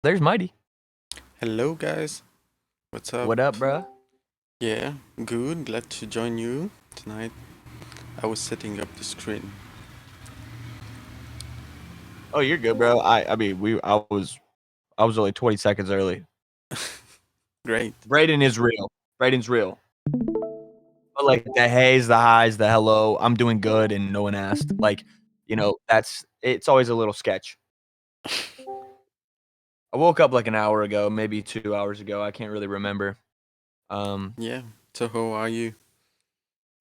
there's Mighty. Hello, guys. What's up? What up, bro? Yeah, good. Glad to join you tonight. I was setting up the screen. Oh, you're good, bro. I was only 20 seconds early. Great. Braden is real. Braden's real. But like the haze, the highs, the hello, I'm doing good, and no one asked. Like, it's always a little sketch. I woke up like an hour ago, maybe 2 hours ago. I can't really remember. Um, Yeah. So how are you?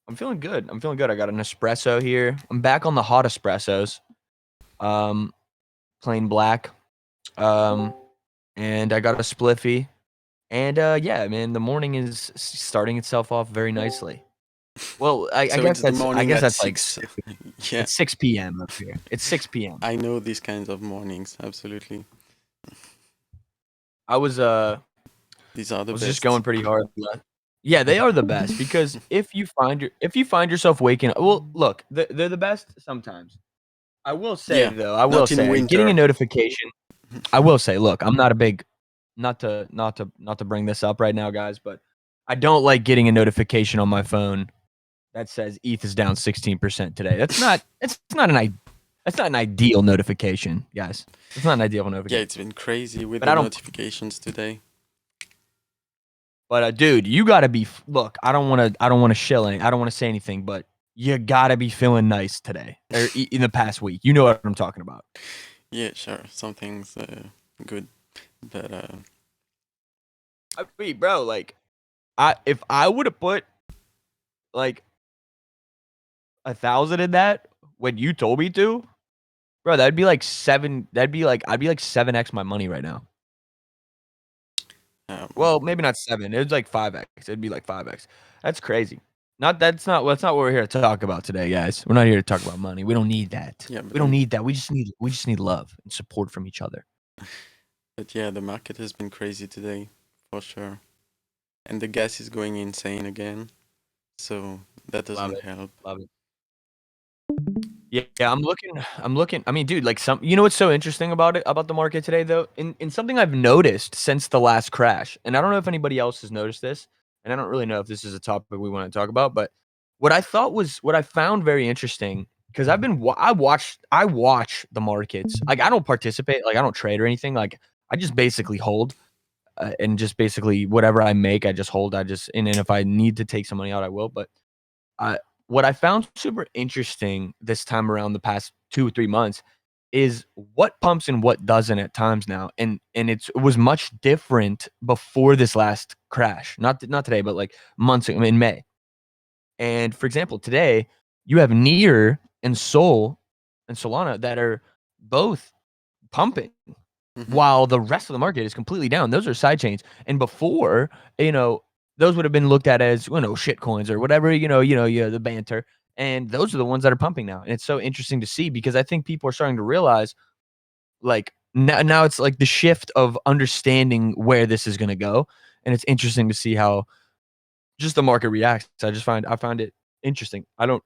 I'm feeling good. I'm feeling good. I got an espresso here. I'm back on the hot espressos. Um, Plain black. Um, and I got a spliffy. And yeah, man, the morning is starting itself off very nicely. Well, I So guess it's the that's I morning guess at that's like 6. Yeah, it's 6 p.m. up here. It's 6 p.m. I know these kinds of mornings. Absolutely. I was These are the was just best. going pretty hard. Yeah, they are the best because if you find yourself waking up, well, look, they're the best sometimes. I will say Yeah, though, I will not in say getting a winter. notification. I will say, look, I'm not a big not to bring this up right now, guys, but I don't like getting a notification on my phone that says ETH is down 16% today. That's not an ideal notification, guys. It's not an ideal Yeah, notification. it's been crazy with But the I don't. notifications today. But dude, you gotta be. Look, I don't want to. I don't want to shill any. I don't want to say anything, but you gotta be feeling nice today or in the past week. You know what I'm talking about. Yeah, sure. Something's good, but I mean, bro, like, if I would have put like 1,000 in that when you told me to, bro, that'd be like seven. That'd be like I'd be like 7x my money right now. um, Well, maybe not 7. It was like 5x. It'd be like 5x. That's crazy. That's not what we're here to talk about today, guys. We're not here to talk about money. We don't need that. yeah, We don't need that. We just need love and support from each other. but yeah, the market has been crazy today, for sure. And the gas is going insane again, so that Love doesn't it. help. Love it. Yeah, I'm looking. I mean, dude, like what's so interesting about the market today though? In something I've noticed since the last crash, and I don't know if anybody else has noticed this, and I don't really know if this is a topic we want to talk about, but what I found very interesting because I watch the markets. Like I don't participate, like I don't trade or anything. Like I just basically hold and just basically whatever I make, I just hold. And then if I need to take some money out, I will. But I what I found super interesting this time around the past 2 or 3 months is what pumps and what doesn't at times now, and it was much different before this last crash. Not today, but, like, months in May. And, for example, today, you have Near and Solana that are both pumping Hmm. while the rest of the market is completely down. Those are side chains. And before, you know, those would have been looked at as, shit coins or whatever, yeah, the banter. And those are the ones that are pumping now. And it's so interesting to see because I think people are starting to realize like now it's like the shift of understanding where this is going to go. And it's interesting to see how just the market reacts. I find it interesting. There's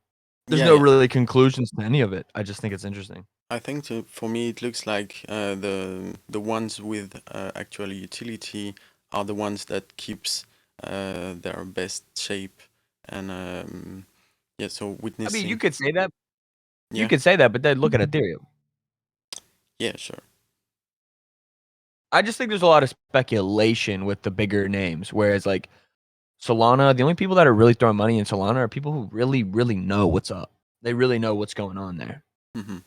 Yeah, no yeah. really conclusions to any of it. I just think it's interesting. I think for me it looks like the ones with actual utility are the ones that keeps their best shape and yeah. So I mean, you witnessing. could say that. You Yeah, could say that, but then look at Ethereum. yeah, sure. I just think there's a lot of speculation with the bigger names, whereas like Solana, the only people that are really throwing money in Solana are people who really, really know what's up. They really know what's going on there. Hmm.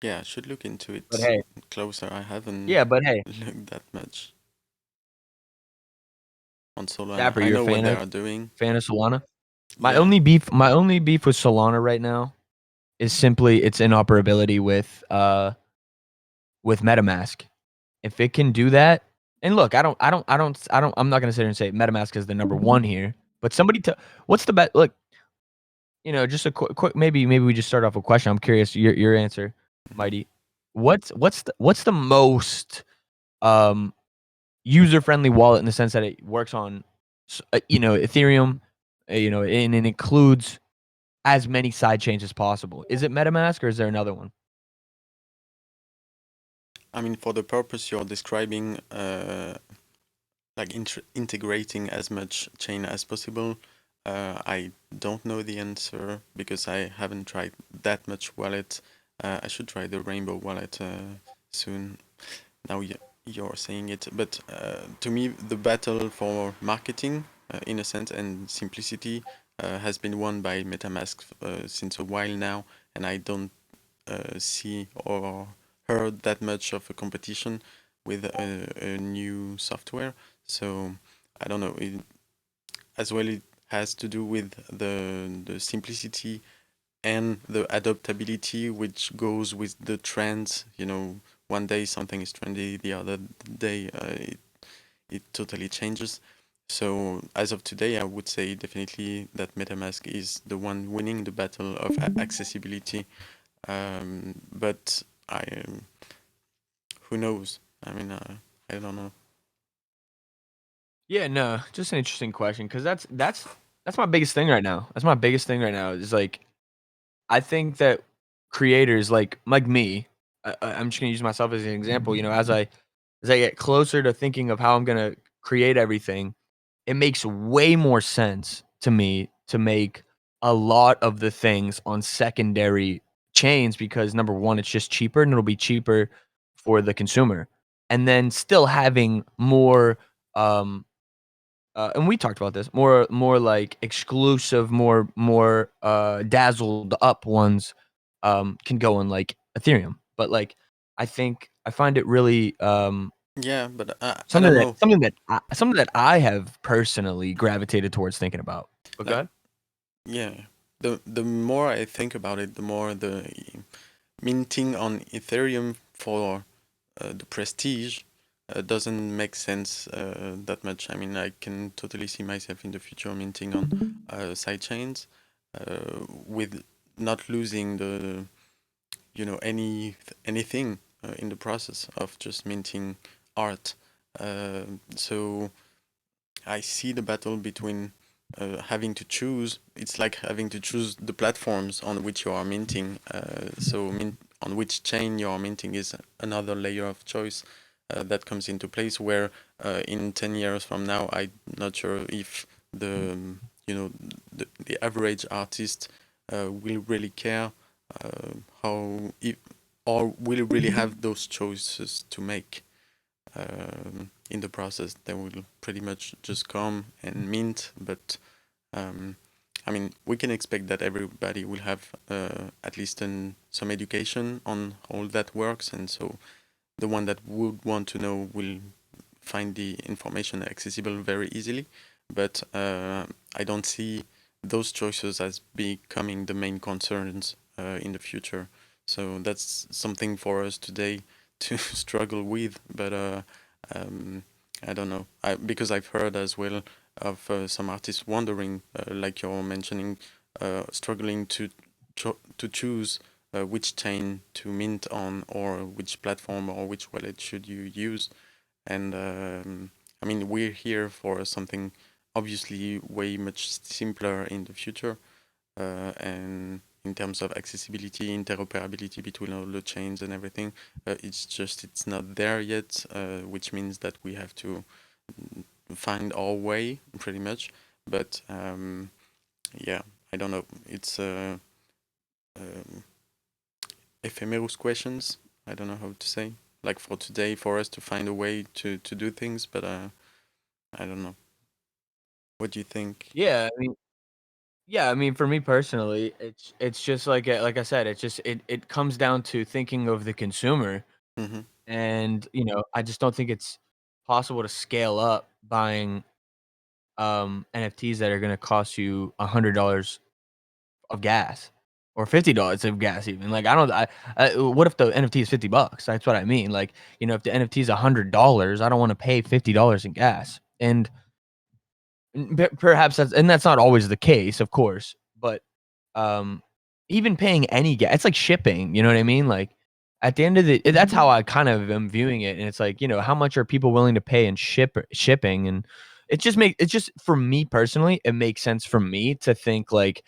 Yeah, I should look into But it hey, closer. I haven't yeah, but hey, looked that much on Solana. Dapper, I you're a know what they are doing. fan of Solana. Yeah. My only beef with Solana right now is simply its inoperability with MetaMask. If it can do that, and look, I'm not gonna sit here and say MetaMask is the number one here, but what's the bet? Look, just a quick maybe we just start off with a question. I'm curious your answer, Mhm. Mighty. What's the most um user friendly wallet in the sense that it works on Ethereum, and it includes as many side chains as possible. Is it MetaMask or is there another one? I mean, for the purpose you're describing, like integrating as much chain as possible, I don't know the answer because I haven't tried that much wallet. I should try the Rainbow wallet soon. Now you're saying it, but to me, the battle for marketing, in a sense, and simplicity has been won by MetaMask since a while now, and I don't see or heard that much of a competition with a new software. So I don't know. As well, it has to do with the simplicity and the adaptability, which goes with the trends. You know, one day something is trendy, the other day it totally changes. So as of today, I would say definitely that MetaMask is the one winning the battle of accessibility. But I, who knows? I mean, I don't know. Yeah, no, just an interesting question because that's my biggest thing right now. That's my biggest thing right now is like I think that creators like me, I'm just gonna use myself as an example. You know, as I get closer to thinking of how I'm gonna create everything, it makes way more sense to me to make a lot of the things on secondary chains because number one, it's just cheaper and it'll be cheaper for the consumer, and then still having more um and we talked about this, more like exclusive, more dazzled up ones, can go on, like, Ethereum. But, like, I think I find it really, Yeah, but I don't know. something that I have personally gravitated towards thinking about. But go Like, ahead. yeah, the more I think about it, the more the minting on Ethereum for the prestige doesn't make sense that much. I mean, I can totally see myself in the future minting on sidechains with not losing the, you know, anything in the process of just minting art. So I see the battle between having to choose. It's like having to choose the platforms on which you are minting. So on which chain you are minting is another layer of choice that comes into place. Where in 10 years from now, I'm not sure if the you know the average artist will really care how if, or will really have those choices to make in the process. They will pretty much just come and mint, but um, I mean, we can expect that everybody will have at least some education on how that works, and so the one that would want to know will find the information accessible very easily. But I don't see those choices as becoming the main concerns in the future. So that's something for us today to struggle with. But um, I don't know. Because I've heard as well of some artists wondering, like you're mentioning, struggling to choose which chain to mint on, or which platform or which wallet should you use. And I mean, we're here for something obviously way much simpler in the future, and in terms of accessibility, interoperability between all the chains and everything. It's just it's not there yet, which means that we have to find our way pretty much. But yeah, I don't know. It's um, ephemeral questions. I don't know how to say. Like for today, for us to find a way to do things, but I don't know. What do you think? Yeah, I mean, for me personally, it's just like I said, it's just it comes down to thinking of the consumer. Mm-hmm. And, you know, I just don't think it's possible to scale up buying, NFTs that are gonna cost you $100 of gas or $50 of gas even. Like, I don't what if the NFT is $50? That's what I mean. Like, you know, if the NFT is $100, I don't wanna pay $50 in gas. And perhaps that's not always the case, of course, but, um, even paying any gas, it's like shipping, you know what I mean? Like, at the end of the that's how I kind of am viewing it, and it's like, you know, how much are people willing to pay in shipping? And it's just for me personally, it makes sense for me to think, like,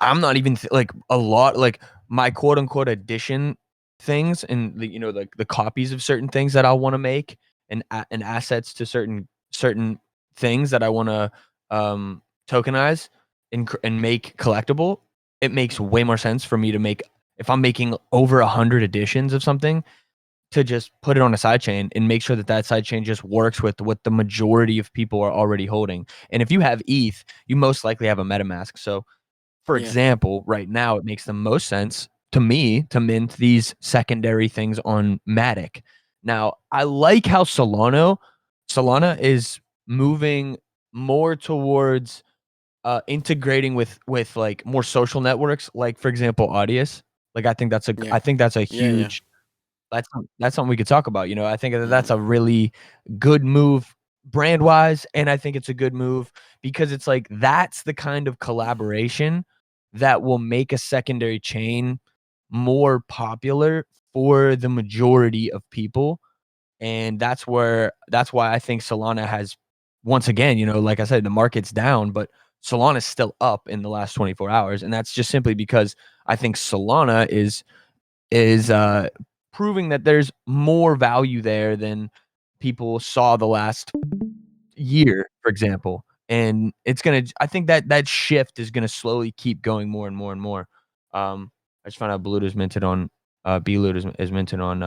I'm not even like, a lot like, my quote, unquote, "addition" things and the copies of certain things that I wanna make and assets to certain things that I wanna, tokenize and make collectible, it makes way more sense for me to make if I'm making over 100 editions of something, to just put it on a sidechain and make sure that that sidechain just works with what the majority of people are already holding. And if you have ETH, you most likely have a MetaMask. So, for Yeah, example, right now, it makes the most sense to me to mint these secondary things on Matic. Now, I like how Solana is moving more towards integrating with like more social networks, like for example, Audius. Like yeah, I think that's a yeah, yeah. huge that's something we could talk about. I think that that's Mm, a really good move brand wise, and I think it's a good move because it's like that's the kind of collaboration that will make a secondary chain more popular for the majority of people, and that's why I think Solana has once again, like I said, the market's down, but Solana's still up in the last 24 hours, and that's just simply because I think Solana is proving that there's more value there than people saw the last year, for example. And I think that that shift is gonna slowly keep going more and more and more. I just found out Bloot is minted on B-Loot is minted on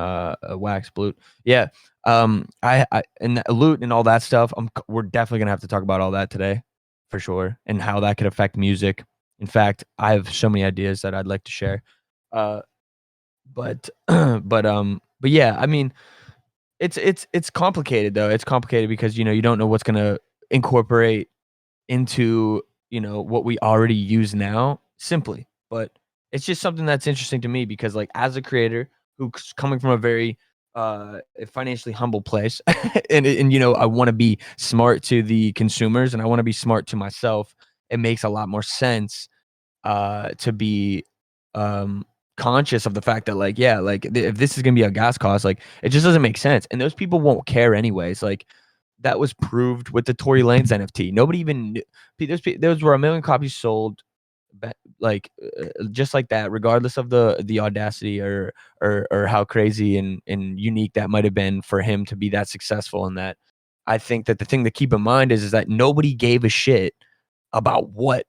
Wax Bloot. Yeah. I and Loot and all that stuff. We're definitely gonna have to talk about all that today for sure, and how that could affect music. In fact, I have so many ideas that I'd like to share. Uh but but yeah, I mean, it's complicated though. It's complicated because, you don't know what's gonna incorporate into, what we already use now simply. But it's just something that's interesting to me because, like, as a creator who's coming from a very financially humble place and I want to be smart to the consumers and I want to be smart to myself, it makes a lot more sense to be um conscious of the fact that, like, yeah, like if this is gonna be a gas cost, like it just doesn't make sense, and those people won't care anyways. Like that was proved with the Tory Lanez NFT. Nobody even knew. Those were a million copies sold, like just like that, regardless of the audacity or how crazy and unique that might have been for him to be that successful in that. I think that the thing to keep in mind is that nobody gave a shit about what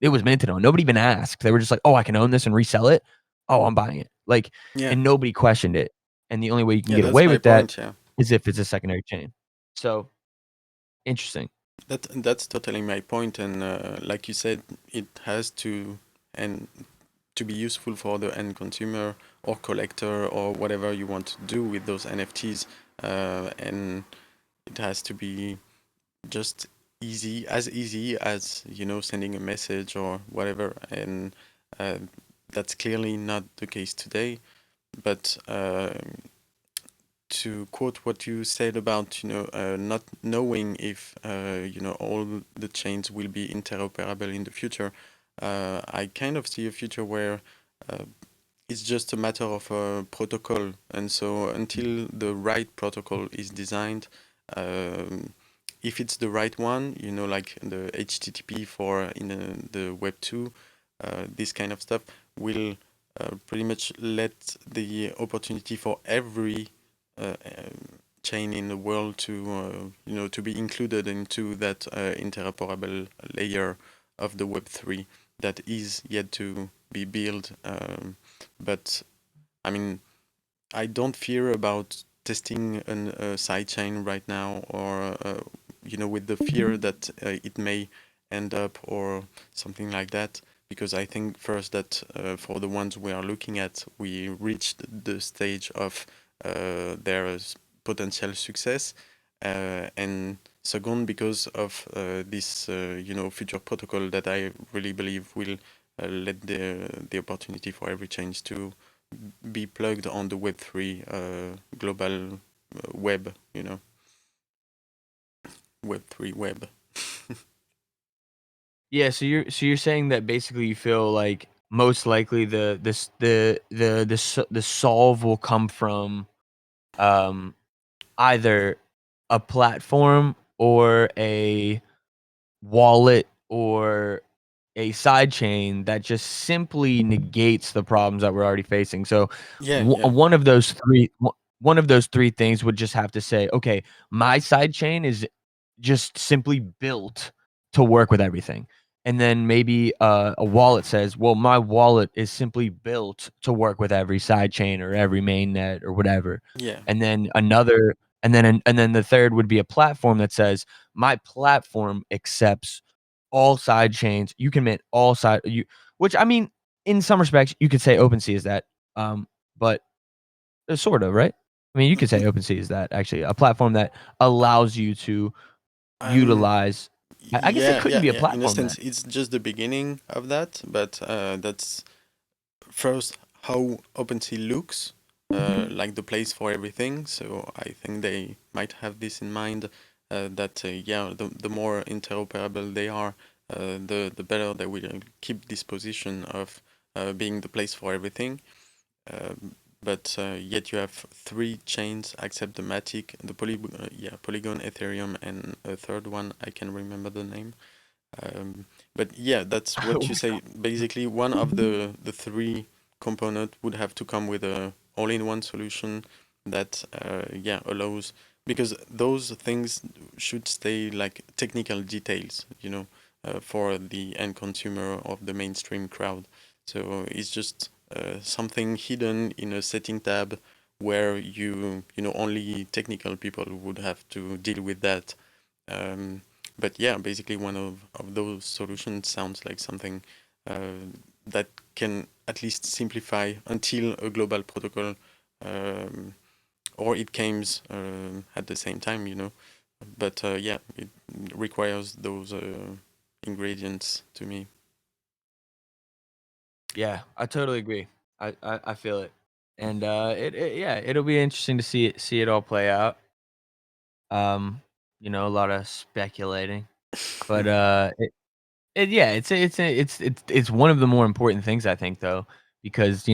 it was minted on. Nobody even asked. They were just like, "Oh, I can own this and resell it. Oh, I'm buying it." Like, yeah, and nobody questioned it. And the only way you can yeah. get That's away my with that point. Yeah, is if it's a secondary chain. So interesting. that's totally my point. And like you said, it has to and to be useful for the end consumer or collector or whatever you want to do with those NFTs. And it has to be just easy as sending a message or whatever. And uh, that's clearly not the case today. But to quote what you said about not knowing if all the chains will be interoperable in the future, I kind of see a future where uh, it's just a matter of a protocol, and so until the right protocol is designed, um, if it's the right one, like the HTTP for in the Web 2, this kind of stuff will pretty much let the opportunity for every chain in the world to to be included into that interoperable layer of the Web 3 that is yet to be built. But I mean, I don't fear about testing a sidechain right now, or with the fear that it may end up or something like that. Because I think first that for the ones we are looking at, we reached the stage of their potential success, and second because of this future protocol that I really believe will let the opportunity for every change to be plugged on the Web3 global web, Web3 web. Yeah, so you're saying that basically you feel like most likely the solve will come from um either a platform or a wallet or a side chain that just simply negates the problems that we're already facing. So Yeah, yeah, one of those 3 things would just have to say, "Okay, my side chain is just simply built to work with everything." And then maybe, a wallet says, "Well, my wallet is simply built to work with every side chain or every mainnet or whatever." yeah, And then another and then the third would be a platform that says, "My platform accepts all side chains. You can mint all side you," which I mean, in some respects, you could say OpenSea is that, but sort of, right? I mean, you could say Mm, OpenSea is that actually, a platform that allows you to I'm utilize I guess it yeah, couldn't yeah, be a yeah. In a platform then. sense, it's just the beginning of that, but that's first how OpenSea looks, like the place for everything. So I think they might have this in mind, that yeah, the more interoperable they are, the better they will keep this position of being the place for everything. But yet you have 3 chains accept the Matic, the Polygon, Ethereum, and a third one I can remember the name. But yeah, that's what you say. Basically, one of the 3 component would have to come with a all-in-one solution that yeah, allows, because those things should stay like technical details, for the end consumer of the mainstream crowd. So it's just something hidden in a setting tab where only technical people would have to deal with that. Um, but yeah, basically one of those solutions sounds like something that can at least simplify until a global protocol, um, or it comes at the same time. But yeah, it requires those ingredients to me. Yeah, I totally agree. I feel it. And, yeah, it'll be interesting to see it all play out. Um, a lot of speculating, but, yeah, it's one of the more important things I think though, because,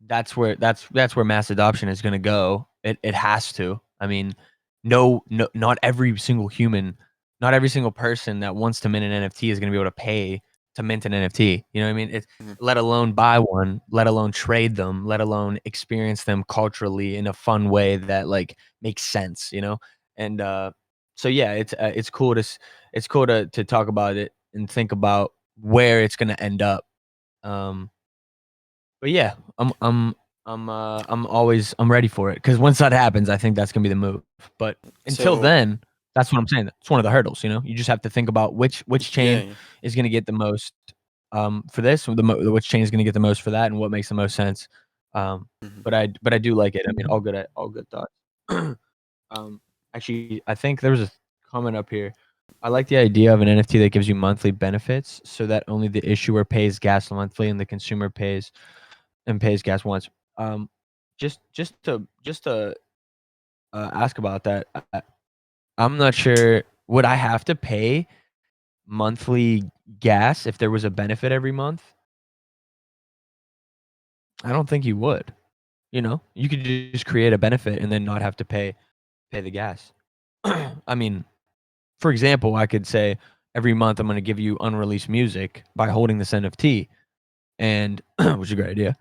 that's where mass adoption is gonna go. It has to. I mean, not every single human, not every single person that wants to mint an NFT is gonna be able to pay to mint an NFT. You know what I mean? Mhm. Let alone buy one, let alone trade them, let alone experience them culturally in a fun way that, like, makes sense, you know? And, so yeah, it's cool it's cool to talk about it and think about where it's gonna end up. Um, but yeah, I'm ready for it because once that happens, I think that's gonna be the move. But until So then, that's what I'm saying. It's one of the hurdles. You just have to think about which yeah, chain yeah. is gonna get the most for this, or which chain is gonna get the most for that, and what makes the most sense. Um, Mhm. but I do like it. I mean, all good thoughts. Um, actually, I think there was a comment up here. I like the idea of an NFT that gives you monthly benefits so that only the issuer pays gas monthly and the consumer pays gas once. Um, just to ask about that, I'm not sure. Would I have to pay monthly gas if there was a benefit every month? I don't think you would. You could just create a benefit and then not have to pay the gas. I mean, for example, I could say every month I'm going to give you unreleased music by holding this NFT, and which is a great idea.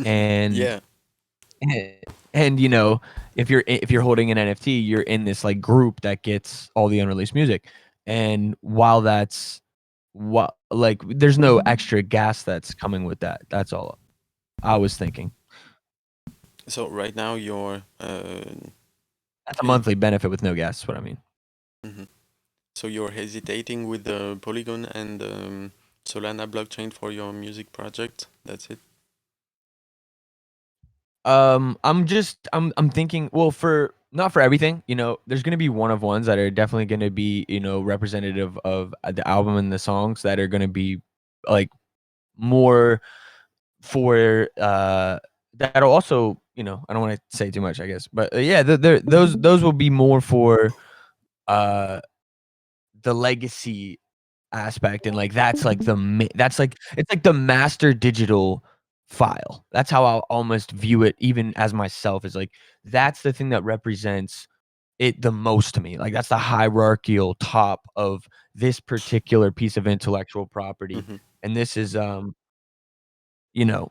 And Yeah. and if you're holding an NFT, you're in this like group that gets all the unreleased music, and while that's what like there's no extra gas that's coming with that. That's all I was thinking. So right now you're That's a he- monthly benefit with no gas. Is what I mean. mhm. So you're hesitating with the Polygon and Solana blockchain for your music project. That's it. I'm thinking, well, for not for everything, there's gonna be one of ones that are definitely gonna be, representative of the album and the songs that are gonna be like more for that'll also, I don't want to say too much, I guess, but yeah, those will be more for uh the legacy aspect, and like that's like that's like it's like the master digital file. That's how I'll almost view it even as myself, is like that's the thing that represents it the most to me. Like, that's the hierarchical top of this particular piece of intellectual property, Hmm. and this is,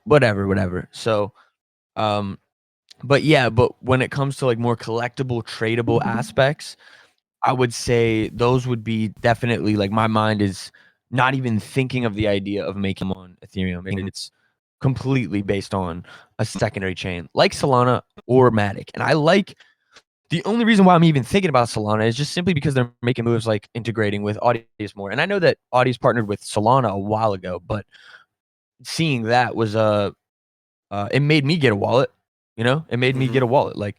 whatever, whatever. So, um, but yeah, but when it comes to, like, more collectible, tradable aspects, I would say those would be definitely like, my mind is not even thinking of the idea of making them on Ethereum, and it's completely based on a secondary chain, like Solana or Matic, and I like the only reason why I'm even thinking about Solana is just simply because they're making moves like integrating with Audius more. And I know that Audius partnered with Solana a while ago, but seeing that was it made me get a wallet. It made me Hmm. get a wallet. Like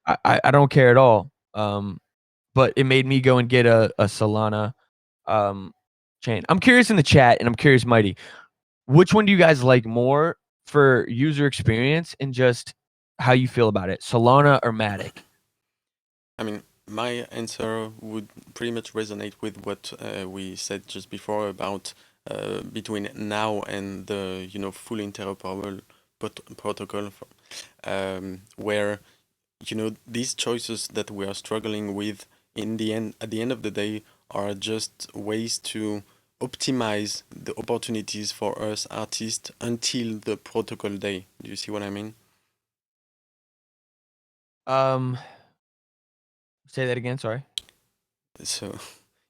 I don't care at all. But it made me go and get a Solana um chain. I'm curious in the chat, and I'm curious, Mighty, which one do you guys like more for user experience and just how you feel about it, Solana or Matic? I mean, my answer would pretty much resonate with what we said just before about between now and the full interoperable protocol, where these choices that we are struggling with in the end, at the end of the day, are just ways to optimize the opportunities for us artists until the protocol day. Do you see what I mean? Um, Say that again, sorry. So,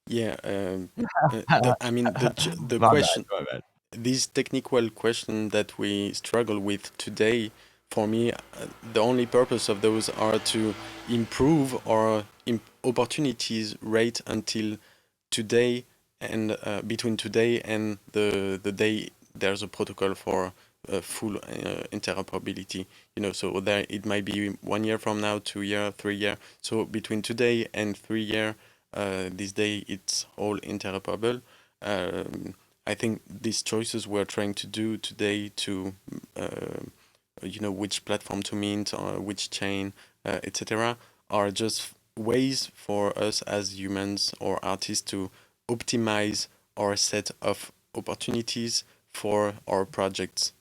yeah, I mean, the My bad, question, my bad. this technical question that we struggle with today, for me, the only purpose of those are to improve our opportunities rate until today, and between today and the day there's a protocol for full interoperability. So there it might be 1 year from now, 2 year, 3 year. So between today and 3 year, this day it's all interoperable. Um, I think these choices we're trying to do today to, which platform to mint, or which chain, etc., are just ways for us as humans or artists to optimize our set of opportunities for our projects.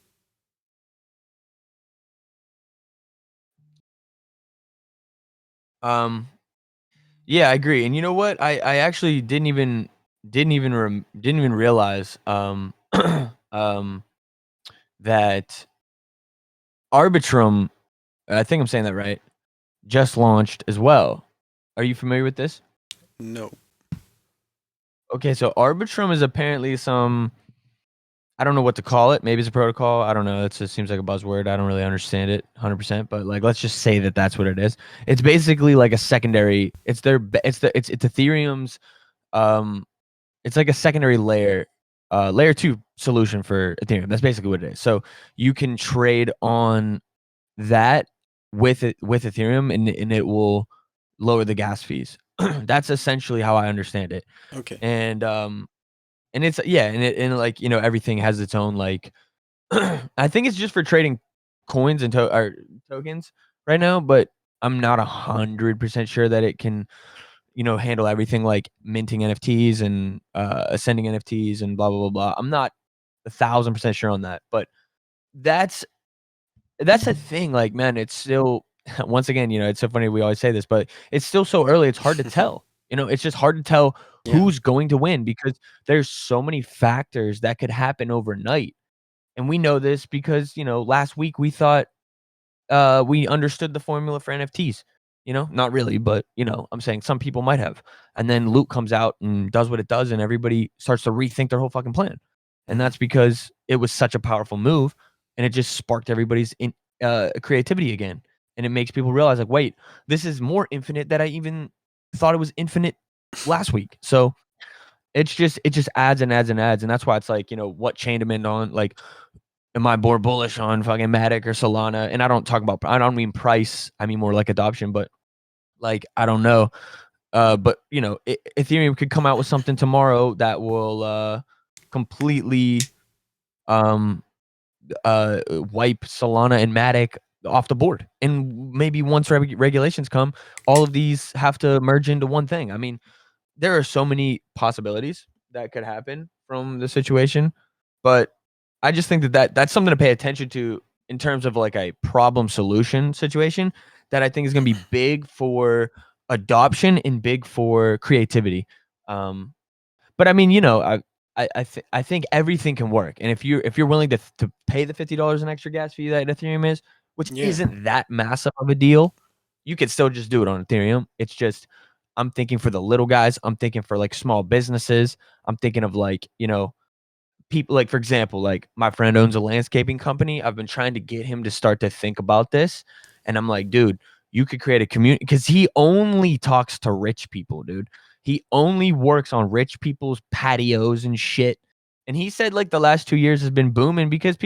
Um, yeah, I agree, and you know what? I actually didn't even realize, um, that Arbitrum, I think I'm saying that right, just launched as well. Are you familiar with this? No. Okay, so Arbitrum is apparently some, I don't know what to call it. Maybe it's a protocol. I don't know. It just seems like a buzzword. I don't really understand it 100%, but like let's just say that that's what it is. It's basically like a secondary. It's Ethereum's um it's like a secondary layer 2 solution for Ethereum. That's basically what it is. So you can trade on that with Ethereum, and it will lower the gas fees. That's essentially how I understand it. Okay. And it's yeah, and like, everything has its own like I think it's just for trading coins and or tokens right now, but I'm not 100% sure that it can, handle everything like minting NFTs and ascending NFTs and blah blah blah blah. I'm not 1,000% sure on that, but that's that's the thing. Like, man, it's still once again, it's so funny we always say this, but it's still so early. It's hard to tell. It's just hard to tell Yeah. who's going to win because there's so many factors that could happen overnight. And we know this because, last week we thought we understood the formula for NFTs. Not really, but I'm saying some people might have. And then Luke comes out and does what it does, and everybody starts to rethink their whole fucking plan. And Hmm. that's because it was such a powerful move, and it just sparked everybody's creativity again. And it makes people realize, like, wait, this is more infinite than I even thought it was infinite last week. So it just adds and adds and adds, and that's why it's like, what chain to mint on. Like, am I more bullish on fucking Matic or Solana? And I don't mean price, I mean more like adoption, but like, I don't know. But Ethereum could come out with something tomorrow that will completely um wipe Solana and Matic off the board. And maybe once regulations come, all of these have to merge into one thing. I mean, there are so many possibilities that could happen from the situation, but I just think that's something to pay attention to in terms of like a problem solution situation that I think is going to be big for adoption and big for creativity. Um, but I mean, you know, I think everything can work, and if you're willing to pay the $50 an extra gas fee that Ethereum is, which Yeah, isn't that massive of a deal, you could still just do it on Ethereum. It's just I'm thinking for the little guys, I'm thinking for, like, small businesses, I'm thinking of, like, you know, people like, for example, like, my friend owns a landscaping company. I've been trying to get him to start to think about this, and I'm like, "Dude, you could create a community because he only talks to rich people, dude. He only works on rich people's patios and shit, and he said, like, the last 2 years has been booming because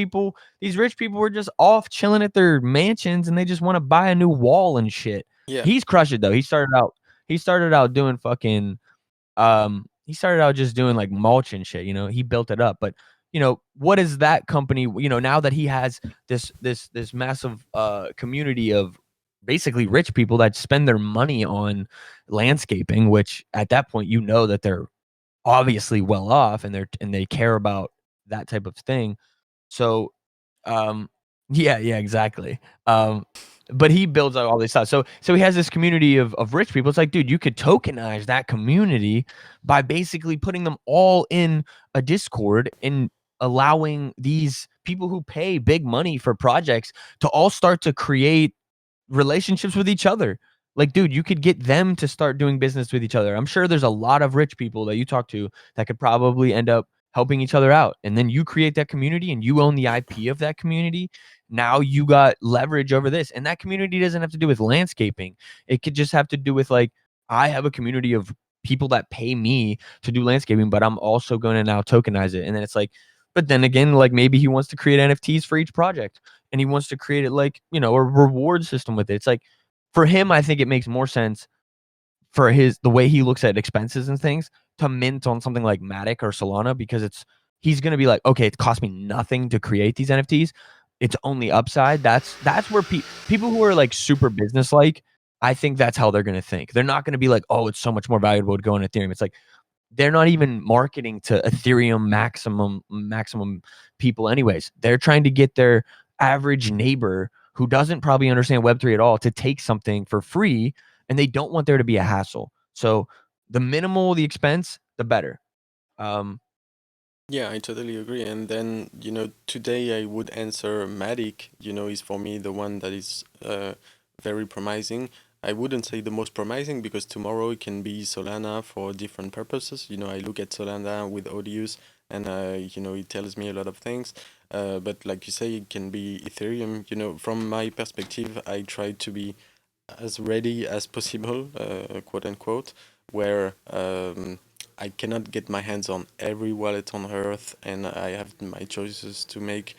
these rich people were just off chilling at their mansions, and they just wanna buy a new wall and shit. yeah, He's crushed it, though. He started out doing fucking he started out just doing like mulch and shit, you know, he built it up. But, you know, what is that company, you know, now that he has this massive community of basically rich people that spend their money on landscaping, which at that point you know that they're obviously well off and they care about that type of thing. So yeah, yeah, exactly. But he builds out all this stuff. So he has this community of rich people. It's like, dude, you could tokenize that community by basically putting them all in a Discord and allowing these people who pay big money for projects to all start to create relationships with each other. Like, dude, you could get them to start doing business with each other. I'm sure there's a lot of rich people that you talk to that could probably end up helping each other out. And then you create that community and you own the IP of that community. Now you got leverage over this. And that community doesn't have to do with landscaping. It could just have to do with like, I have a community of people that pay me to do landscaping, but I'm also going to now tokenize it. And then it's like, but then again, like maybe he wants to create NFTs for each project and he wants to create it like, you know, a reward system with it. It's like for him, I think it makes more sense for the way he looks at expenses and things to mint on something like Matic or Solana because he's gonna be like, okay, it cost me nothing to create these NFTs. It's only upside. That's where people who are like super business like, I think that's how they're gonna think. They're not gonna be like, oh, it's so much more valuable to go on Ethereum. It's like they're not even marketing to Ethereum maximum people anyways. They're trying to get their average neighbor who doesn't probably understand Web3 at all to take something for free, and they don't want there to be a hassle. So the minimal the expense, the better. Um, yeah, I totally agree. And then, today I would answer Matic, is for me the one that is very promising. I wouldn't say the most promising because tomorrow it can be Solana for different purposes. I look at Solana with Odious and, it tells me a lot of things. But like you say, it can be Ethereum. From my perspective, I try to be as ready as possible, quote unquote, where I cannot get my hands on every wallet on Earth, and I have my choices to make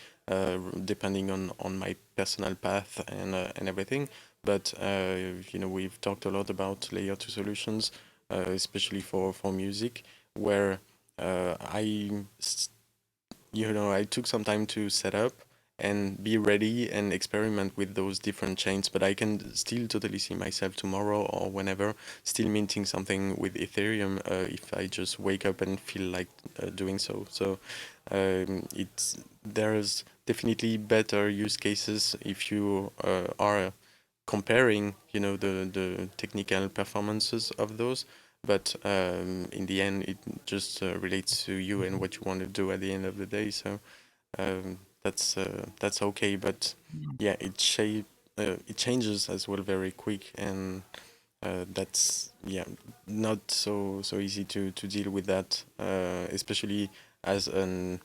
depending on my personal path and everything. But we've talked a lot about layer two solutions, especially for music, where I took some time to set up and be ready and experiment with those different chains, but I can still totally see myself tomorrow or whenever still minting something with Ethereum if I just wake up and feel like doing so. So there's definitely better use cases if you are comparing, the technical performances of those. But in the end, it just relates to you and what you want to do at the end of the day. So that's okay. But yeah, it changes as well very quick, and that's yeah not so easy to deal with that, especially as an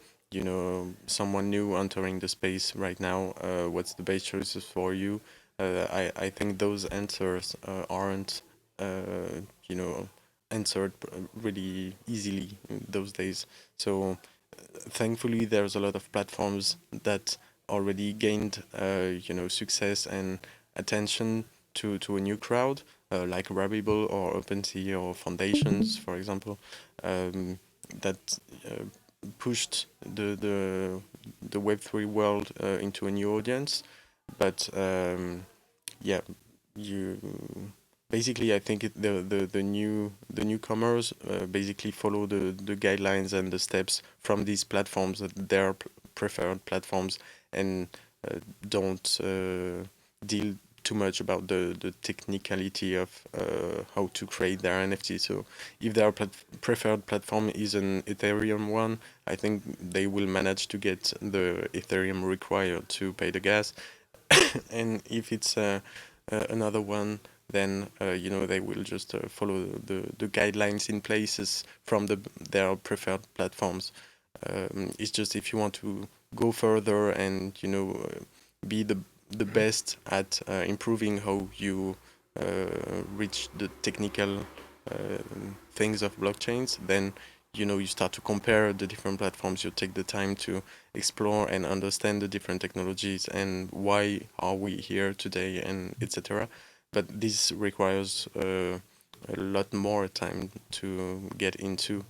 someone new entering the space right now. What's the best choices for you? I think those answers aren't you know answered really easily in those days. So thankfully there's a lot of platforms that already gained success and attention to a new crowd, like Rabbable or OpenSea or Foundations, for example, um, that pushed the Web3 world into a new audience. But yeah, you basically I think the newcomers basically follow the guidelines and the steps from these platforms, their preferred platforms, and don't deal too much about the technicality of how to create their NFT. So if their preferred platform is an Ethereum one, I think they will manage to get the Ethereum required to pay the gas. And if it's another one, then they will just follow the guidelines in places from their preferred platforms. It's just if you want to go further and be the best at improving how you reach the technical things of blockchains, then you start to compare the different platforms. You take the time to explore and understand the different technologies and why are we here today, and etc. But this requires a lot more time to get into.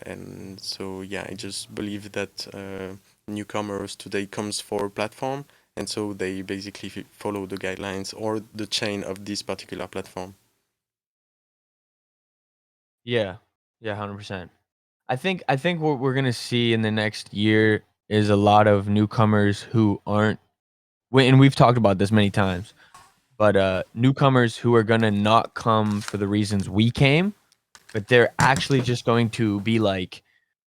And so yeah, I just believe that newcomers today comes for a platform, and so they basically follow the guidelines or the chain of this particular platform. Yeah. Yeah, 100%. I think what we're gonna see in the next year is a lot of newcomers who aren't and we've talked about this many times, but, newcomers who are gonna not come for the reasons we came, but they're actually just going to be, like,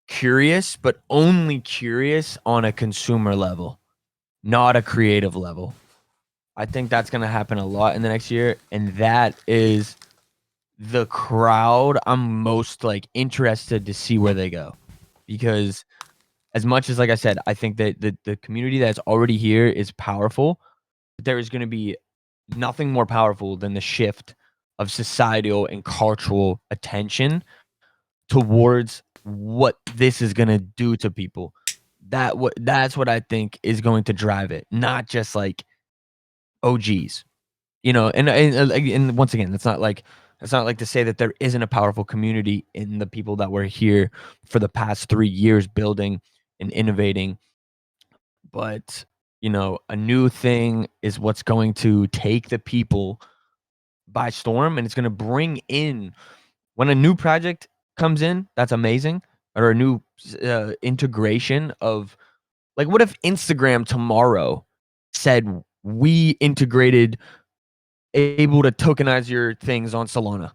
curious, but only curious on a consumer level, not a creative level. I think that's gonna happen a lot in the next year, and that is the crowd I'm most, like, interested to see where they go. Because as much as, like I said, I think that the community that's already here is powerful, there is gonna be nothing more powerful than the shift of societal and cultural attention towards what this is gonna do to people. That's what I think is going to drive it, not just, like, OGs. And once again, it's not like to say that there isn't a powerful community in the people that were here for the past 3 years building and innovating, but, a new thing is what's going to take the people by storm, and it's gonna bring in when a new project comes in, that's amazing, or a new integration of like, what if Instagram tomorrow said, "We integrated able to tokenize your things on Solana."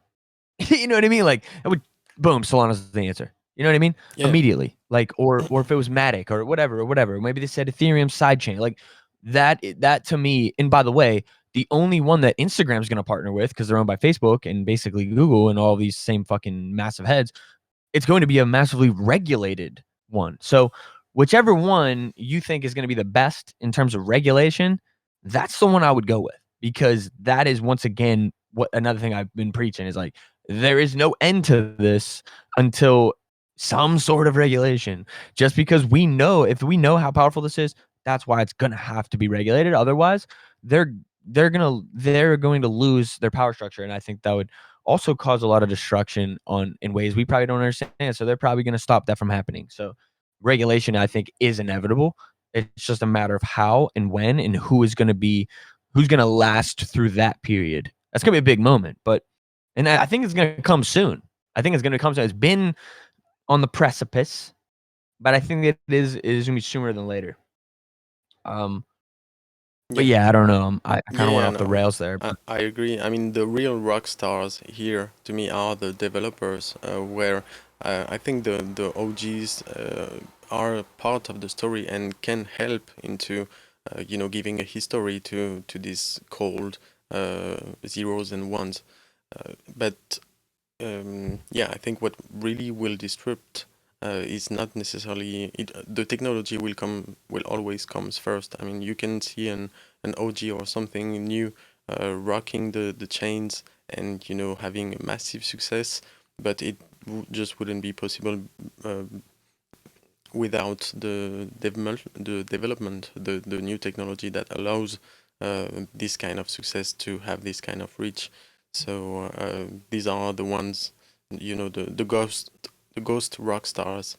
You know what I mean? Like, it would boom, Solana's the answer. You know what I mean? Yeah. Immediately. Like, or if it was Matic or whatever, or whatever. Maybe they said Ethereum sidechain. Like that to me, and by the way, the only one that Instagram's gonna partner with, because they're owned by Facebook and basically Google and all these same fucking massive heads, it's going to be a massively regulated one. So whichever one you think is going to be the best in terms of regulation, that's the one I would go with, because that is once again what another thing I've been preaching is like there is no end to this until some sort of regulation. Just because we know if we know how powerful this is, that's why it's going to have to be regulated. Otherwise, they're they're going to lose their power structure, and I think that would also cause a lot of destruction on in ways we probably don't understand. So they're probably going to stop that from happening. So regulation, I think, is inevitable. It's just a matter of how and when and who's going to last through that period. That's going to be a big moment, but and I think it's going to come soon. I think it's going to come soon. It's been on the precipice, but I think it is going to be sooner than later. Um, but Yeah. yeah, I don't know. I Yeah, kind of went yeah, off the no, rails there, I, but I agree. I mean, the real rock stars here to me are the developers, where I think the OGs are part of the story and can help into, giving a history to these cold zeros and ones. But yeah, I think what really will disrupt is not necessarily the technology will always comes first. I mean, you can see an OG or something new rocking the chains and having massive success, but it just wouldn't be possible uh, without the new technology that allows this kind of success to have this kind of reach. So these are the ones, the ghost rock stars,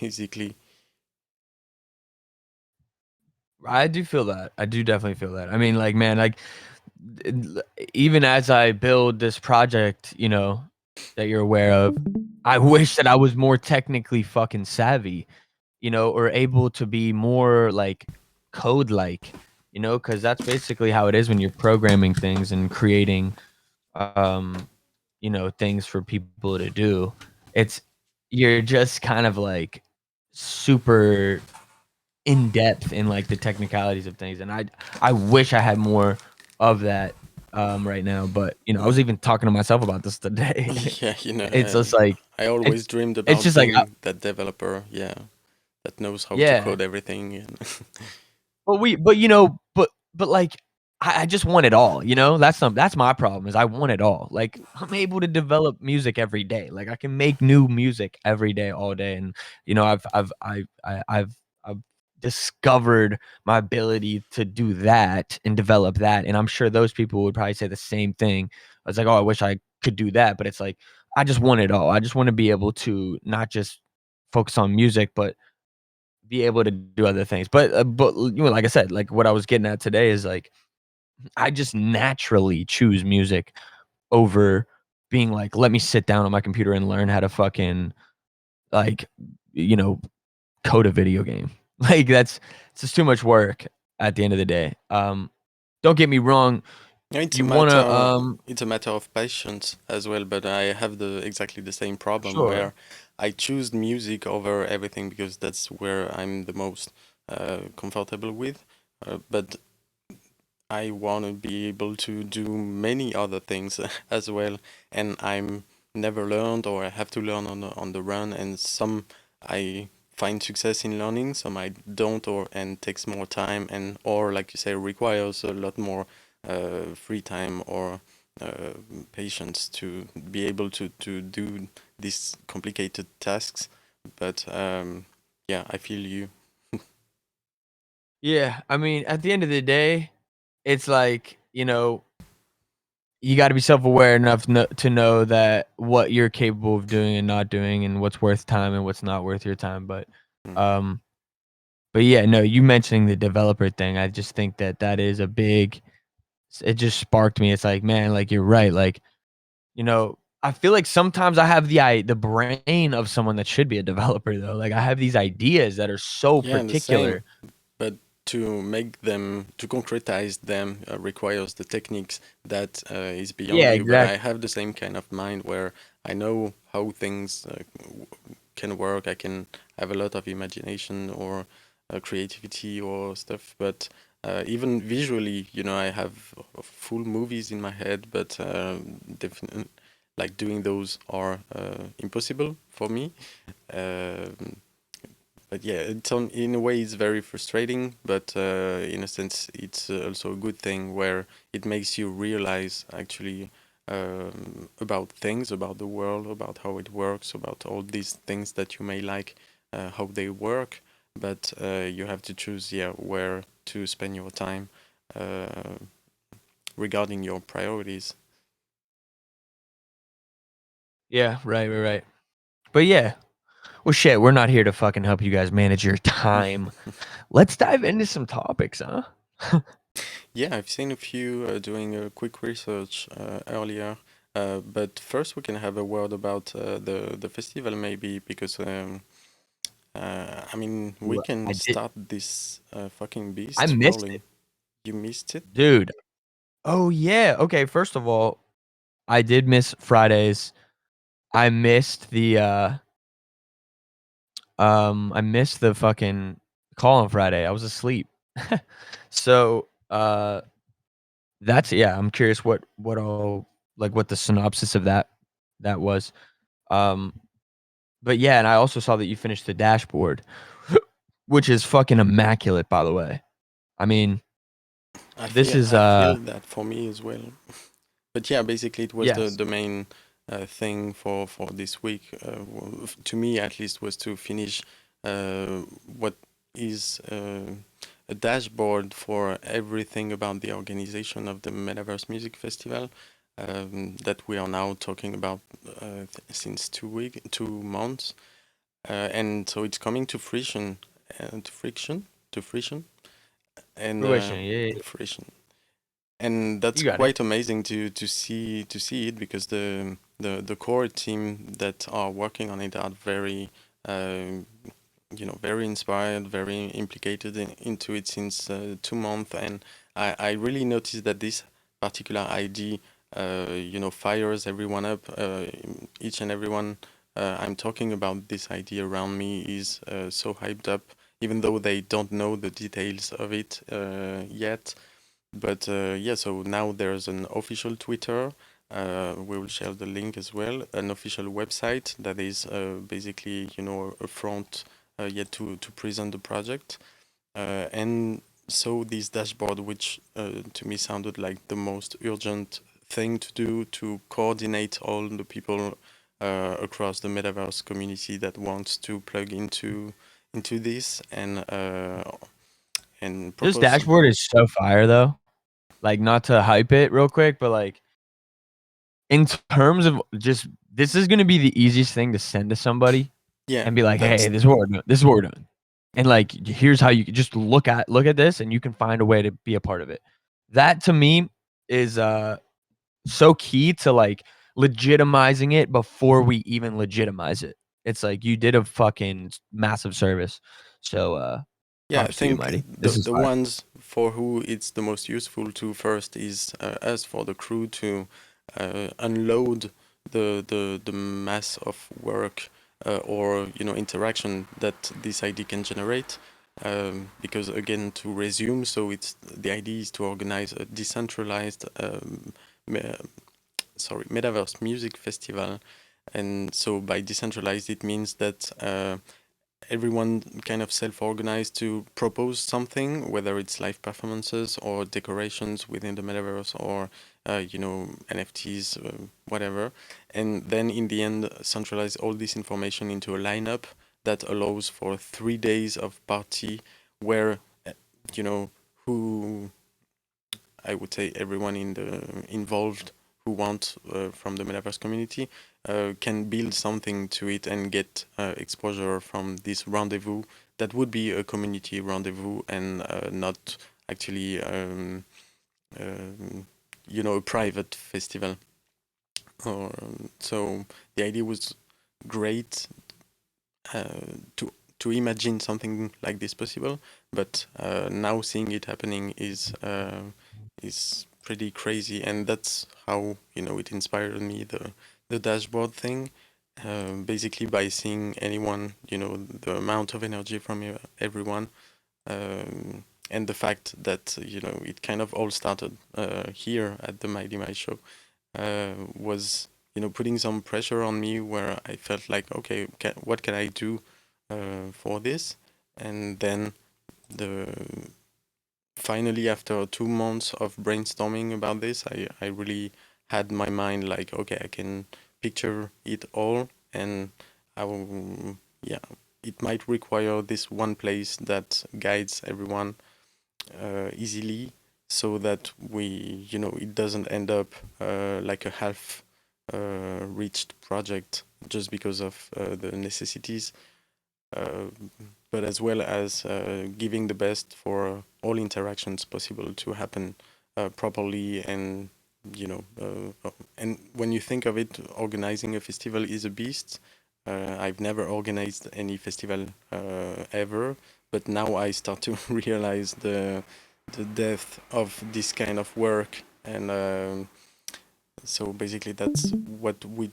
basically. I do feel that. I do definitely feel that. I mean, like, man, like even as I build this project, that you're aware of, I wish that I was more technically fucking savvy, or able to be more like code like. Because that's basically how it is when you're programming things and creating, um, things for people to do. It's you're just kind of like super in depth in like the technicalities of things, and I wish I had more of that right now. But I was even talking to myself about this today. Yeah, It's just like I always it's dreamed it's about just like being that developer, yeah, that knows how to yeah. code everything. And But like, I just want it all, That's my problem is I want it all. Like, I'm able to develop music every day. Like, I can make new music every day, all day, and, I've discovered my ability to do that and develop that, and I'm sure those people would probably say the same thing. I was like, "Oh, I wish I could do that," but it's like, I just want it all. I just wanna be able to not just focus on music, but be able to do other things. But like I said, like what I was getting at today is like I just naturally choose music over being like, let me sit down on my computer and learn how to fucking like, you know, code a video game. Like that's it's just too much work at the end of the day. Don't get me wrong. yeah, You wanna it's a matter of patience as well, but I have the exactly the same problem sure. where I choose music over everything because that's where I'm the most comfortable with. But I want to be able to do many other things as well, and I'm never learned or I have to learn on the run. And some I find success in learning, some I don't, or and takes more time, and or like you say requires a lot more free time or uh, patience to be able to do these complicated tasks. But yeah, I feel you. Yeah. I mean, at the end of the day, it's like, you got to be self-aware enough to know that what you're capable of doing and not doing and what's worth time and what's not worth your time Mm. um but yeah, no, you mentioning the developer thing, I just think that that is a big it just sparked me. It's like, man, like you're right. Like, I feel like sometimes I have the brain of someone that should be a developer though. Like I have these ideas that are so Yeah, the same. particular. But to make them, to concretize them, requires the techniques that is beyond Yeah, you. But I exactly. have the same kind of mind where I know how things can work. I can have a lot of imagination or creativity or stuff. But even visually, I have full movies in my head. But definitely, like doing those are impossible for me. Um but yeah, in a way it's very frustrating, but in a sense it's also a good thing where it makes you realize actually about things, about the world, about how it works, about all these things that you may like, how they work. But you have to choose, yeah, where to spend your time uh, regarding your priorities. Yeah, right. But yeah, well shit, we're not here to fucking help you guys manage your time. Let's dive into some topics, huh? Yeah, I've seen a few doing a quick research earlier. But first, we can have a word about the festival, maybe, because I mean, we Ooh, can I did start this fucking I beast missed it, rolling. You missed it? dude. Oh, yeah. Okay, first of all, I did miss Fridays. I missed I missed the fucking call on Friday. I was asleep. So, that's yeah, I'm curious what all like, what the synopsis of that was. Um, but yeah, and I also saw that you finished the dashboard, which is fucking immaculate, by the way. I mean, this is, I feel that for me as well. But yeah, basically, it was yes. the main thing for this week. To me, at least, was to finish what is a dashboard for everything about the organization of the Metaverse Music Festival that we are now talking about since 2 months, and so it's coming to fruition, to friction, and Fruition, yeah, yeah, yeah. fruition, and that's You got it. quite amazing to see it because the core team that are working on it are very uh, very inspired, very implicated into it since 2 months, and I really noticed that this particular idea, fires everyone up. Each and everyone I'm talking about this idea around me is so hyped up, even though they don't know the details of it yet. But yeah, so now there's an official Twitter. We will share the link as well. An official website that is basically, a front yet to present the project. And so this dashboard, which to me sounded like the most urgent thing to do to coordinate all the people across the metaverse community that wants to plug into this and This propose some. dashboard is so fire though. Like, not to hype it real quick, but, like, in terms of just this is gonna be the easiest thing to send to somebody Yeah, and be like, that's "Hey, this is what we're doing. This is what we're doing." And, like, here's how you can just look at this, and you can find a way to be a part of it. That to me is, so key to, like, legitimizing it before we even legitimize it. It's like you did a fucking massive service. So, Yeah, I props to you, think Mighty. the This is the fire. ones for who it's the most useful to first is us, for the crew, to unload the mass of work or interaction that this ID can generate. Because again, to resume, so it's the idea is to organize a decentralized me- metaverse music festival, and so by decentralized it means that everyone kind of self-organized to propose something, whether it's live performances or decorations within the metaverse or NFTs, whatever, and then in the end centralize all this information into a lineup that allows for 3 days of party where uh, you know who I would say everyone in the involved who want from the metaverse community can build something to it and get exposure from this rendezvous that would be a community rendezvous and not actually a private festival. So the idea was great to imagine something like this possible, but now seeing it happening is pretty crazy, and that's how it inspired me, the dashboard thing. Basically, by seeing anyone, the amount of energy from everyone, and the fact that it kind of all started here at the MightyMai show was putting some pressure on me where I felt like, okay, what can I do for this? And then the finally, after 2 months of brainstorming about this, I really had my mind like, okay, I can picture it all, and I will, yeah, it might require this one place that guides everyone easily, so that it doesn't end up like a half reached project just because of the necessities, uh, but as well as giving the best for all interactions possible to happen properly. And and when you think of it, organizing a festival is a beast. I've never organized any festival ever, but now I start to realize the depth of this kind of work. And so basically, that's what we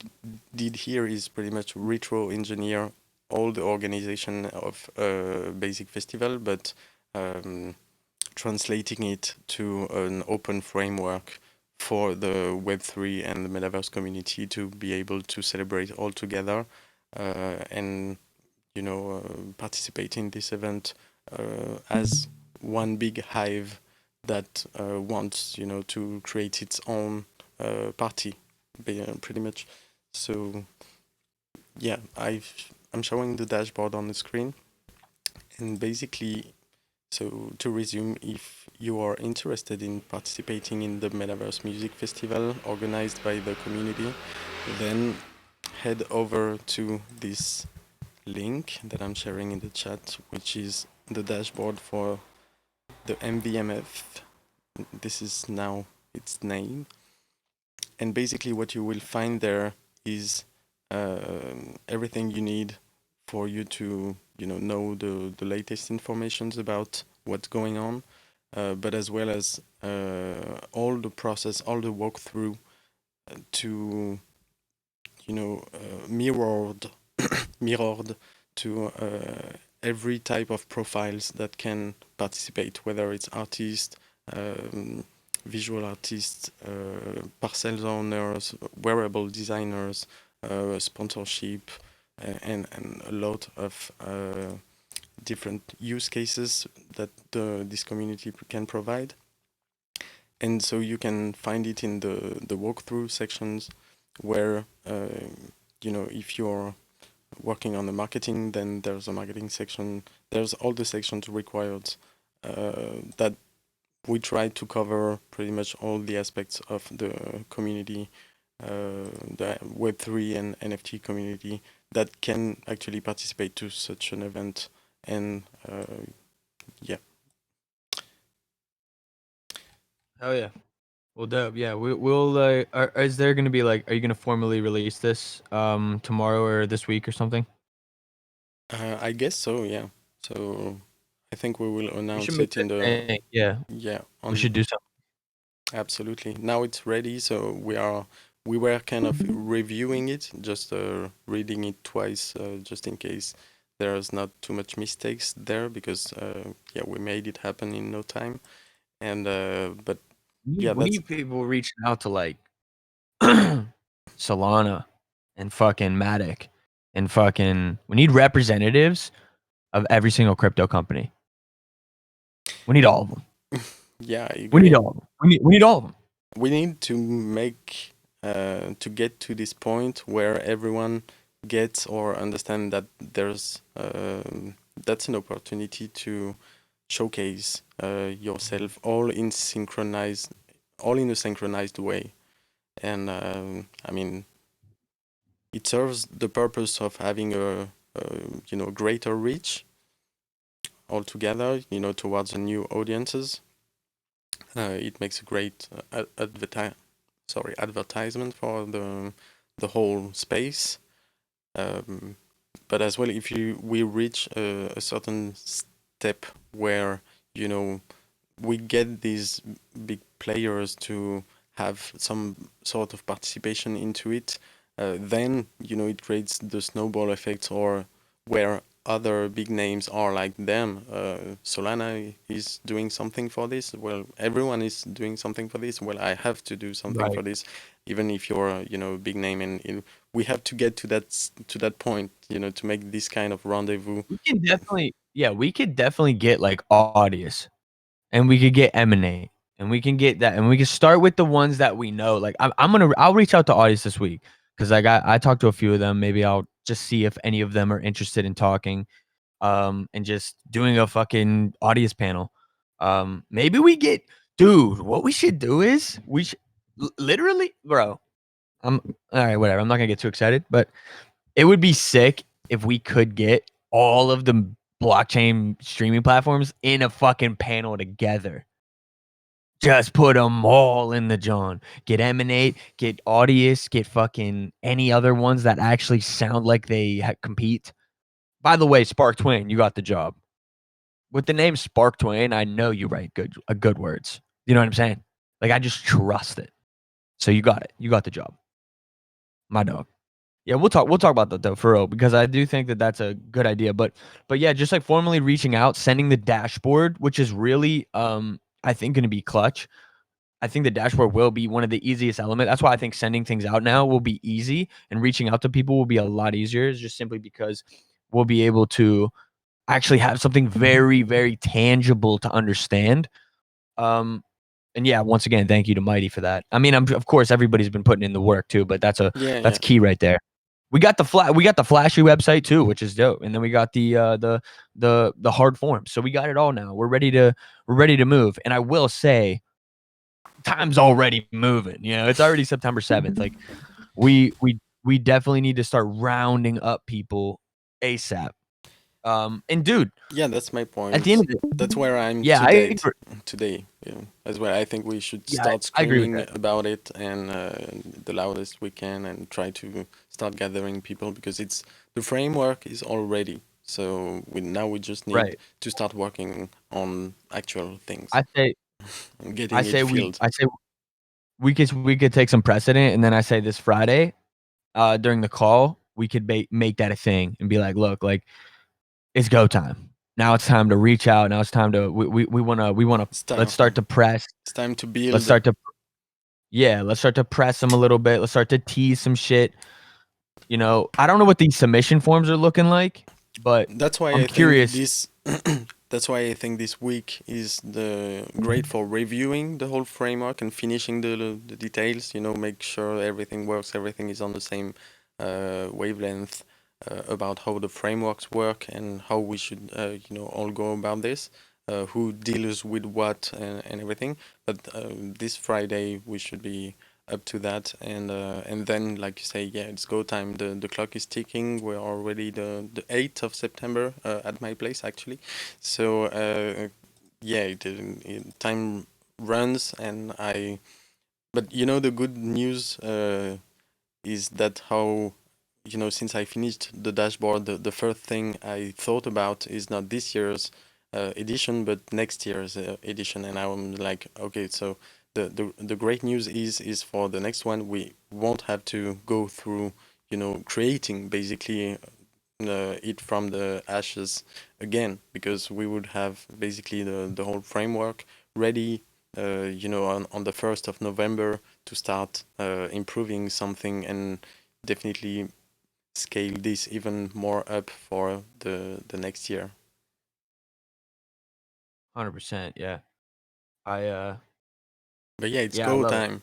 did here, is pretty much retro engineer all the organization of a basic festival, but um, translating it to an open framework for the Web3 and the metaverse community to be able to celebrate all together, and participate in this event as one big hive that wants to create its own party, pretty much. So yeah, I'm showing the dashboard on the screen, and basically, so to resume, if you are interested in participating in the Metaverse Music Festival organized by the community, then head over to this link that I'm sharing in the chat, which is the dashboard for the MVMF. This is now its name. And basically, what you will find there is everything you need for you to know the latest informations about what's going on, but as well as all the process, all the walkthrough to mirrored mirrored to every type of profiles that can participate, whether it's artists, um, visual artists, parcels owners, wearable designers, sponsorship, and a lot of different use cases that this community can provide. And so you can find it in the walkthrough sections where, if you're working on the marketing, then there's a marketing section. There's all the sections required that we try to cover pretty much all the aspects of the community, the Web3 and NFT community that can actually participate to such an event. And yeah. Oh yeah. Well, dope. Yeah, we'll. Is there gonna be like? Are you gonna formally release this tomorrow or this week or something? I guess so, yeah. So I think we will We should announce make it it in a the, thing. Yeah, yeah, we should on, do something. absolutely. Now it's ready, so we were kind of reviewing it, just reading it twice, just in case there's not too much mistakes there, because yeah, we made it happen in no time. And but yeah, We that's need people reaching out to like Solana and fucking Matic and fucking. We need representatives of every single crypto company. We need all of them. yeah, I We need agree. all of them. We need all of them. We need to make to get to this point where everyone gets or understand that there's that's an opportunity to showcase yourself all in a synchronized way. And I mean, it serves the purpose of having a greater reach altogether, towards the new audiences. It makes a great advertisement for the whole space. Um, but as well, if we reach a certain step where you know we get these big players to have some sort of participation into it, then it creates the snowball effect, or where other big names are like, damn, Solana is doing something for this. Well, everyone is doing something for this. Well, I have to do something Right. for this, even if you're a big name. And we have to get to that point, to make this kind of rendezvous. We can definitely. Yeah, we could definitely get like Audius, and we could get Emanate, and we can get that, and we can start with the ones that we know. Like I'll reach out to Audius this week because like I talked to a few of them. Maybe I'll just see if any of them are interested in talking. And just doing a fucking audience panel. Maybe we get, dude. What we should do is we should literally, bro. I'm all right. Whatever. I'm not gonna get too excited, but it would be sick if we could get all of the blockchain streaming platforms in a fucking panel together. Just put them all in the John. Get Emanate, get Audius, get fucking any other ones that actually sound like they compete. By the way, Spark Twain, you got the job. With the name Spark Twain, I know you write good words. You know what I'm saying? Like I just trust it. So you got it. You got the job, my dog. Yeah, we'll talk about that though for real because I do think that that's a good idea. But yeah, just like formally reaching out, sending the dashboard, which is really I think going to be clutch. I think the dashboard will be one of the easiest elements. That's why I think sending things out now will be easy and reaching out to people will be a lot easier. Just simply because we'll be able to actually have something very, very tangible to understand. Um, and yeah, once again, thank you to Mighty for that. I mean, of course everybody's been putting in the work too, but Yeah, that's yeah. key right there. We got the flashy website too, which is dope, and then we got the hard forms. So we got it all now. We're ready to move. And I will say, time's already moving. You know, it's already September 7th. Like we definitely need to start rounding up people ASAP. And dude, Yeah, that's my at the end point. of it, That's where I'm yeah, I agree. today. Yeah, as well. I think we should Yeah, start I agree with screaming that. about it and the loudest we can, and try to start gathering people because it's the framework is all ready. So we just need Right. to start working on actual things I say and getting it filled. I say we could take some precedent, and then I say this Friday, during the call, we could make that a thing and be like, "Look, like, it's go time. Now it's time to reach out. Now it's time to we wanna It's let's time. start to press. It's time to Let's build. start to yeah, let's start to press them a little bit. Let's start to tease some shit." I don't know what these submission forms are looking like, but That's why I'm I think curious. this. That's why I think this week is the great for reviewing the whole framework and finishing the details. Make sure everything works, everything is on the same wavelength about how the frameworks work and how we should, all go about this. Who deals with what and everything. But this Friday we should be up to that, and then, like you say, yeah, it's go time. The clock is ticking. We're already the 8th of September at my place, actually. So yeah, time runs, and I but the good news is that how, since I finished the dashboard, the first thing I thought about is not this year's edition, but next year's edition. And I'm like, okay, so the great news is for the next one, we won't have to go through, creating basically it from the ashes again, because we would have basically the whole framework ready, on the 1st of November to start improving something, and definitely scale this even more up for the next year. 100%, yeah. I But yeah, it's yeah, I go love it. time.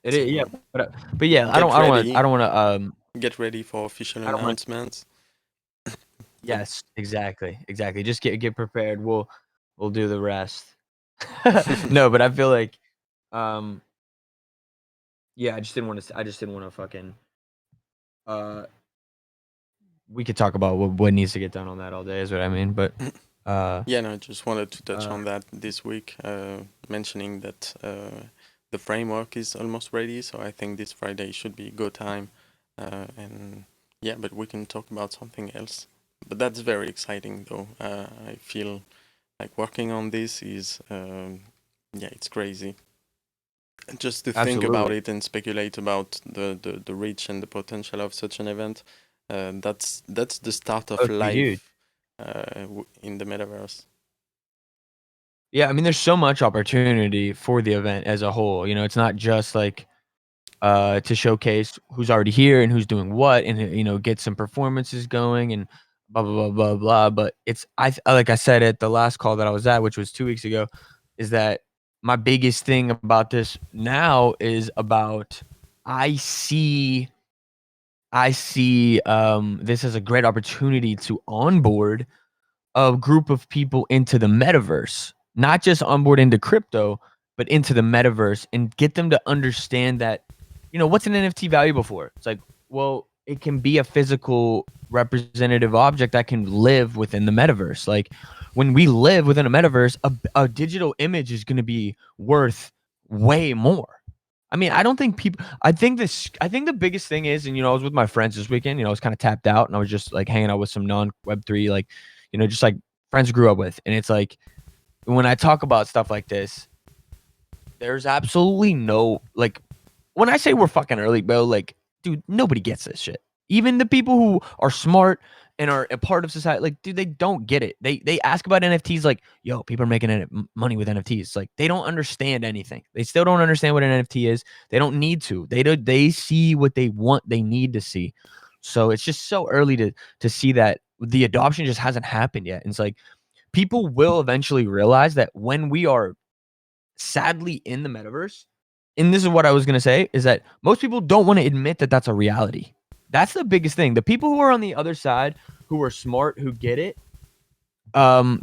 Yeah, So but yeah, get I ready, don't wanna, get ready for official I don't wanna announcements. But yes, exactly, exactly. Just get prepared. We'll do the rest. No, but I feel like, um, yeah, I just didn't wanna fucking, uh we could talk about what needs to get done on that all day is what I mean, but, uh, yeah, no, I just wanted to touch uh on that this week, mentioning that the framework is almost ready. So I think this Friday should be go time, and yeah, but we can talk about something else. But that's very exciting, though. I feel like working on this is, yeah, it's crazy. Just to think about absolutely. it and speculate about the reach and the potential of such an event, that's the start Oh, of it's gonna be huge. life in the metaverse. Yeah, I mean, there's so much opportunity for the event as a whole, it's not just, like, to showcase who's already here and who's doing what and, get some performances going and blah, blah, blah, blah, blah, but like I said at the last call that I was at, which was 2 weeks ago, is that my biggest thing about this now is about I see this as a great opportunity to onboard a group of people into the metaverse, not just onboard into crypto, but into the metaverse and get them to understand that, what's an NFT valuable for? It's like, well, it can be a physical representative object that can live within the metaverse. Like when we live within a metaverse, a digital image is going to be worth way more. I mean, I don't think people. I think the biggest thing is, and I was with my friends this weekend. I was kind of tapped out, and I was just like hanging out with some non Web3, like, just like friends I grew up with. And it's like when I talk about stuff like this, there's absolutely no like when I say we're fucking early, bro, like, dude, nobody gets this shit. Even the people who are smart and are a part of society, like, dude, they don't get it. They ask about NFTs, like, yo, people are making money with NFTs. Like, they don't understand anything. They still don't understand what an NFT is. They don't need to. They see what they want. They need to see. So it's just so early to see that the adoption just hasn't happened yet. And it's like people will eventually realize that when we are sadly in the metaverse, and this is what I was going to say, is that most people don't want to admit that that's a reality. That's the biggest thing. The people who are on the other side, who are smart, who get it,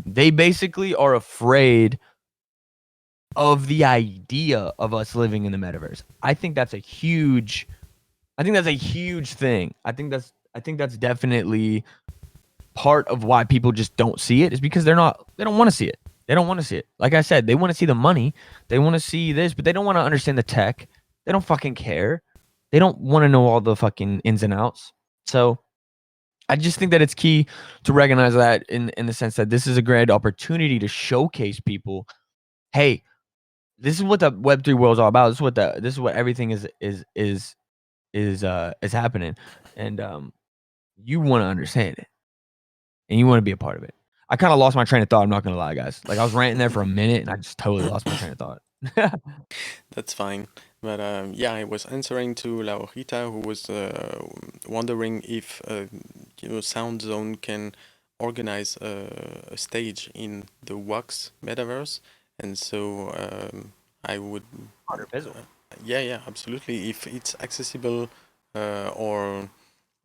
they basically are afraid of the idea of us living in the metaverse. I think that's a huge thing. I think that's definitely part of why people just don't see it is because they don't want to see it. They don't want to see it. Like I said, they want to see the money. They want to see this, but they don't want to understand the tech. They don't fucking care. They don't want to know all the fucking ins and outs. So I just think that it's key to recognize that in the sense that this is a great opportunity to showcase people, hey, this is what the Web3 world is all about. This is what everything is happening, and you want to understand it, and you want to be a part of it. I kind of lost my train of thought. I'm not gonna lie, guys. Like I was ranting there for a minute, and I just totally lost my train of thought. That's fine. But yeah, I was answering to Laurita, who was wondering if Sound Zone can organize a stage in the Wax metaverse, and so I would, Artificial. yeah, yeah, absolutely. If it's accessible, or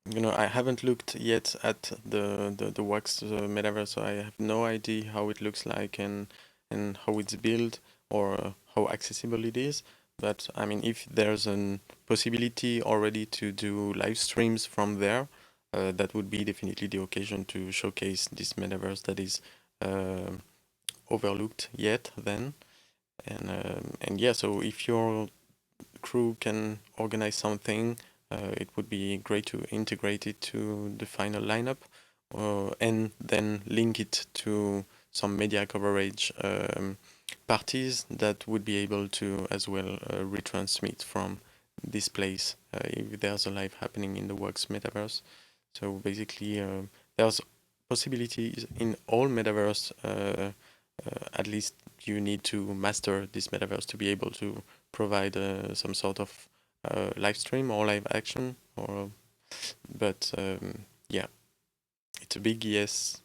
I haven't looked yet at the Wax metaverse, so I have no idea how it looks like and how it's built or how accessible it is. But I mean, if there's a possibility already to do live streams from there, that would be definitely the occasion to showcase this metaverse that is uh, overlooked yet then. And yeah, so if your crew can organize something, it would be great to integrate it to the final lineup, and then link it to some media coverage parties that would be able to as well retransmit from this place if there's a live happening in the Works metaverse. So basically, there's possibilities in all metaverse. At least you need to master this metaverse to be able to provide some sort of live stream or live action. Or, but yeah, it's a big yes.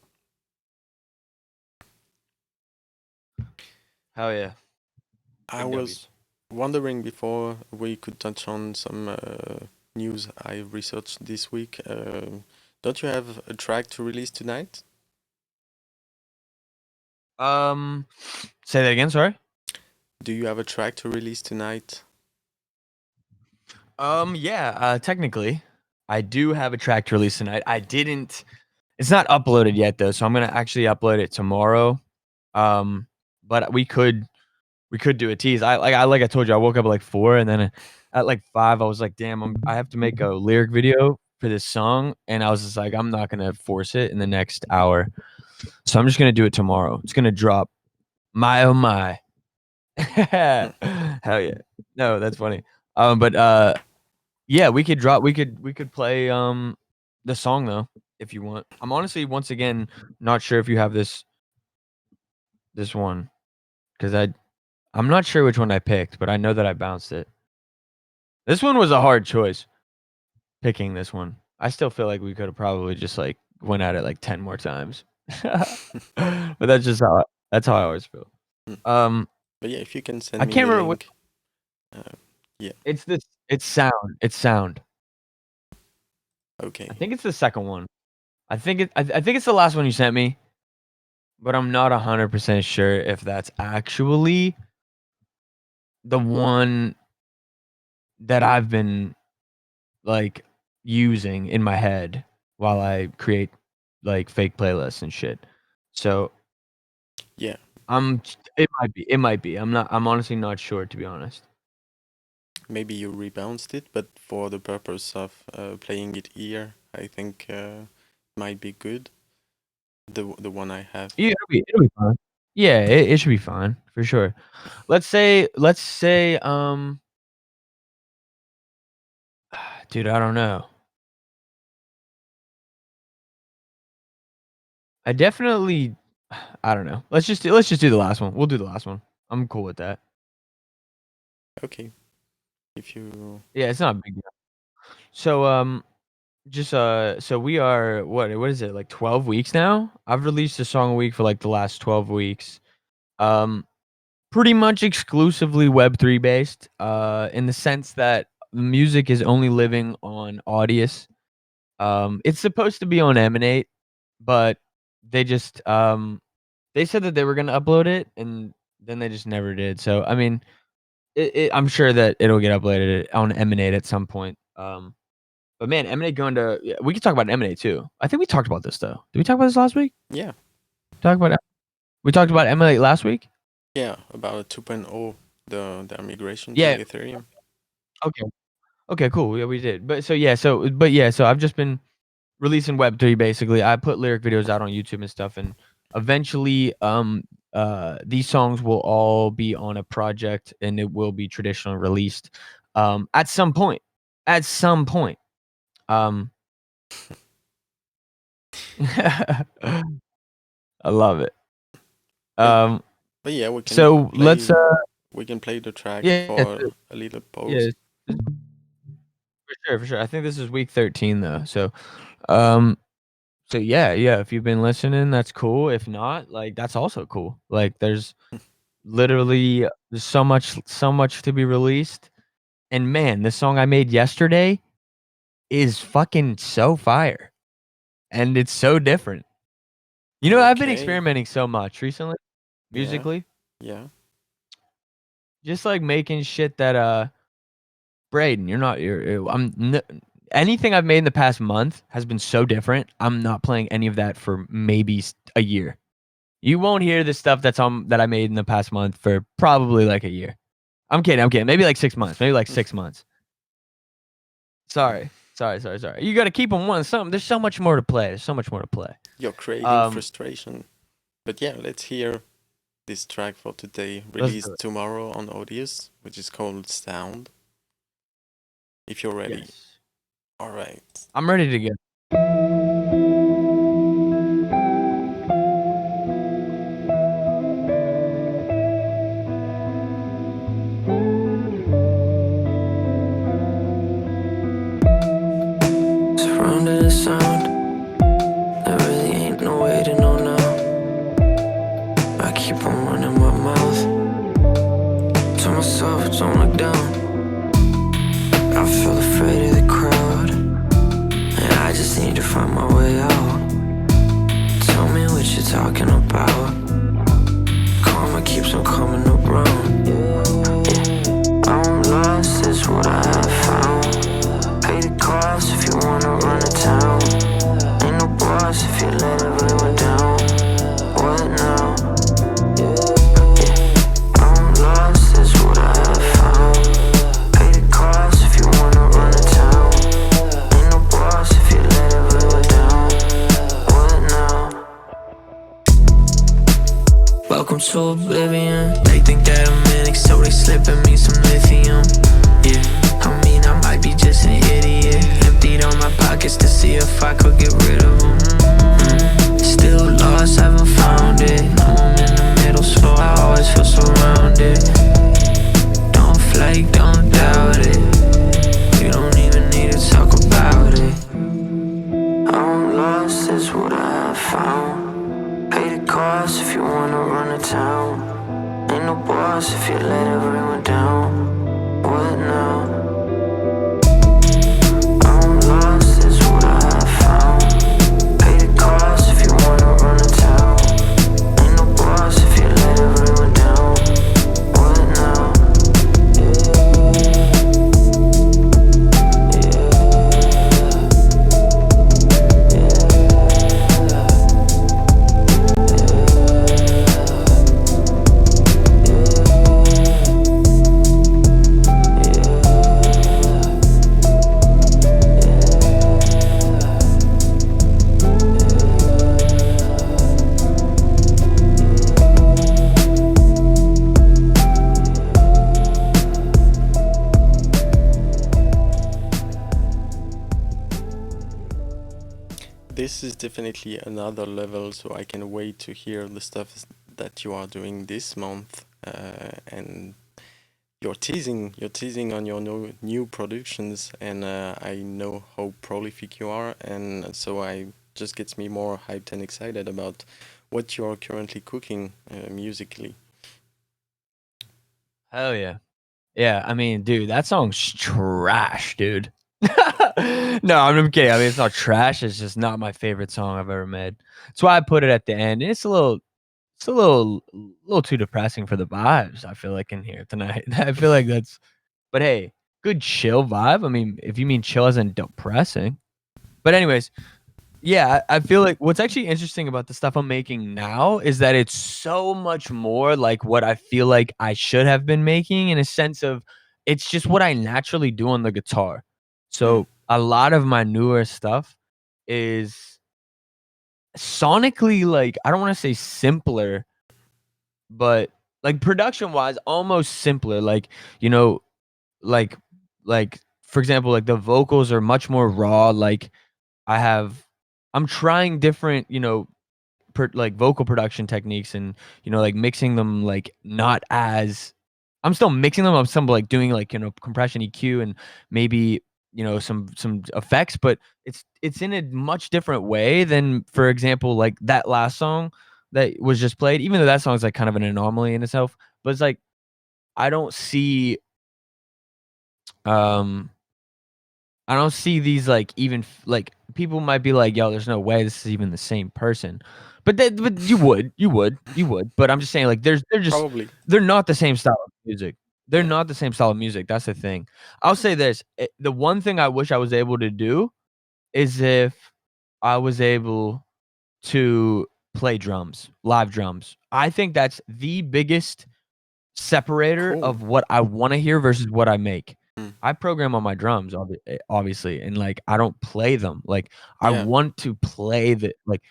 Hell yeah, I big was W's. wondering before we could touch on some news I researched this week. Don't you have a track to release tonight? Say that again. Sorry. Do you have a track to release tonight? Yeah. Technically, I do have a track to release tonight. I didn't. It's not uploaded yet though, so I'm gonna actually upload it tomorrow. Um, but we could do a tease. Like I told you, I woke up at like 4, and then at like 5, I was like, damn, I have to make a lyric video for this song, and I was just like, I'm not gonna force it in the next hour, so I'm just gonna do it tomorrow. It's gonna drop. My oh my, Hmm. hell yeah! No, that's funny. But yeah, we could play the song though if you want. I'm honestly once again not sure if you have this one because I'm not sure which one I picked, but I know that I bounced it. This one was a hard choice, picking this one. I still feel like we could have probably just, like, went at it, like, 10 more times. But that's how I always feel. Hmm. Um, But yeah, if you can I send me can't the remember what link, uh, yeah, it's Sound. I okay. think it's the second one. I think it's the last one you sent me, but I'm not 100% sure if that's actually the one that I've been, like, using in my head while Mhm. I create, like, fake playlists and shit. So, Yeah, it might be. I'm honestly not sure, to be honest. maybe you rebounced it, but for the purpose of playing it here, I think might be good. The one I have. Yeah, it'll be fine. Yeah, it should be fine for sure. Let's say, dude, I don't know. I definitely I don't know. Let's just do the last one. We'll do the last one. I'm cool with that. Okay, if you. Yeah, it's not a big deal. So, so we are what is it, like 12 weeks now? I've released a song a week for, like, the last 12 weeks. Um, Pretty much exclusively Web3 based, in the sense that the music is only living on Audius. It's supposed to be on Emanate, but they just, they said that they were gonna upload it, and then they just never did. So, I mean, I'm sure that it'll get uploaded on Emanate at some point. But man, M&A going to yeah, we could talk about M&A too. I think we talked about this though. Did we talk about this last week? Yeah, Talk about we talked about M&A last week? yeah, about 2.0, the migration to Yeah. Ethereum. Okay. Okay, cool. Yeah, we did. So I've just been releasing Web3 basically. I put lyric videos out on YouTube and stuff, and eventually these songs will all be on a project and it will be traditionally released at some point. At some point. Um I love it. But Um but yeah, so let's we can play the track yeah, for a little pause. yeah, for sure. I think this is week 13 though. Um so yeah, if you've been listening, that's cool. If not, like that's also cool. Like there's so much to be released. And man, the song I made yesterday is fucking so fire. And it's so different. You know, I've been Okay. experimenting so much recently, Yeah. musically. Yeah. Just like making shit that Braden, anything I've made in the past month has been so different. I'm not playing any of that for maybe a year. You won't hear the stuff that I made in the past month for probably like a year. I'm kidding. Maybe like 6 months. Maybe like 6 months. Sorry. You gotta keep them one something. There's so much more to play. You're creating Um, frustration. But yeah, let's hear this track for today, let's do released it. tomorrow on Odious, which is called Sound. If you're ready. Yes. All right. I'm ready to go. Surrounded in sound, there really ain't no way to know now. I keep on running my mouth, tell myself don't look down. I feel afraid of the crowd, and I just need to find my way out. Tell me what you're talking about. Karma keeps on coming around. I'm lost, is what I have found. Pay the cost if you wanna run to town. Ain't no boss if you let everyone down. What now? I'm lost, is what I have found. Pay the cost if you wanna run to town. Ain't no boss if you let everyone down. What now? Welcome to oblivion. They think that I'm manic, so they slipping me some lithium. Yeah, I mean I might be just an idiot. Emptied all my pockets to see if I could get rid of them. Still lost, haven't found it. Now I'm in the middle, so I always feel surrounded. Don't flake, don't doubt it. You don't even need to talk about it. I'm lost, is what I have found. Pay the cost if you wanna run to town. Ain't no boss if you let everyone down. What now? I'm lost, is what I have found. Pay the cost if you wanna run to town. Ain't no boss if you let everyone down. What now? This is definitely another level, so I can wait to hear the stuff that you are doing this month. And you're teasing on your new productions, and I know how prolific you are, and so I just gets me more hyped and excited about what you're currently cooking musically. Hell yeah. Yeah, I mean, dude, that song's trash, dude. No, I'm kidding. I mean, it's not trash. It's just not my favorite song I've ever made. That's why I put it at the end. And it's a little too depressing for the vibes. I feel like in here tonight. I feel like but hey, good chill vibe. I mean, if you mean chill as in depressing. But anyways, yeah, I feel like what's actually interesting about the stuff I'm making now is that it's so much more like what I feel like I should have been making in a sense of it's just what I naturally do on the guitar. Mm, So a lot of my newer stuff is sonically like I don't want to say simpler, but like production wise, almost simpler. Like, you know, like like for example, like the vocals are much more raw. Like I have I'm trying different, like vocal production techniques and like mixing them like not as I'm still mixing them. I'm still like doing like compression EQ and maybe some effects, but it's in a much different way than for example like that last song that was just played. Even though that song is like kind of an anomaly in itself, but it's like I don't see um I don't see these like even like people might be like, "Yo, there's no way this is even the same person," but you would. But I'm just saying, like, probably. they're not the same style of music. They're Yeah. not the same style of music. That's the thing. I'll say this: the one thing I wish I was able to do is if I was able to play drums, live drums. I think that's the biggest separator Cool. of what I wanna hear versus what I make. Mm. I program on my drums, obviously, and, like, I don't play them, like, I Yeah. want to play the like,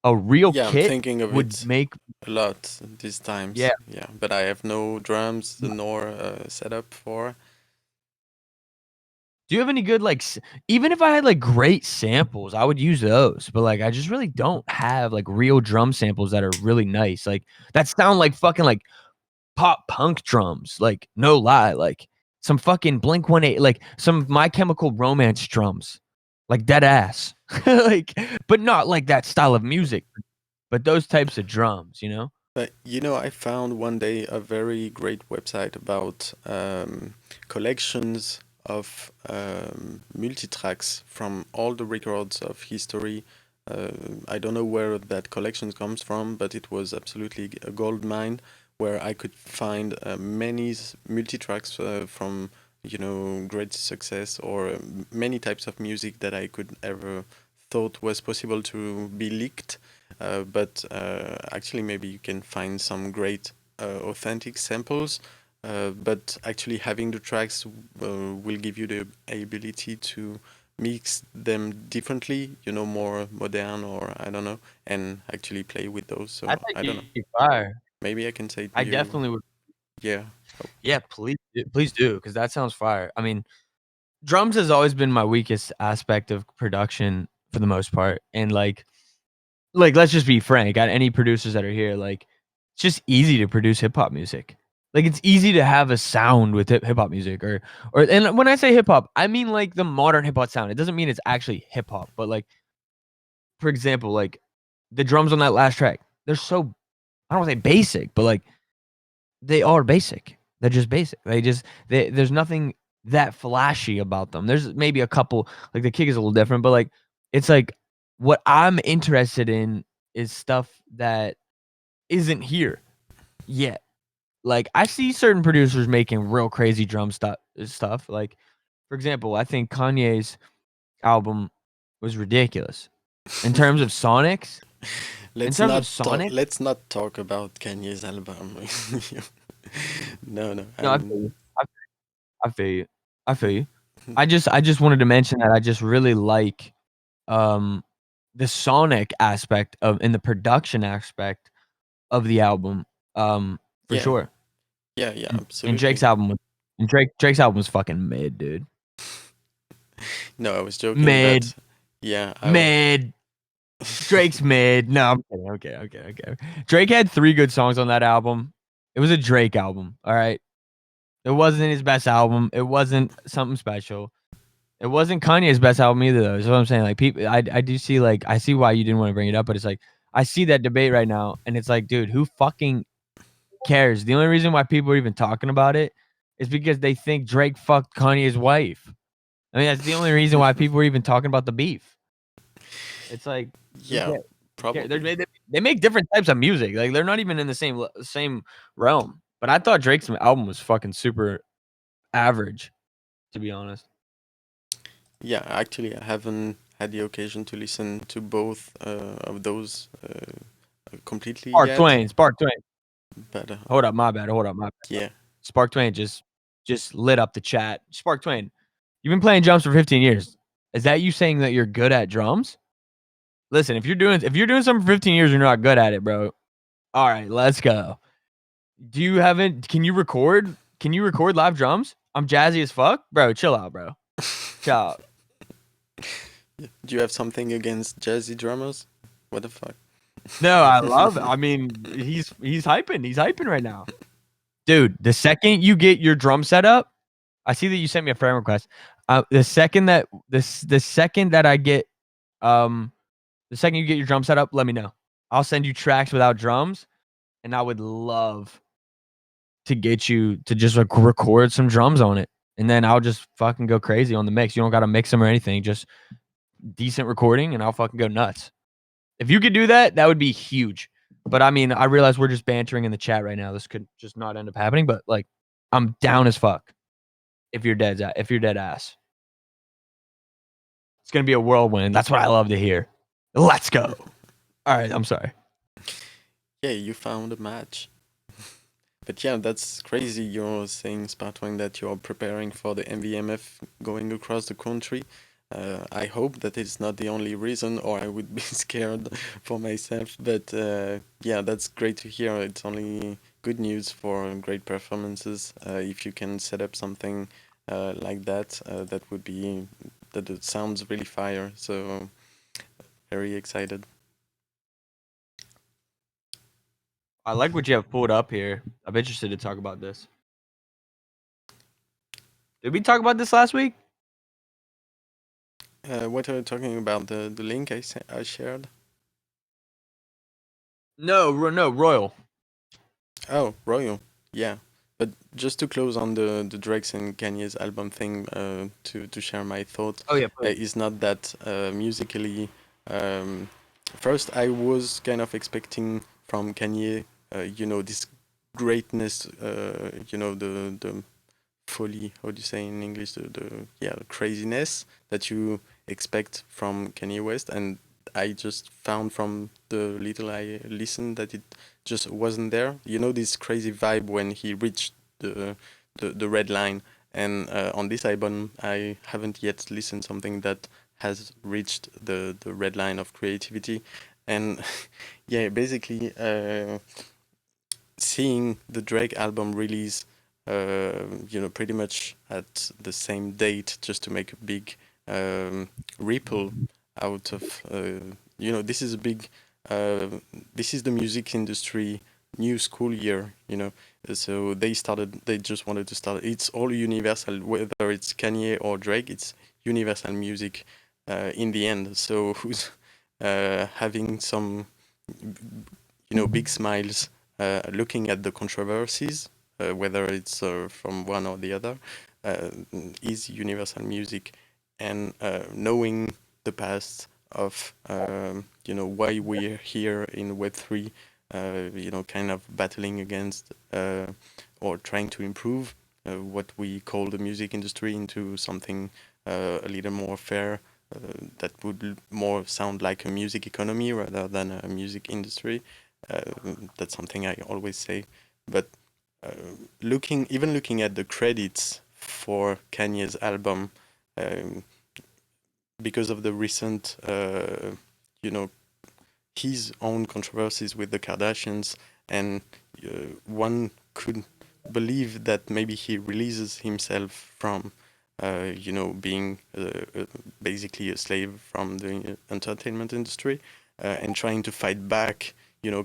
a real Yeah, I'm kit thinking of would it make a lot these yeah, times. Yeah, but I have no drums m nor setup for. do you have any good, like, even if I had, like, great samples, I would use those, but, like, I just really don't have, like, real drum samples that are really nice, like, that sound like fucking, like, pop punk drums, like, no lie, like, some fucking Blink-182 like, some My Chemical Romance drums, like, dead ass. Like, but not like that style of music, but those types of drums, you know? But I found one day a very great website about collections of multitracks from all the records of history. I don't know where that collection comes from, but it was absolutely a gold mine where I could find many multitracks from great success or many types of music that I could ever thought was possible to be leaked, but actually, maybe you can find some great authentic samples. But actually, having the tracks will give you the ability to mix them differently, more modern or I don't know, and actually play with those. I So think I don't it'd know. be fire. Maybe I can say to I you, definitely would yeah, yeah, please do, because that sounds fire. I mean, drums has always been my weakest aspect of production for the most part, and, let's just be frank, got any producers that are here, like, it's just easy to produce hip hop music. Like, it's easy to have a sound with hip hop music or and when I say hip hop, I mean, like, the modern hip hop sound. It doesn't mean it's actually hip hop, but, like, for example, like, the drums on that last track, they're so I don't wanna say basic, but, like, they are basic. They're just basic. There's nothing that flashy about them. There's maybe a couple like, the kick is a little different, but, like, it's like, what I'm interested in is stuff that isn't here yet. Like, I see certain producers making real crazy drum stuff. Like, for example, I think Kanye's album was ridiculous. In terms of sonics in let's terms of not talk. sonic Let's not talk about Kanye's album. No, no, no, I feel you. I feel you. I feel mm, you. I just wanted to mention that I just really like, um, the sonic aspect of and the production aspect of the album, for yeah, sure. yeah, yeah, And absolutely. Drake's album was fucking mid, dude. No, I was joking, Mid, but yeah, mid. Drake's mid. No, I'm kidding. Okay. Drake had 3 good songs on that album. It was a Drake album, alright? It wasn't his best album. It wasn't something special. It wasn't Kanye's best album either, though. Is what I'm saying. Like, people, I do see, like, I see why you didn't wanna bring it up, but it's like, I see that debate right now, and it's like, dude, who fucking cares? The only reason why people are even talking about it is because they think Drake fucked Kanye's wife. I mean, that's the only reason why people are even talking about the beef. It's like, who yeah, cares? Who cares? probably. They make different types of music. Like, they're not even in the same realm. But I thought Drake's album was fucking super average, to be honest. Yeah, actually, I haven't had the occasion to listen to both of those completely yet. Spark Twain. But Hold up, my bad. yeah, Spark Twain just lit up the chat. Spark Twain, you've been playing drums for 15 years. Is that you saying that you're good at drums? Listen, if you're doing something for 15 years and you're not good at it, bro. All right, let's go. Can you record live drums? I'm jazzy as fuck. Bro, chill out, bro. Chill out. do you have something against jazzy drummers? What the fuck? No, I love it. I mean, he's hyping. He's hyping right now. Dude, the second you get your drum set up, I see that you sent me a friend request. The second that I get the second you get your drum set up, let me know. I'll send you tracks without drums, and I would love to get you to just like record some drums on it. And then I'll just fucking go crazy on the mix. You don't gotta mix them or anything. Just decent recording, and I'll fucking go nuts. If you could do that, that would be huge. But I mean, I realize we're just bantering in the chat right now. This could just not end up happening. But like, I'm down as fuck. If you're dead ass, it's gonna be a whirlwind. That's what I love to hear. Let's go. All right, I'm sorry. Yeah, you found a match. But yeah, that's crazy. You're saying, Spartwang, that you're preparing for the MVMF going across the country. I hope that it's not the only reason, or I would be scared for myself. But yeah, that's great to hear. It's only good news for great performances. If you can set up something like that, that it sounds really fire. So very excited. I like what you have pulled up here. I'm interested to talk about this. Did we talk about this last week? What are you talking about? The link I shared? No, Royal. Oh, Royal. Yeah. But just to close on the Drake's and Kanye's album thing, to share my thoughts, Oh yeah, please. is not that musically. Um, First, I was kind of expecting from Kanye, this greatness, the folly, how do you say in English, the craziness that you expect from Kanye West, and I just found from the little I listened that it just wasn't there. You know, this crazy vibe when he reached the red line, and on this album I haven't yet listened something that has reached the red line of creativity, and yeah, basically seeing the Drake album release, pretty much at the same date, just to make a big ripple out of, this is a big, this is the music industry new school year, So they just wanted to start. It's all universal, whether it's Kanye or Drake, it's universal music in the end. So who's having some, big smiles looking at the controversies, whether it's from one or the other, is universal music, and knowing the past of why we're here in Web3, kind of battling against or trying to improve what we call the music industry into something a little more fair, that would more sound like a music economy rather than a music industry. That's something I always say. But looking at the credits for Kanye's album, um, because of the recent, his own controversies with the Kardashians, and one could believe that maybe he releases himself from, being basically a slave from the entertainment industry, and trying to fight back,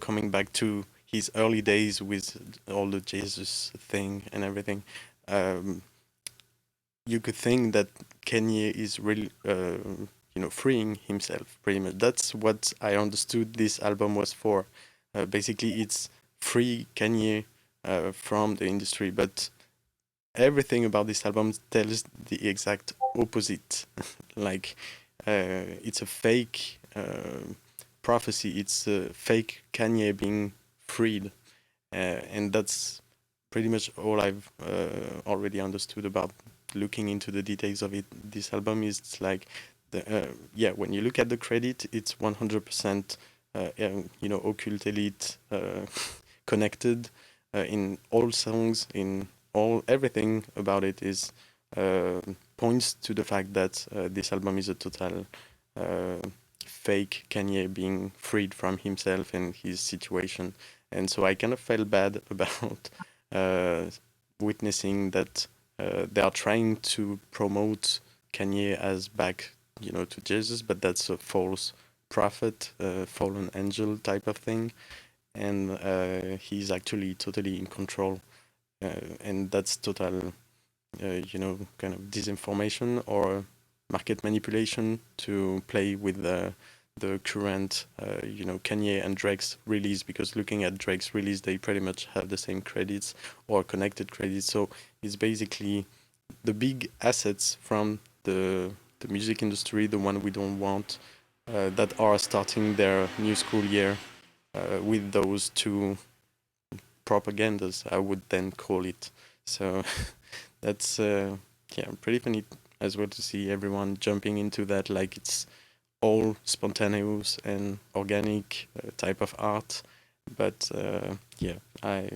coming back to his early days with all the Jesus thing and everything. You could think that Kanye is really, freeing himself pretty much. That's what I understood this album was for. Basically, it's free Kanye from the industry, but everything about this album tells the exact opposite. Like, it's a fake prophecy. It's a fake Kanye being freed, and that's pretty much all I've already understood about looking into the details of it, this album is like yeah, when you look at the credit, it's 100% Occult Elite connected in all songs, in all everything about it is points to the fact that this album is a total fake Kanye being freed from himself and his situation. And so I kind of felt bad about witnessing that they are trying to promote Kanye as back, to Jesus, but that's a false prophet, fallen angel type of thing. And he's actually totally in control. And that's total, kind of disinformation or market manipulation to play with the current, Kanye and Drake's release, because looking at Drake's release, they pretty much have the same credits or connected credits. So it's basically the big assets from the music industry, the one we don't want, that are starting their new school year with those two propagandas, I would then call it. So that's pretty funny as well to see everyone jumping into that like it's all spontaneous and organic type of art. But I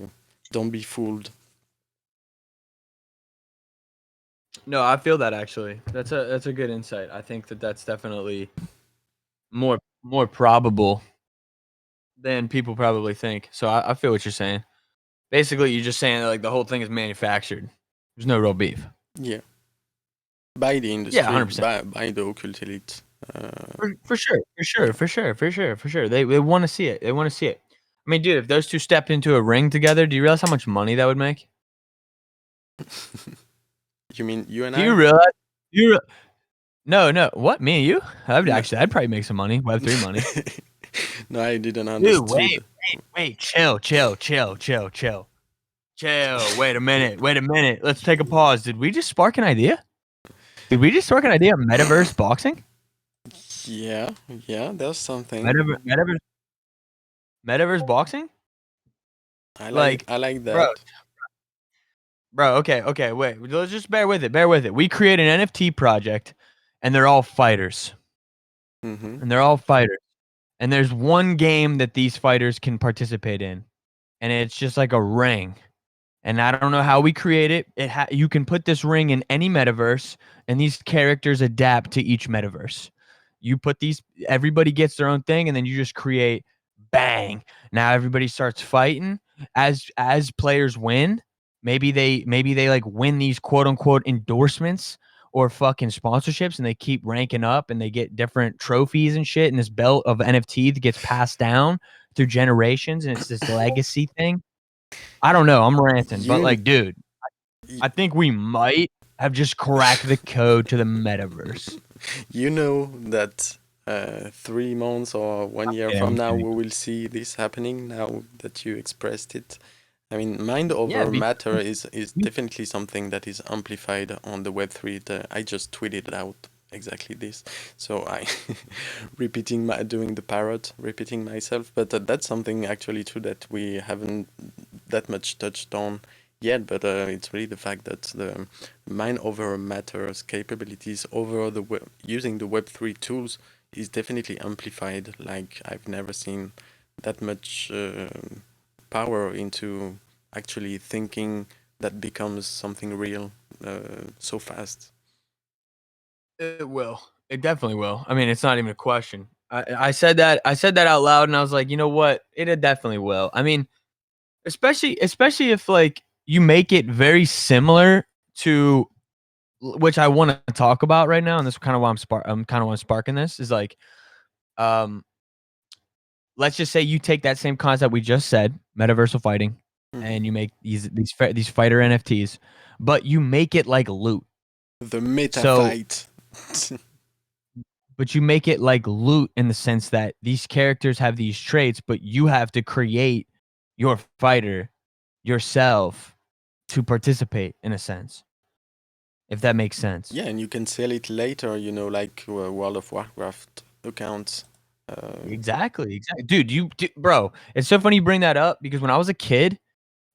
don't be fooled. No, I feel that actually. That's a good insight. I think that's definitely more probable than people probably think. So I feel what you're saying. Basically, you're just saying that, like, the whole thing is manufactured. There's no real beef. Yeah. By the industry, Yeah, 100%. by the Occult Elite. For sure. They want to see it. They want to see it. I mean, dude, if those two stepped into a ring together, do you realize how much money that would make? You mean you and Do I? you realize? No. What? Me and you? I'd probably make some money. Web3 money. No, I didn't Dude, understand. wait. Chill. Wait a minute. Let's take a pause. Did we just spark an idea? Metaverse boxing? Yeah, there's something. Metaverse boxing? I like that. Bro, okay, wait. Let's just bear with it. We create an NFT project, and they're all fighters. Mm-hmm. And there's one game that these fighters can participate in, and it's just like a ring. And I don't know how we create it. You can put this ring in any metaverse, and these characters adapt to each metaverse. You put everybody gets their own thing, and then you just create bang. Now everybody starts fighting. As players win, maybe they like win these quote unquote endorsements or fucking sponsorships, and they keep ranking up and they get different trophies and shit. And this belt of NFT that gets passed down through generations, and it's this legacy thing. I don't know. I'm ranting, but like, dude, I think we might have just cracked the code to the metaverse. You know that 3 months or 1 year from now, we will see this happening. Now that you expressed it, I mean, mind over matter is definitely something that is amplified on the Web3. I just tweeted out exactly this, so I doing the parrot, repeating myself, but that's something actually true that we haven't that much touched on yet, but it's really the fact that the mind over matter's capabilities over the using the Web3 tools is definitely amplified. Like, I've never seen that much power into actually thinking that becomes something real so fast. It will. It definitely will. I mean, it's not even a question. I said that out loud, and I was like, you know what? It definitely will. I mean, especially if like you make it very similar to, which I want to talk about right now, and this is kind of why I'm sparking this, is like, let's just say you take that same concept we just said, metaversal fighting, and you make these fighter NFTs, but you make it like loot. The meta fight. But you make it like loot in the sense that these characters have these traits, but you have to create your fighter yourself to participate, in a sense. If that makes sense. Yeah, and you can sell it later, like World of Warcraft accounts. Exactly. Dude, bro, it's so funny you bring that up, because when I was a kid,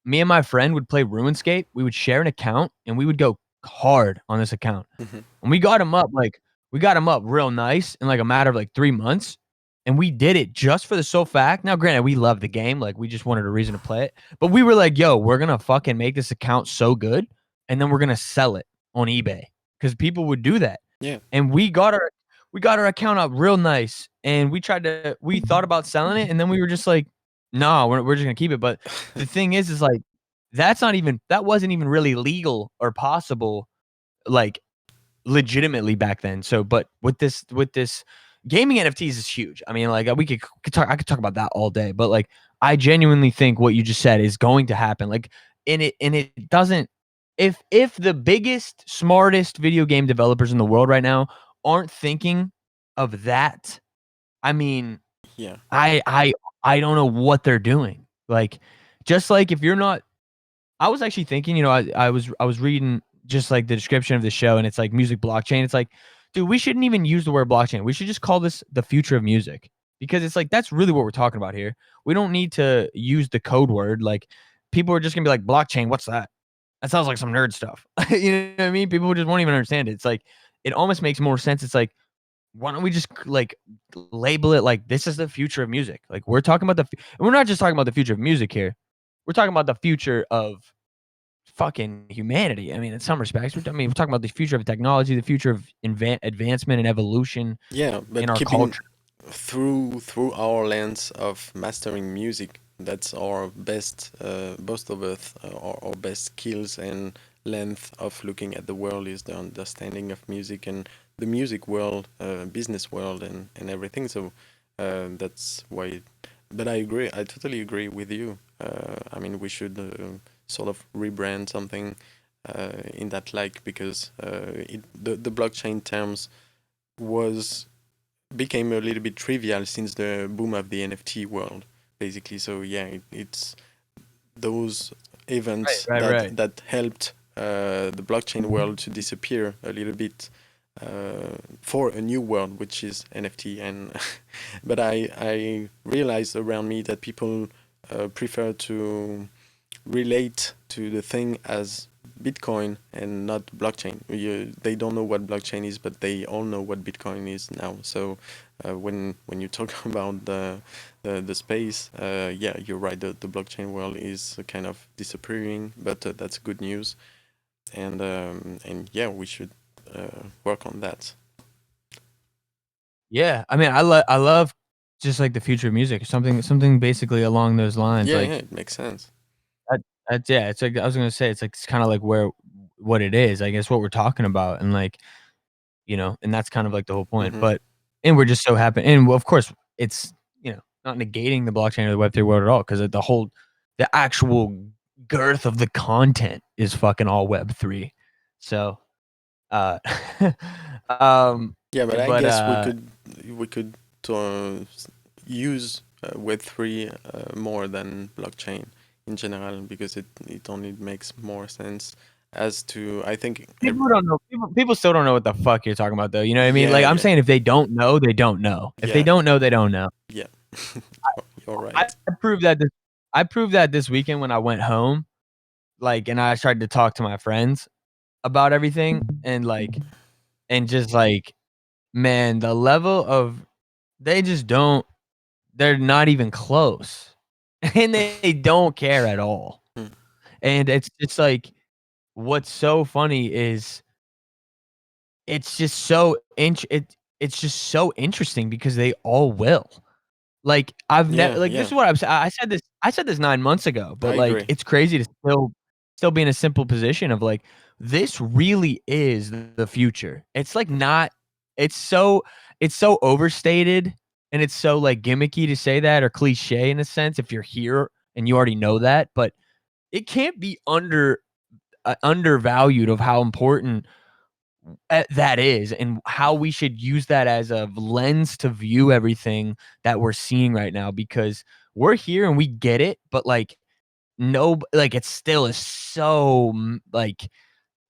me and my friend would play RuneScape. We would share an account, and we would go hard on this account. Mhm. And we got him up real nice in like a matter of like 3 months, and we did it just for the sole fact. Now, granted, we love the game, like we just wanted a reason to play it, but we were like, "Yo, we're gonna fucking make this account so good, and then we're gonna sell it on eBay," because people would do that. Yeah. And we got our account up real nice, and we thought about selling it, and then we were just like, "No, we're just gonna keep it." But the thing is like that wasn't even really legal or possible, like legitimately back then. So, but with this gaming NFTs is huge. I mean, like I could talk about that all day, but like I genuinely think what you just said is going to happen. Like and it doesn't if the biggest, smartest video game developers in the world right now aren't thinking of that, I mean, Yeah. I I I don't know what they're doing. Like just like if you're not I was actually thinking, I was reading just like the description of the show and it's like music blockchain. It's like, dude, we shouldn't even use the word blockchain. We should just call this the future of music because it's like that's really what we're talking about here. We don't need to use the code word. Like people are just gonna be like, blockchain, what's that? That sounds like some nerd stuff. You know what I mean? People just won't even understand it. It's like it almost makes more sense. It's like, why don't we just like label it like this is the future of music? Like we're talking about we're not just talking about the future of music here. We're talking about the future of fucking humanity. I mean, in some respects, we're talking about the future of technology, the future of advancement and evolution Yeah, in but our keeping culture. through our lens of mastering music, that's our best, both of us, our best skills and length of looking at the world is the understanding of music and the music world, business world, and everything. So that's why. But I agree. I totally agree with you. I mean, we should sort of rebrand something in that like because the blockchain terms was became a little bit trivial since the boom of the NFT world, basically. So yeah, it's those Right, events right, right. that helped the blockchain world to disappear a little bit for a new world, which is NFT. And but I realized around me that people prefer to relate to the thing as Bitcoin and not blockchain. They don't know what blockchain is, but they all know what Bitcoin is now. So when you talk about the space, yeah, you're right. The blockchain world is kind of disappearing, but that's good news. And yeah, we should work on that. Yeah, I mean, I love just like the future of music, something basically along those lines. Yeah, yeah, Like it makes sense. that, that's yeah. It's like I was gonna say, it's kind of like what it is. I guess what we're talking about, and like and that's kind of like the whole point. Hmm. But and we're just so happy, and well, of course, it's not negating the blockchain or the Web3 world at all, because the actual girth of the content is fucking all Web3. So, uh, um, Yeah, but I but guess we could use Web3 more than blockchain in general because it only makes more sense as to I think people don't know. People still don't know what the fuck you're talking about, though. You know what I mean? yeah, Like I'm yeah, saying, if they don't know, they don't know. If they yeah, don't know, they don't know. yeah. You're I right. proved that. I proved that this weekend when I went home, like, and I started to talk to my friends about everything, and just like, man, the level of they just don't. They're not even close, and they don't care at all. Mm. And it's like what's so funny is it's just it's just so interesting because they all will. Like, I've never Yeah, like, this yeah, is what I said this 9 months ago, I but, like, agree. it's crazy to still be in a simple position of, like, this really is the future. It's, like, not it's so it's so overstated, and it's so, like, gimmicky to say that or cliche in a sense if you're here and you already know that, but it can't be undervalued of how important that is and how we should use that as a lens to view everything that we're seeing right now because we're here and we get it, but like no, like it still is so like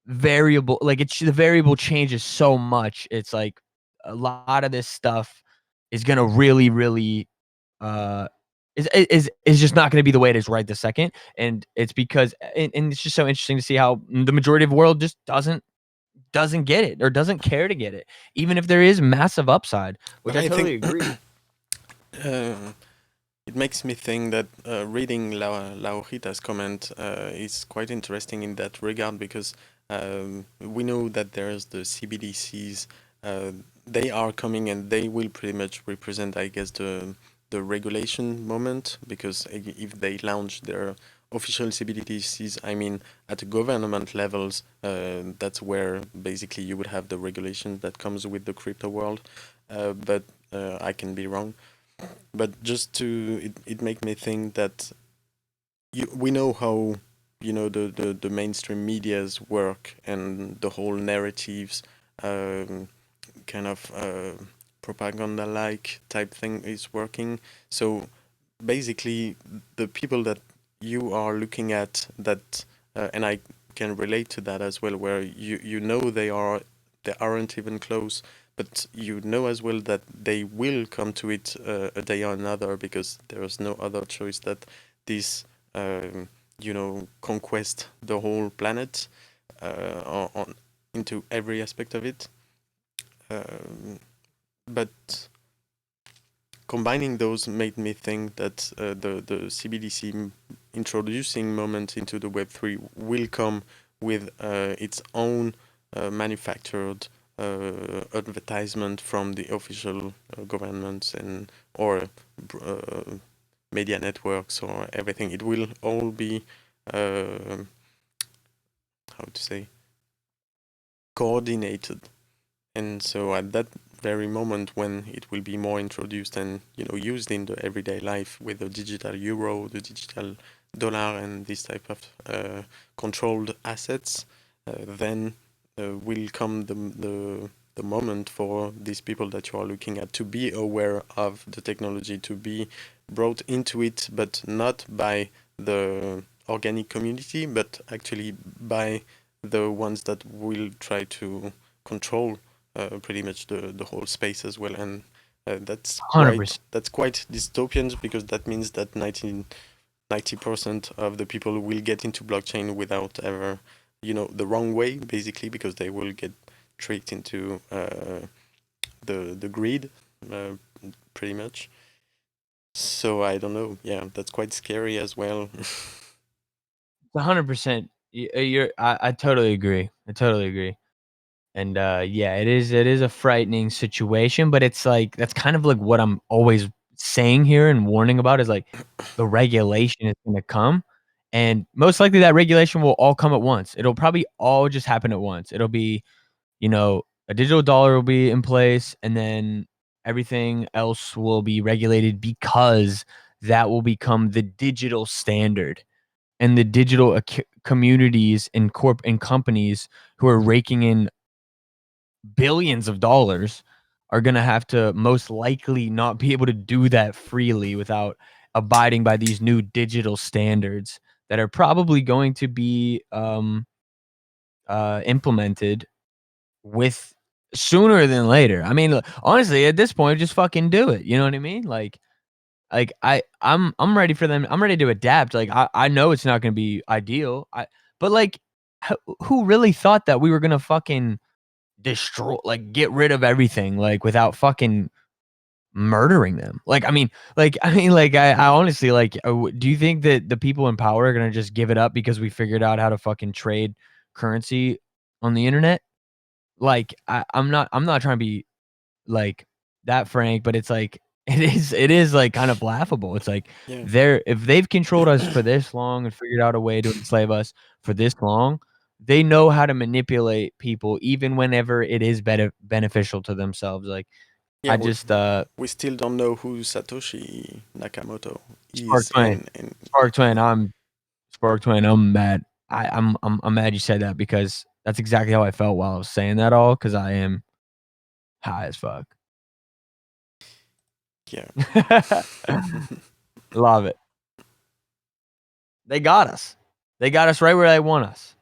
variable. Like the variable changes so much. It's like a lot of this stuff is gonna really, really uh is just not going to be the way it is right this second, and it's because and it's just so interesting to see how the majority of the world just doesn't get it or doesn't care to get it, even if there is massive upside, which But I I totally think agree. it makes me think that reading Laurita's comment is quite interesting in that regard because we know that there's the CBDCs. Uh, they are coming and they will pretty much represent, I guess, the regulation moment because if they launch their official CBDCs, I mean, at government levels, that's where basically you would have the regulation that comes with the crypto world. But I can be wrong. But just to it make me think that we know how the mainstream medias work and the whole narratives um, kind of propaganda like type thing is working. So basically the people that you are looking at that and I can relate to that as well where you know they aren't even close but you know as well that they will come to it a day or another because there is no other choice that this conquest the whole planet on into every aspect of it um, but combining those made me think that the CBDC introducing moment into the Web3 will come with its own manufactured advertisement from the official governments and or uh, media networks or everything. It will all be how to say coordinated. And so at that very moment when it will be more introduced and used in the everyday life with the digital euro, the digital dollar, and this type of controlled assets, then will come the moment for these people that you are looking at to be aware of the technology, to be brought into it, but not by the organic community, but actually by the ones that will try to control pretty much the whole space as well, and that's quite 100%. that's quite dystopian because that means that 90% of the people will get into blockchain without ever, the wrong way basically because they will get tricked into the greed, uh, pretty much. So I don't know. Yeah, that's quite scary as well. 100%. I totally agree. I totally agree. And yeah, it is a frightening situation, but it's like that's kind of like what I'm always saying here and warning about is like the regulation is going to come, and most likely that regulation will all come at once. It'll probably all just happen at once. It'll be, a digital dollar will be in place, and then everything else will be regulated because that will become the digital standard, and the digital communities and companies who are raking in billions of dollars are gonna have to most likely not be able to do that freely without abiding by these new digital standards that are probably going to be implemented with sooner than later. I mean, honestly, at this point, just fucking do it. You know what I mean? Like I'm ready for them. I'm ready to adapt. Like I know it's not gonna be ideal. But like, who really thought that we were gonna fucking destroy, like, get rid of everything, like, without fucking murdering them? Like, like, I honestly, like, do you think that the people in power are gonna just give it up because we figured out how to fucking trade currency on the internet? Like, I'm not trying to be, like, that frank, but it's like, it is, like, kind of laughable. It's like, Yeah. if they've controlled us for this long and figured out a way to enslave us for this long, they know how to manipulate people even whenever it is beneficial to themselves. Like, Yeah, I just, we still don't know who Satoshi Nakamoto Spark is, Twain, and Spark Twain, Spark Twain, I'm mad. I'm mad you said that because that's exactly how I felt while I was saying that all because I am high as fuck. yeah, Love it. They got us. They got us right where they want us.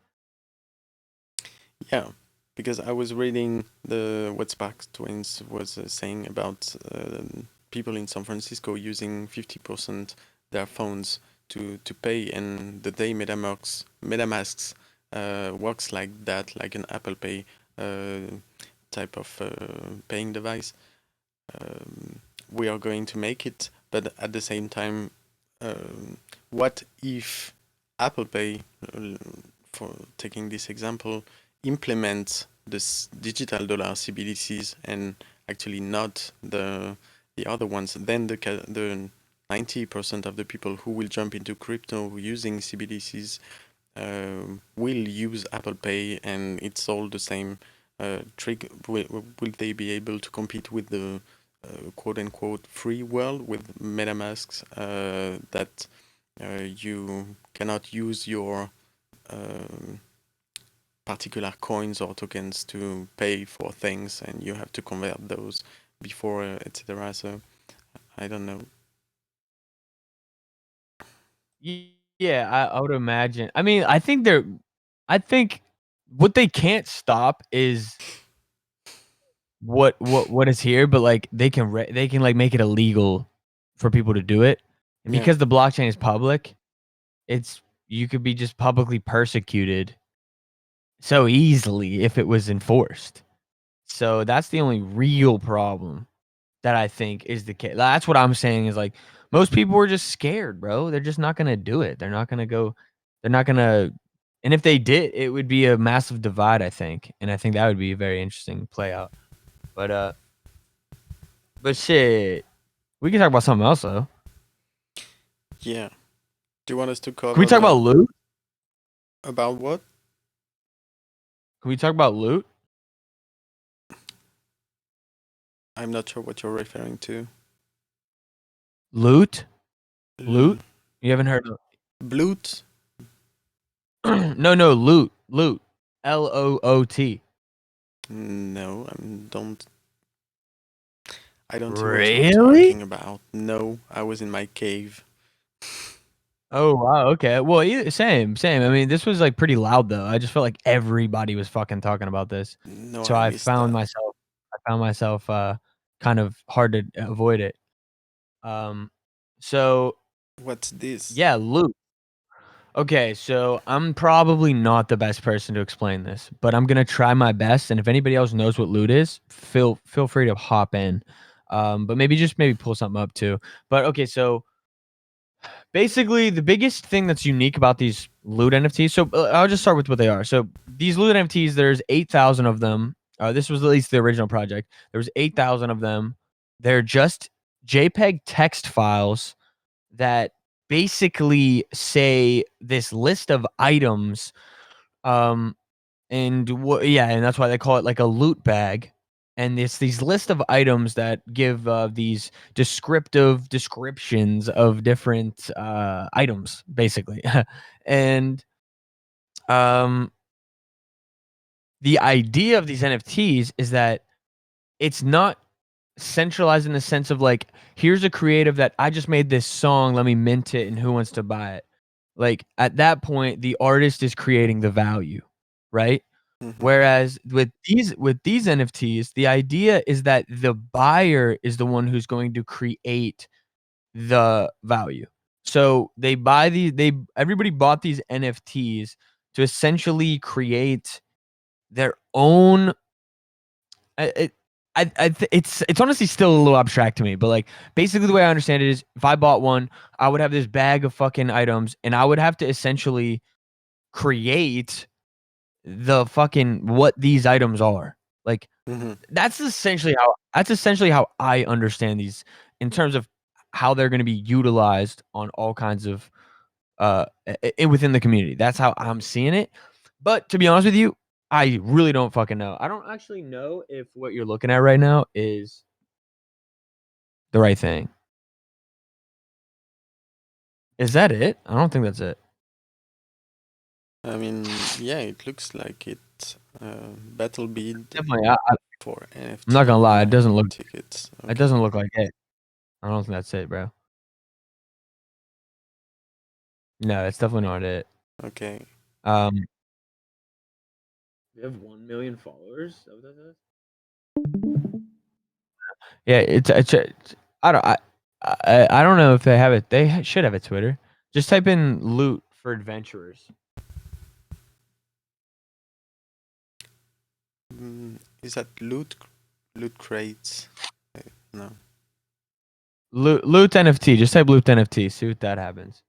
yeah. Because I was reading the what Spark Twins was saying about people in San Francisco using 50% their phones to pay, and the day MetaMasks works like that, like an Apple Pay type of paying device. We are going to make it, but at the same time, what if Apple Pay, for taking this example, implements this digital dollar CBDCs and actually not the other ones? Then the 90% of the people who will jump into crypto using CBDCs will use Apple Pay, and it's all the same trick. Will they be able to compete with the quote unquote free world with MetaMasks that you cannot use your particular coins or tokens to pay for things, and you have to convert those before, etc. So I don't know. Yeah, I would imagine. I mean, I think what they can't stop is what is here, but, like, they can like, make it illegal for people to do it, and Yeah. because the blockchain is public, you could be just publicly persecuted so easily if it was enforced. So that's the only real problem that I think is the case. That's what I'm saying is, like, most people are just scared, bro. They're just not gonna do it. They're not gonna and if they did, it would be a massive divide, I think, and I think that would be a very interesting play out. But, but shit, we can talk about something else, though. Yeah. Do you want us to Can we cover talk about loot? about what? Can we talk about loot? I'm not sure what you're referring to. Loot? Loot? You haven't heard of Bloot? No, loot. Loot. LOOT. No, I don't see what you're Really? talking about. No, I was in my cave. Oh, wow, okay. Well, same. I mean, this was, like, pretty loud, though. I just felt like everybody was fucking talking about this. No, So I missed that. I found myself, kind of hard to avoid it. So, What's this? yeah, loot. Okay, so I'm probably not the best person to explain this, but I'm gonna try my best, and if anybody else knows what loot is, feel free to hop in. But maybe pull something up too. But okay, so basically the biggest thing that's unique about these loot NFTs. So I'll just start with what they are. So these loot NFTs, there's 8,000 of them. This was at least the original project. There was 8,000 of them. They're just JPEG text files that basically say this list of items. And that's why they call it like a loot bag. And it's these list of items that give these descriptive descriptions of different items, basically. And um, the idea of these NFTs is that it's not centralized in the sense of like, here's a creative that I just made this song, let me mint it, and who wants to buy it? Like at that point, the artist is creating the value, right? Mm-hmm. Whereas with these NFTs, the idea is that the buyer is the one who's going to create the value. So everybody bought these NFTs to essentially create their own. It's honestly still a little abstract to me, but like basically the way I understand it is, if I bought one, I would have this bag of fucking items, and I would have to essentially create the fucking what these items are. Like Mm-hmm. that's essentially how I understand these in terms of how they're going to be utilized on all kinds of within the community. That's how I'm seeing it. But to be honest with you, I really don't fucking know. I don't actually know if what you're looking at right now is the right thing. Is that it? I don't think that's it. I mean, yeah, it looks like it. Battle bid Definitely. for NFT. I'm not gonna lie. It doesn't look. Tickets. It doesn't look like it. I don't think that's it, bro. No, it's definitely not it. Okay. We have 1 million followers. Is that what that says? Yeah, I don't I don't know if they have it. They should have a Twitter. Just type in loot for adventurers. Is that loot crates? No. Loot NFT. Just type loot NFT. See what that happens.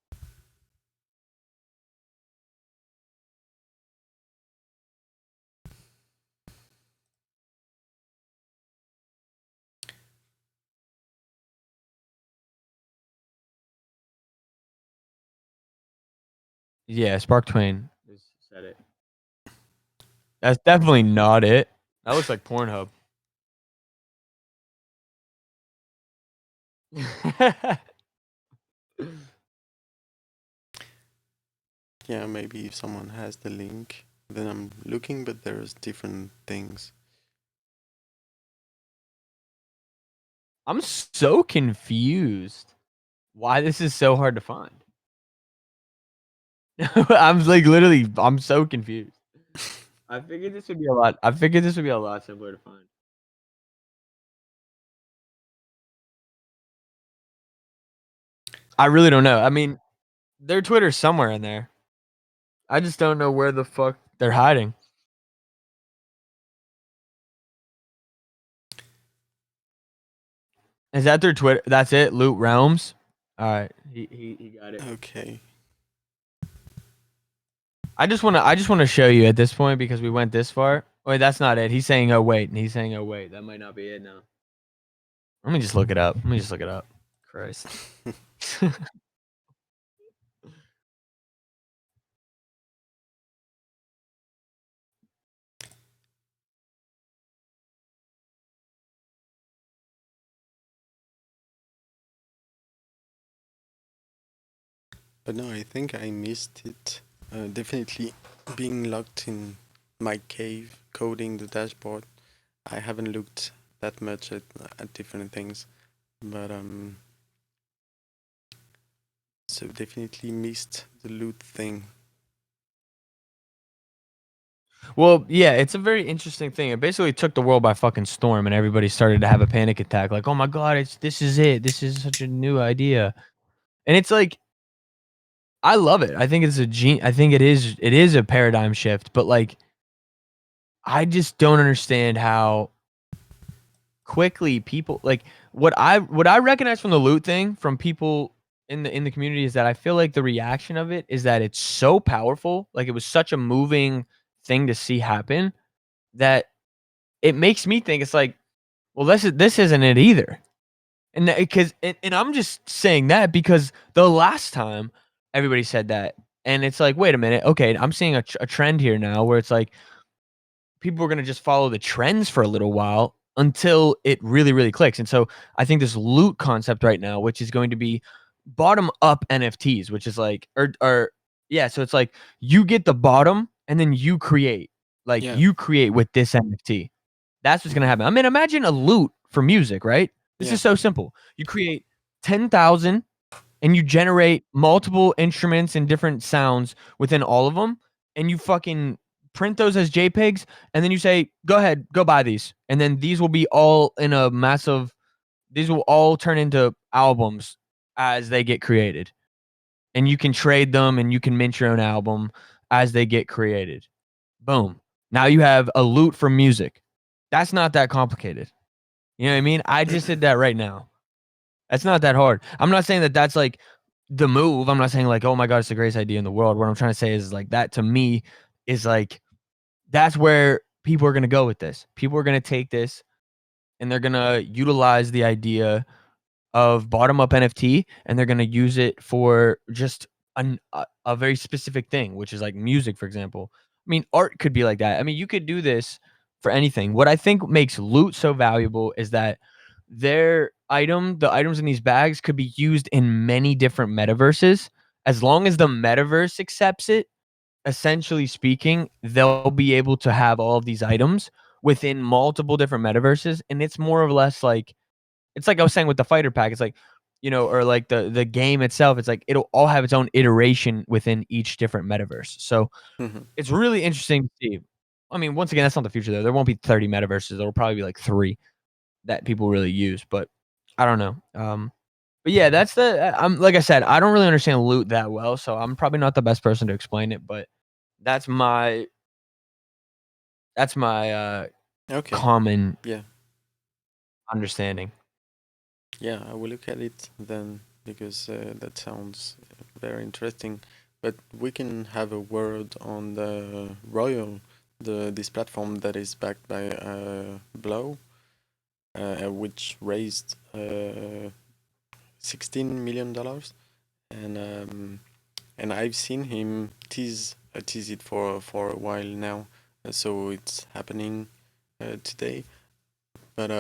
Yeah, Spark Twain said it. That's definitely not it. That looks like Pornhub. Yeah, maybe if someone has the link, then I'm looking, but there's different things. I'm so confused why this is so hard to find. I'm like literally I'm so confused. I figured this would be a lot simpler to find. I really don't know. I mean, their Twitter's somewhere in there. I just don't know where the fuck they're hiding. Is that their Twitter? That's it? Loot Realms? Alright. He got it. Okay. I just wanna show you at this point because we went this far. Wait, that's not it. He's saying oh wait, and he's saying oh wait. That might not be it now. Let me just look it up. Christ. But no, I think I missed it. Definitely being locked in my cave, coding the dashboard. I haven't looked that much at different things, but so definitely missed the loot thing. Well, yeah, it's a very interesting thing. It basically took the world by fucking storm, and everybody started to have a panic attack. Like, oh my god, this is it. This is such a new idea, and it's like, I love it. I think I think it is a paradigm shift. But like, I just don't understand how quickly people like what I recognize from the loot thing from people in the community is that I feel like the reaction of it is that it's so powerful. Like it was such a moving thing to see happen that it makes me think it's like, well, this isn't it either. And because and I'm just saying that because the last time everybody said that, and it's like, wait a minute, okay, I'm seeing a trend here now where it's like people are gonna just follow the trends for a little while until it really, really clicks. And so I think this loot concept right now, which is going to be bottom up NFTs, which is like, or yeah, so it's like you get the bottom and then you create, like Yeah. you create with this NFT. That's what's gonna happen. I mean, imagine a loot for music, right? This Yeah. is so simple. You create 10,000 and you generate multiple instruments and different sounds within all of them, and you fucking print those as JPEGs, and then you say, "Go ahead, go buy these." And then these will be all in a massive these will all turn into albums as they get created. And you can trade them and you can mint your own album as they get created. Boom. Now you have a loot for music. That's not that complicated. You know what I mean? I just did that right now. That's not that hard. I'm not saying that that's like the move. I'm not saying like, oh my god, it's the greatest idea in the world. What I'm trying to say is like that to me is like that's where people are gonna go with this. People are gonna take this and they're gonna utilize the idea of bottom up NFT and they're gonna use it for just a very specific thing, which is like music, for example. I mean, art could be like that. I mean, you could do this for anything. What I think makes loot so valuable is that the items in these bags could be used in many different metaverses. As long as the metaverse accepts it, essentially speaking, they'll be able to have all of these items within multiple different metaverses. And it's more or less like it's like I was saying with the fighter pack. It's like, you know, or like the game itself. It's like it'll all have its own iteration within each different metaverse. So Mm-hmm. it's really interesting to see. I mean, once again, that's not the future though. There won't be 30 metaverses. There'll probably be like 3 that people really use. But I don't know. But yeah, that's the I'm like I said, I don't really understand loot that well, so I'm probably not the best person to explain it, but that's my that's my Okay. common Yeah. understanding. Yeah, I will look at it then because that sounds very interesting. But we can have a word on the Royal, this platform that is backed by Blow, which raised $16 million, and I've seen him tease it for a while now, so it's happening today. But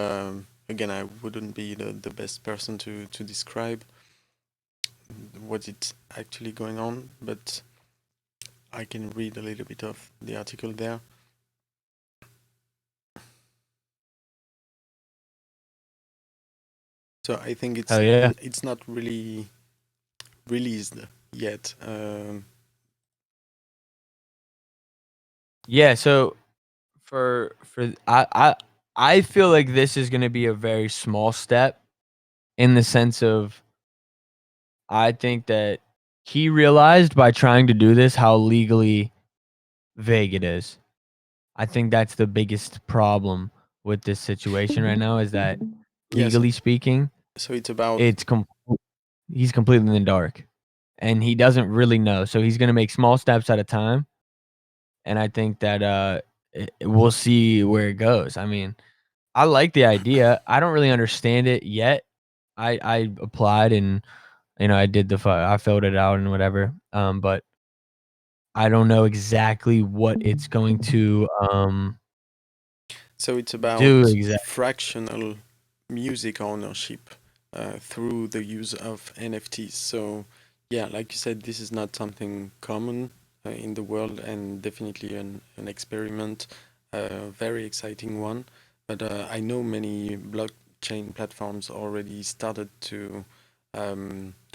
again, I wouldn't be the best person to describe what it's actually going on, but I can read a little bit of the article there. So I think Hell yeah. it's not really released yet. Yeah, so for I feel like this is gonna be a very small step in the sense of I think that he realized by trying to do this how legally vague it is. I think that's the biggest problem with this situation right now is that Yeah, so legally speaking, so it's about it's he's completely in the dark and he doesn't really know. So he's gonna make small steps at a time, and I think that we'll see where it goes. I mean, I like the idea. I don't really understand it yet. I applied and I did I filled it out and whatever. But I don't know exactly what it's going to So it's do about exactly. fractional music ownership through the use of NFTs. So yeah, like you said, this is not something common in the world, and definitely an experiment, a very exciting one. But I know many blockchain platforms already started to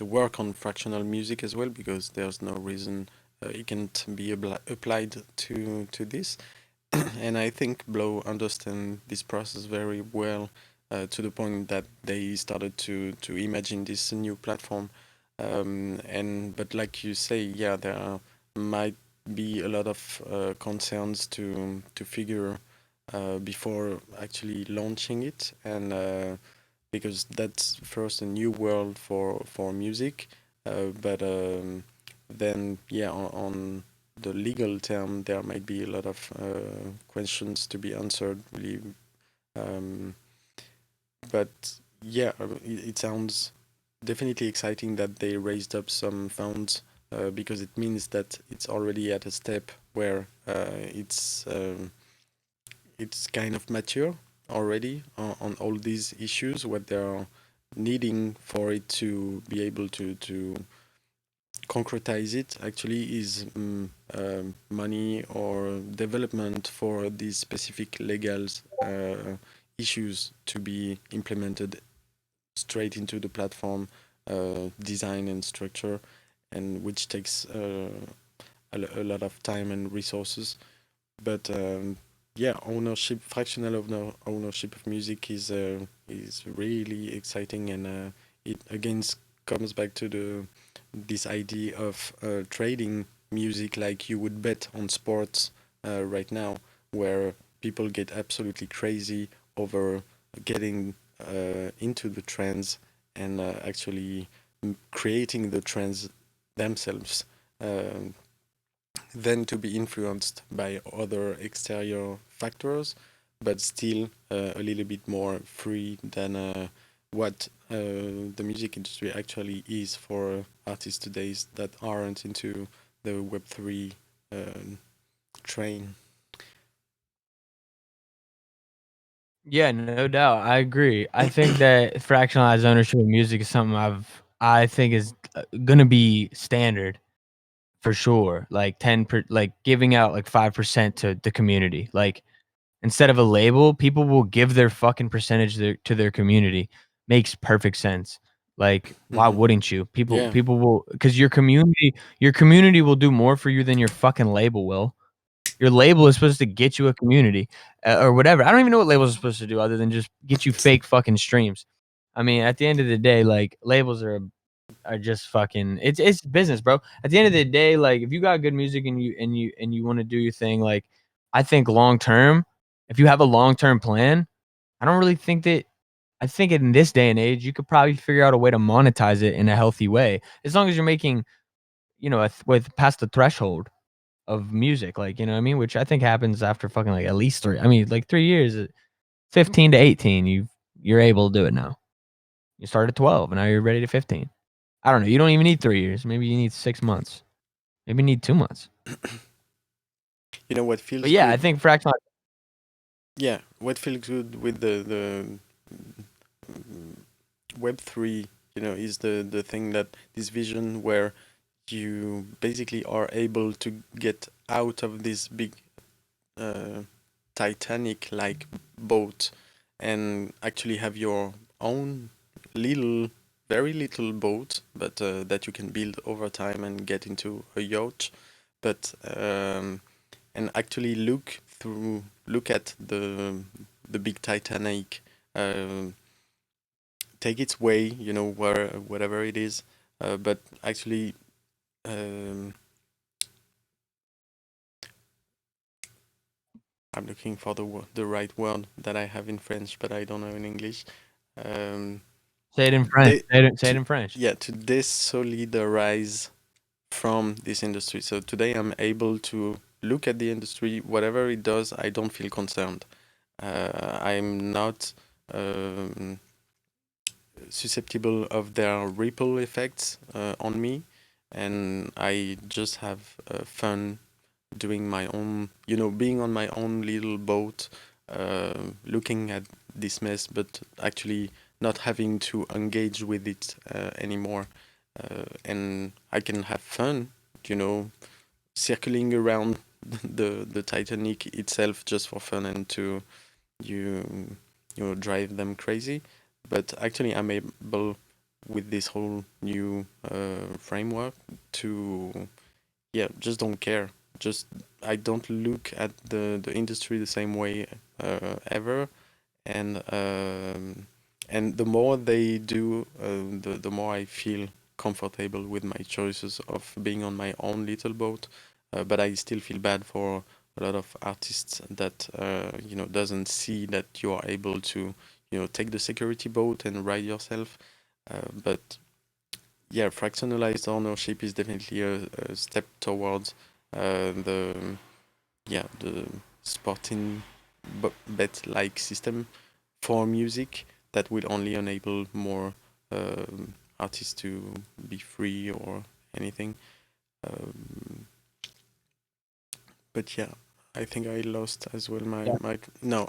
work on fractional music as well, because there's no reason it can't be applied to this. And I think Blow understand this process very well, to the point that they started to imagine this new platform. And but like you say, yeah, there might be a lot of concerns to figure before actually launching it, and because that's first a new world for music, but then yeah, on the legal term, there might be a lot of questions to be answered, really. Um, but yeah, it sounds definitely exciting that they raised up some funds, because it means that it's already at a step where it's kind of mature already on all these issues. What they're needing for it to be able to concretize it actually is money or development for these specific legal issues to be implemented straight into the platform design and structure, and which takes a lot of time and resources. But yeah, fractional ownership of music is really exciting, and it again comes back to this idea of trading music like you would bet on sports right now, where people get absolutely crazy over getting into the trends and actually creating the trends themselves. Um then to be influenced by other exterior factors, but still a little bit more free than what the music industry actually is for artists today that aren't into the Web3 train. Yeah, no doubt. I agree. I think that fractionalized ownership of music is something I think is gonna be standard for sure. Like like giving out like 5% to the community. Like instead of a label, people will give their fucking percentage to their community. Makes perfect sense. Like, why Hmm. wouldn't you? Yeah. People will because your community will do more for you than your fucking label will. Your label is supposed to get you a community or whatever. I don't even know what labels are supposed to do other than just get you fake fucking streams. I mean, at the end of the day, like labels are just fucking it's business, bro. At the end of the day, like if you got good music and you want to do your thing, like I think long term, if you have a long term plan, I don't really think that I think in this day and age, you could probably figure out a way to monetize it in a healthy way. As long as you're making, with past the threshold of music, like, you know what I mean? Which I think happens after fucking like at least three. I mean, like 3 years, 15 to 18, you're able to do it now. You start at 12 and now you're ready to 15. I don't know. You don't even need 3 years. Maybe you need 6 months. Maybe you need 2 months. You know what But feels yeah, I good? think fractional. Yeah, what feels good with the Web3, is the thing that this vision where you basically are able to get out of this big uh, Titanic-like boat and actually have your own little, very little boat, but that you can build over time and get into a yacht, but and actually look at the big Titanic, um, take its way, whatever it is, but actually. Um, I'm looking for the right word that I have in French, but I don't know in English. Um, Say it in French. they Say it to in French. yeah to desolidarize from this industry. So today I'm able to look at the industry, whatever it does, I don't feel concerned. I'm not um, susceptible of their ripple effects on me, and I just have fun doing my own, being on my own little boat, looking at this mess, but actually not having to engage with it anymore. And I can have fun, you know, circling around the Titanic itself just for fun and to you drive them crazy. But actually, I'm able with this whole new framework to just don't care. Just I don't look at the industry the same way ever, and the more they do, the more I feel comfortable with my choices of being on my own little boat. But I still feel bad for a lot of artists that doesn't see that you are able to take the security boat and ride yourself. But yeah, fractionalized ownership is definitely a step towards the the sporting bet like system for music that will only enable more artists to be free or anything. Um, but yeah, I think I lost as well Yeah. my no,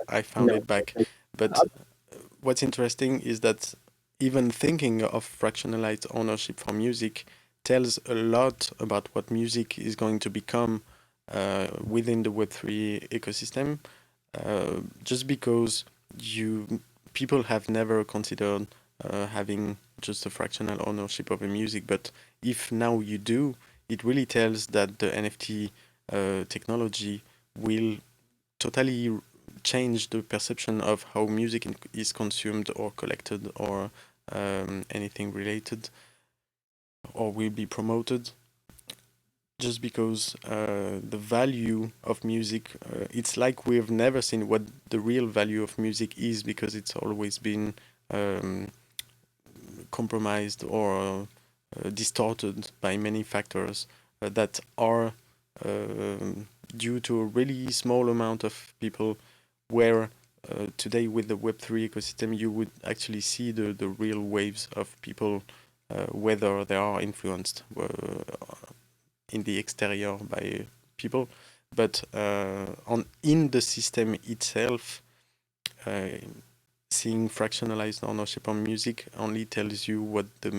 I found it back. But what's interesting is that even thinking of fractionalized ownership for music tells a lot about what music is going to become within the Web3 ecosystem. Just because you people have never considered having just a fractional ownership of a music, but if now you do, it really tells that the NFT technology will totally change the perception of how music is consumed or collected or anything related or will be promoted just because the value of music it's like we've never seen what the real value of music is because it's always been um, compromised or distorted by many factors that are due to a really small amount of people where today with the Web3 ecosystem you would actually see the real waves of people whether they are influenced in the exterior by people but on in the system itself uh, seeing fractionalized ownership on music only tells you what the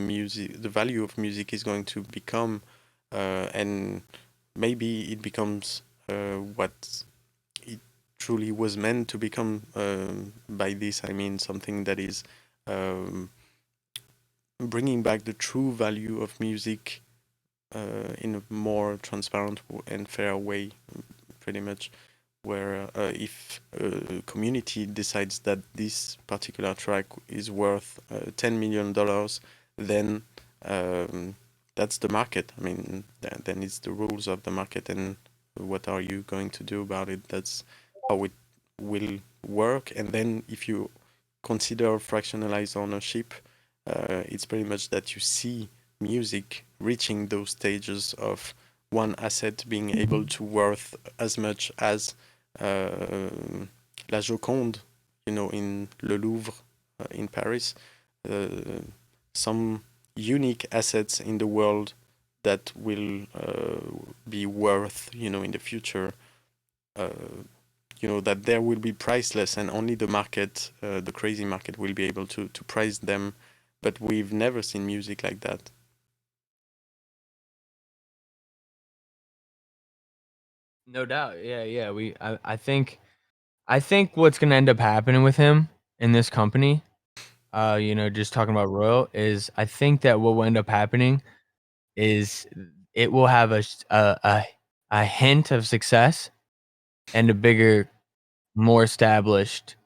value of music is going to become, and maybe it becomes what it truly was meant to become. By this, I mean something that is um, bringing back the true value of music in a more transparent and fair way, pretty much. where if a community decides that this particular track is worth $10 million, then that's the market. I mean, then it's the rules of the market, and what are you going to do about it? That's how it will work. And then if you consider fractionalized ownership, it's pretty much that you see music reaching those stages of one asset being able to worth as much as uh, La Joconde, in Le Louvre in Paris. Some unique assets in the world that will be worth, in the future, uh, that there will be priceless, and only the market, the crazy market, will be able to price them. But we've never seen music like that. No doubt. Yeah, yeah. I think what's gonna end up happening with him in this company, just talking about Royal, is I think that what will end up happening is it will have a hint of success and a bigger, more established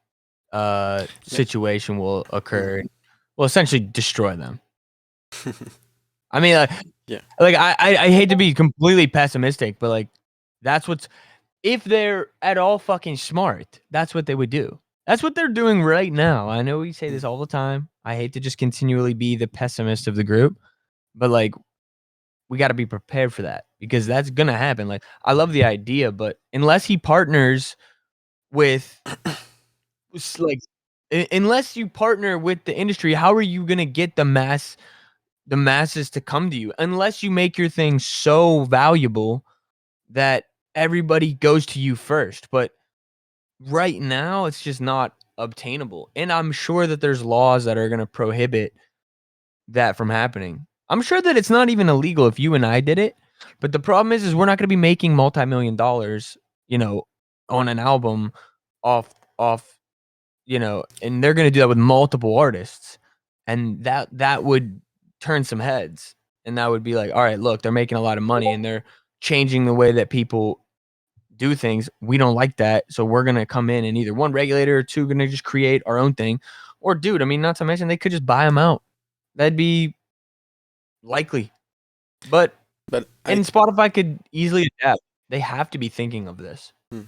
Yeah. situation will Mhm. occur. Will essentially destroy them. I mean, Yeah. I hate to be completely pessimistic, but like that's what's if they're at all fucking smart, that's what they would do. That's what they're doing right now. I know we say Mm. this all the time. I hate to just continually be the pessimist of the group, but like we got to be prepared for that because that's gonna happen. Like I love the idea, but unless he partners with like unless you partner with the industry, how are you gonna get the masses to come to you? Unless you make your thing so valuable that everybody goes to you first. But right now, it's just not obtainable, and I'm sure that there's laws that are gonna prohibit that from happening. I'm sure that it's not even illegal if you and I did it, but the problem is we're not gonna be making multi-million dollars, on an album off off, and they're gonna do that with multiple artists, and that would turn some heads, and that would be like, "All right, look, they're making a lot of money, and they're changing the way that people do things. We don't like that, so we're gonna come in and either one, regulate it, or two, gonna just create our own thing." Or, dude, I mean, not to mention they could just buy them out. That'd be likely. But But and Spotify could easily adapt. They have to be thinking of this. hmm.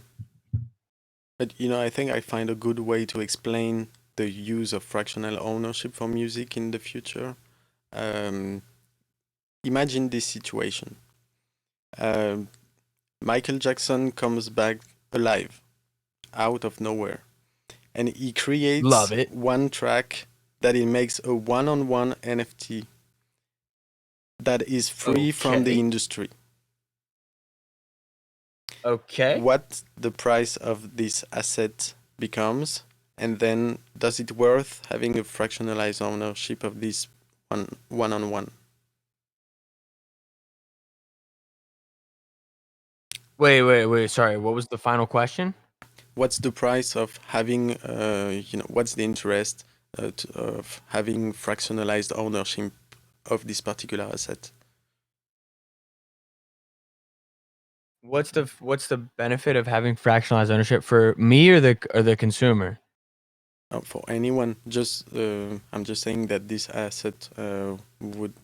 But I think I find a good way to explain the use of fractional ownership for music in the future. Um, Imagine this situation. Um, Michael Jackson comes back alive out of nowhere, and he Love creates it. one track that he makes a one-on-one NFT that is free from the Okay. industry. Okay. What the price of this asset becomes, and then does it worth having a fractionalized ownership of this one-on-one? Wait. Sorry. What was the final question? What's the price of having, what's the interest of having fractionalized ownership of this particular asset? What's the benefit of having fractionalized ownership for me or the consumer? For anyone, I'm just saying that this asset would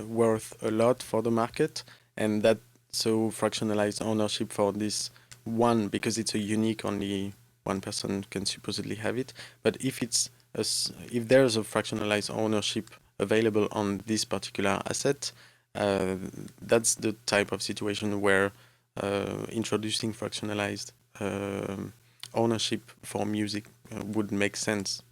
worth a lot for the market, and that so fractionalized ownership for this one, because it's a unique, only one person can supposedly have it. But if there's a fractionalized ownership available on this particular asset, uh, that's the type of situation where introducing fractionalized ownership for music would make sense,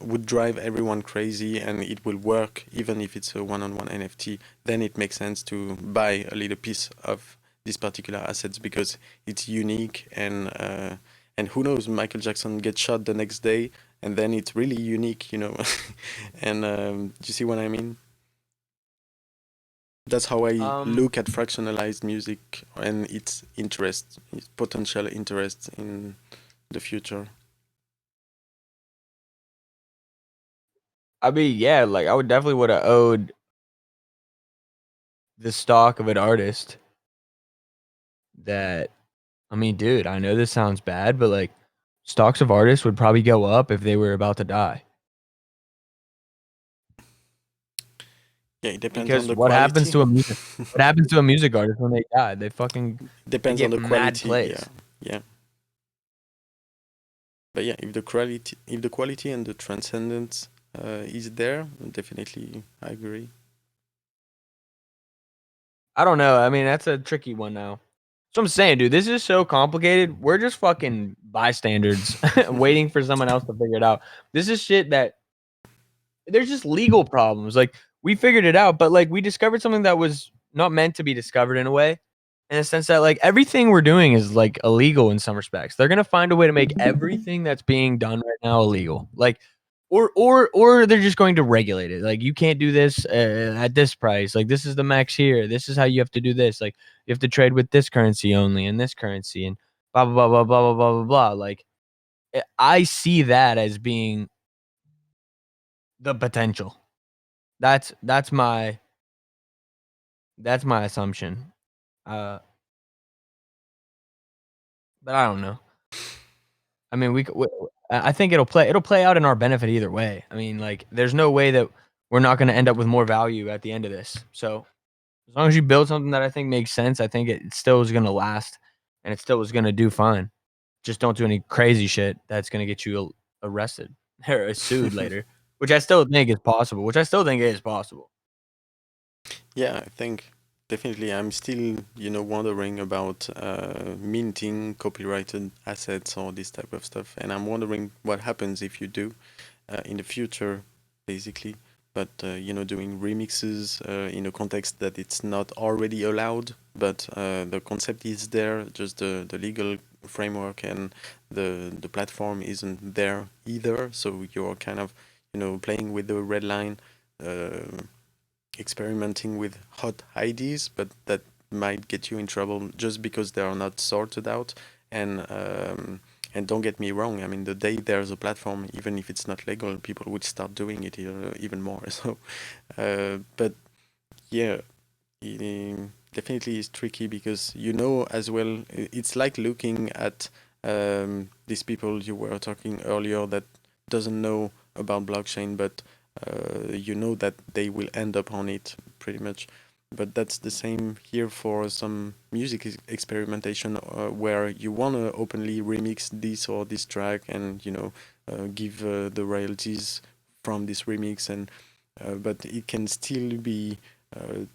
would drive everyone crazy, and it will work even if it's a one-on-one NFT. Then it makes sense to buy a little piece of these particular assets because it's unique, and who knows, Michael Jackson gets shot the next day, and then it's really unique. And do you see what I mean? That's how I Um, look at fractionalized music and its potential interest in the future. I mean, yeah, like I would definitely would have owed the stock of an artist that I mean, dude, I know this sounds bad, but like stocks of artists would probably go up if they were about to die. Yeah, it depends on Because the quality. what happens to a music artist when they die? They Depends on get the mad quality. Yeah, plays. yeah. But yeah, if the quality and the transcendence is there, definitely I agree. I don't know. I mean, that's a tricky one now. So I'm saying, dude, this is so complicated. We're just fucking bystanders waiting for someone else to figure it out. This is shit that there's just legal problems. Like we figured it out, but like we discovered something that was not meant to be discovered in a way, in a sense that like everything we're doing is like illegal in some respects. They're gonna find a way to make everything that's being done right now illegal. Like or they're just going to regulate it. Like you can't do this at this price. Like this is the max here. This is how you have to do this. Like you have to trade with this currency only and this currency and blah blah blah blah blah blah blah blah blah. Like I see that as being the potential. That's my assumption. Uh, but I don't know. I mean, I think it'll play out in our benefit either way. I mean, like, there's no way that we're not going to end up with more value at the end of this. So as long as you build something that I think makes sense, I think it still is going to last, and it still is going to do fine. Just don't do any crazy shit that's going to get you arrested or sued later, which I still think is possible. Which I still think is possible. Yeah, I think definitely I'm still, wondering about minting copyrighted assets or this type of stuff. And I'm wondering what happens if you do in the future, basically. But, doing remixes in a context that it's not already allowed, but the concept is there, just the legal framework and the platform isn't there either. So you're kind of, playing with the red line. Experimenting with hot ideas, but that might get you in trouble just because they are not sorted out. And don't get me wrong. I mean, the day there's a platform, even if it's not legal, people would start doing it even more. So, but yeah, it definitely is tricky because as well. It's like looking at these people you were talking earlier that doesn't know about blockchain, but that they will end up on it pretty much. But that's the same here for some music experimentation where you want to openly remix this or this track and give the royalties from this remix, and but it can still be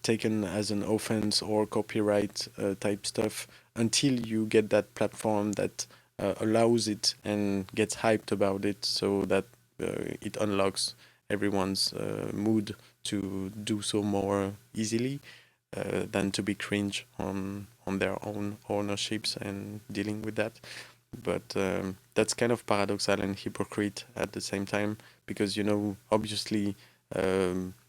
taken as an offense or copyright type stuff until you get that platform that allows it and gets hyped about it, so that it unlocks everyone's mood to do so more easily than to be cringe on their own ownerships and dealing with that. But that's kind of paradoxal and hypocrite at the same time, because obviously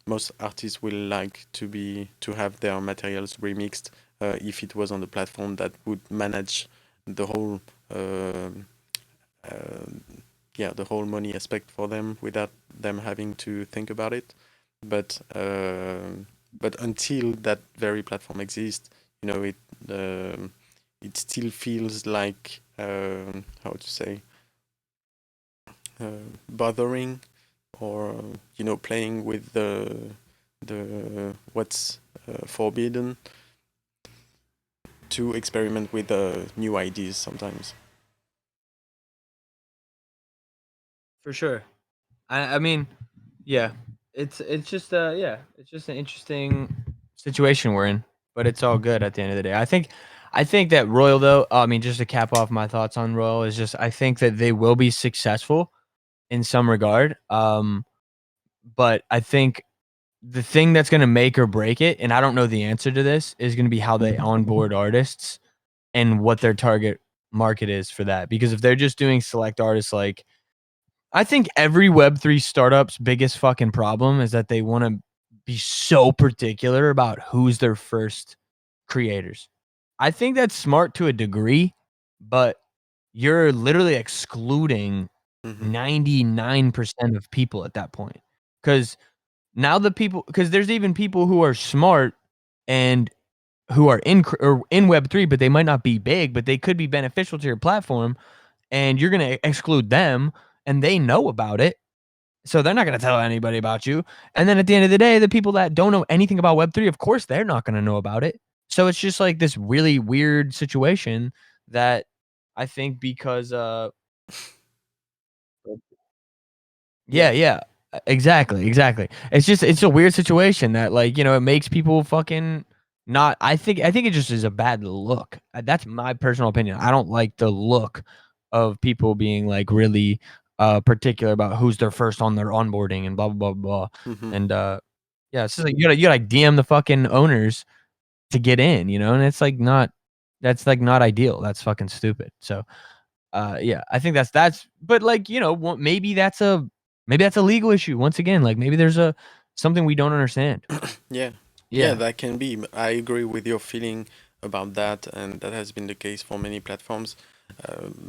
most artists will like to have their materials remixed if it was on the platform that would manage the whole the whole money aspect for them without them having to think about it. But until that very platform exists, it still feels like how to say bothering, or playing with the what's forbidden, to experiment with new ideas sometimes. For sure. I mean, yeah. It's just it's just an interesting situation we're in, but it's all good at the end of the day. I think that Royal though, I mean, just to cap off my thoughts on Royal is just I think that they will be successful in some regard. But I think the thing that's going to make or break it, and I don't know the answer to this, is going to be how they onboard artists and what their target market is for that. Because if they're just doing select artists, like I think every Web3 startup's biggest fucking problem is that they want to be so particular about who's their first creators. I think that's smart to a degree, but you're literally excluding Mm-hmm. 99% of people at that point. Because now because there's even people who are smart and who are in Web3, but they might not be big, but they could be beneficial to your platform, and you're gonna exclude them, and they know about it, so they're not gonna tell anybody about you. And then at the end of the day, the people that don't know anything about Web3, of course, they're not gonna know about it. So it's just like this really weird situation that I think because Yeah. yeah, exactly, exactly. It's a weird situation that, like, it makes people fucking not I think it just is a bad look. That's my personal opinion. I don't like the look of people being, like, really, particular about who's their first on their onboarding and blah, blah, blah, blah. Hmm. And, yeah, it's just like you gotta DM the fucking owners to get in, and it's, like, not that's, like, not ideal. That's fucking stupid. So yeah, I think that's but, like, maybe that's a legal issue once again, like, maybe there's a something we don't understand. Yeah, yeah, Yeah. that can be. I agree with your feeling about that, and that has been the case for many platforms.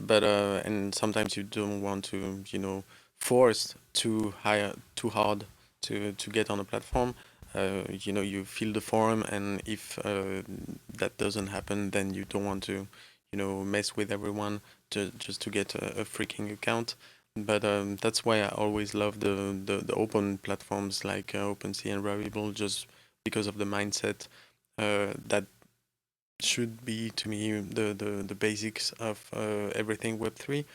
But and sometimes you don't want to, force too hard to get on a platform. You fill the form, and if that doesn't happen, then you don't want to, mess with everyone just to get a freaking account. But that's why I always love the open platforms like OpenSea and Rarible, just because of the mindset that should be to me the basics of everything Web3.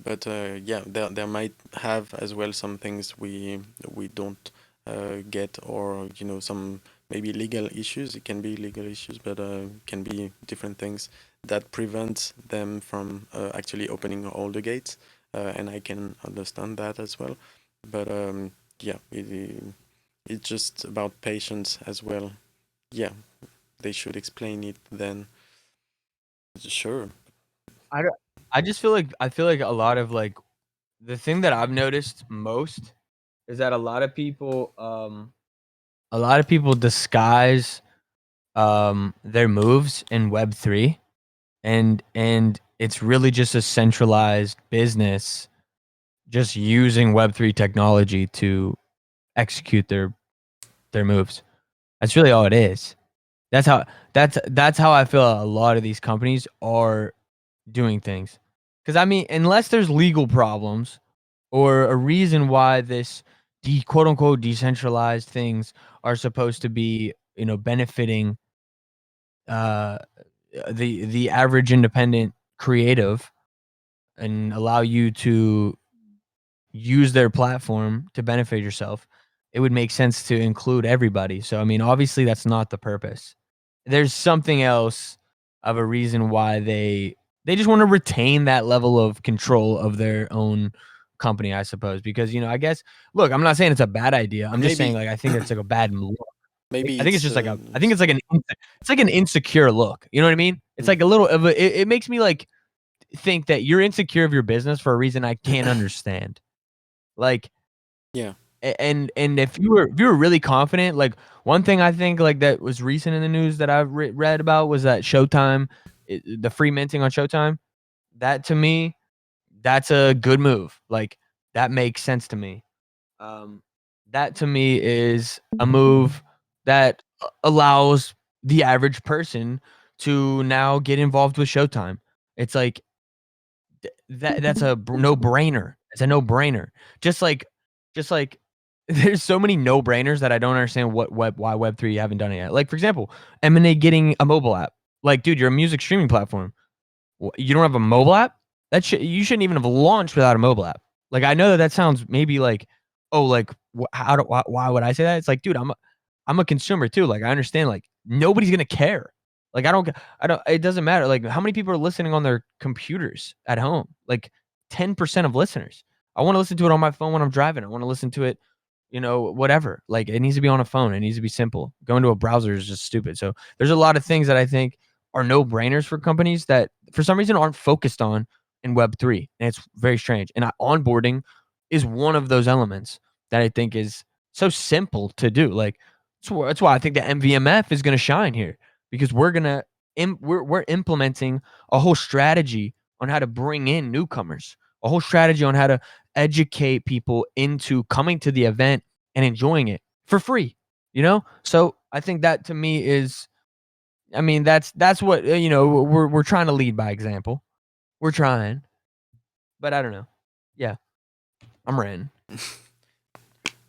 But yeah, there might have as well some things we don't get, or some maybe legal issues. It can be legal issues, but can be different things that prevent them from actually opening all the gates. And I can understand that as well. But yeah, it's just about patience as well. Yeah, they should explain it then. Sure. I don't I feel like a lot of, like the thing that I've noticed most is that a lot of people disguise, their moves in Web3, and it's really just a centralized business just using Web3 technology to execute their moves. That's really all it is. That's how that's how I feel a lot of these companies are doing things. Because I mean, unless there's legal problems or a reason why this quote unquote decentralized things are supposed to be, benefiting uh the average independent creative and allow you to use their platform to benefit yourself, it would make sense to include everybody. So, I mean, obviously, that's not the purpose. There's something else of a reason why they just want to retain that level of control of their own company, I suppose. Because I guess, look, I'm not saying it's a bad idea. I'm just saying, Maybe like, I think it's like a bad look. maybe I think it's it's just like I think it's like an insecure look. You know what I mean? It's mm, like a little of a. It makes me like think that you're insecure of your business for a reason I can't understand. Like, yeah. and if you were really confident, like, one thing I think, like, that was recent in the news that I've read about was that Showtime, the free minting on Showtime, that to me, that's a good move. Like, that makes sense to me. Um, that to me is a move that allows the average person to now get involved with Showtime. It's like that's a no-brainer. It's a no-brainer. Just like just like there's so many no-brainers that I don't understand why Web3 haven't done it yet. Like, for example, M&A getting a mobile app. Like, dude, you're a music streaming platform. You don't have a mobile app? You shouldn't even have launched without a mobile app. Like, I know that sounds maybe like, oh, like, why would I say that? It's like, dude, I'm a consumer too. Like, I understand, like, nobody's gonna care. Like, I don't it doesn't matter. Like, how many people are listening on their computers at home? Like, 10% of listeners. I wanna listen to it on my phone when I'm driving. I wanna listen to it, whatever. Like, it needs to be on a phone. It needs to be simple. Going to a browser is just stupid. So there's a lot of things that I think are no brainers for companies that for some reason aren't focused on in Web3. And it's very strange. And onboarding is one of those elements that I think is so simple to do. Like, that's why I think the MVMF is going to shine here because we're implementing a whole strategy on how to bring in newcomers, a whole strategy on how to educate people into coming to the event and enjoying it for free. So I think that to me is I mean, that's what, we're trying to lead by example. We're trying, but I don't know. Yeah, I'm ranting.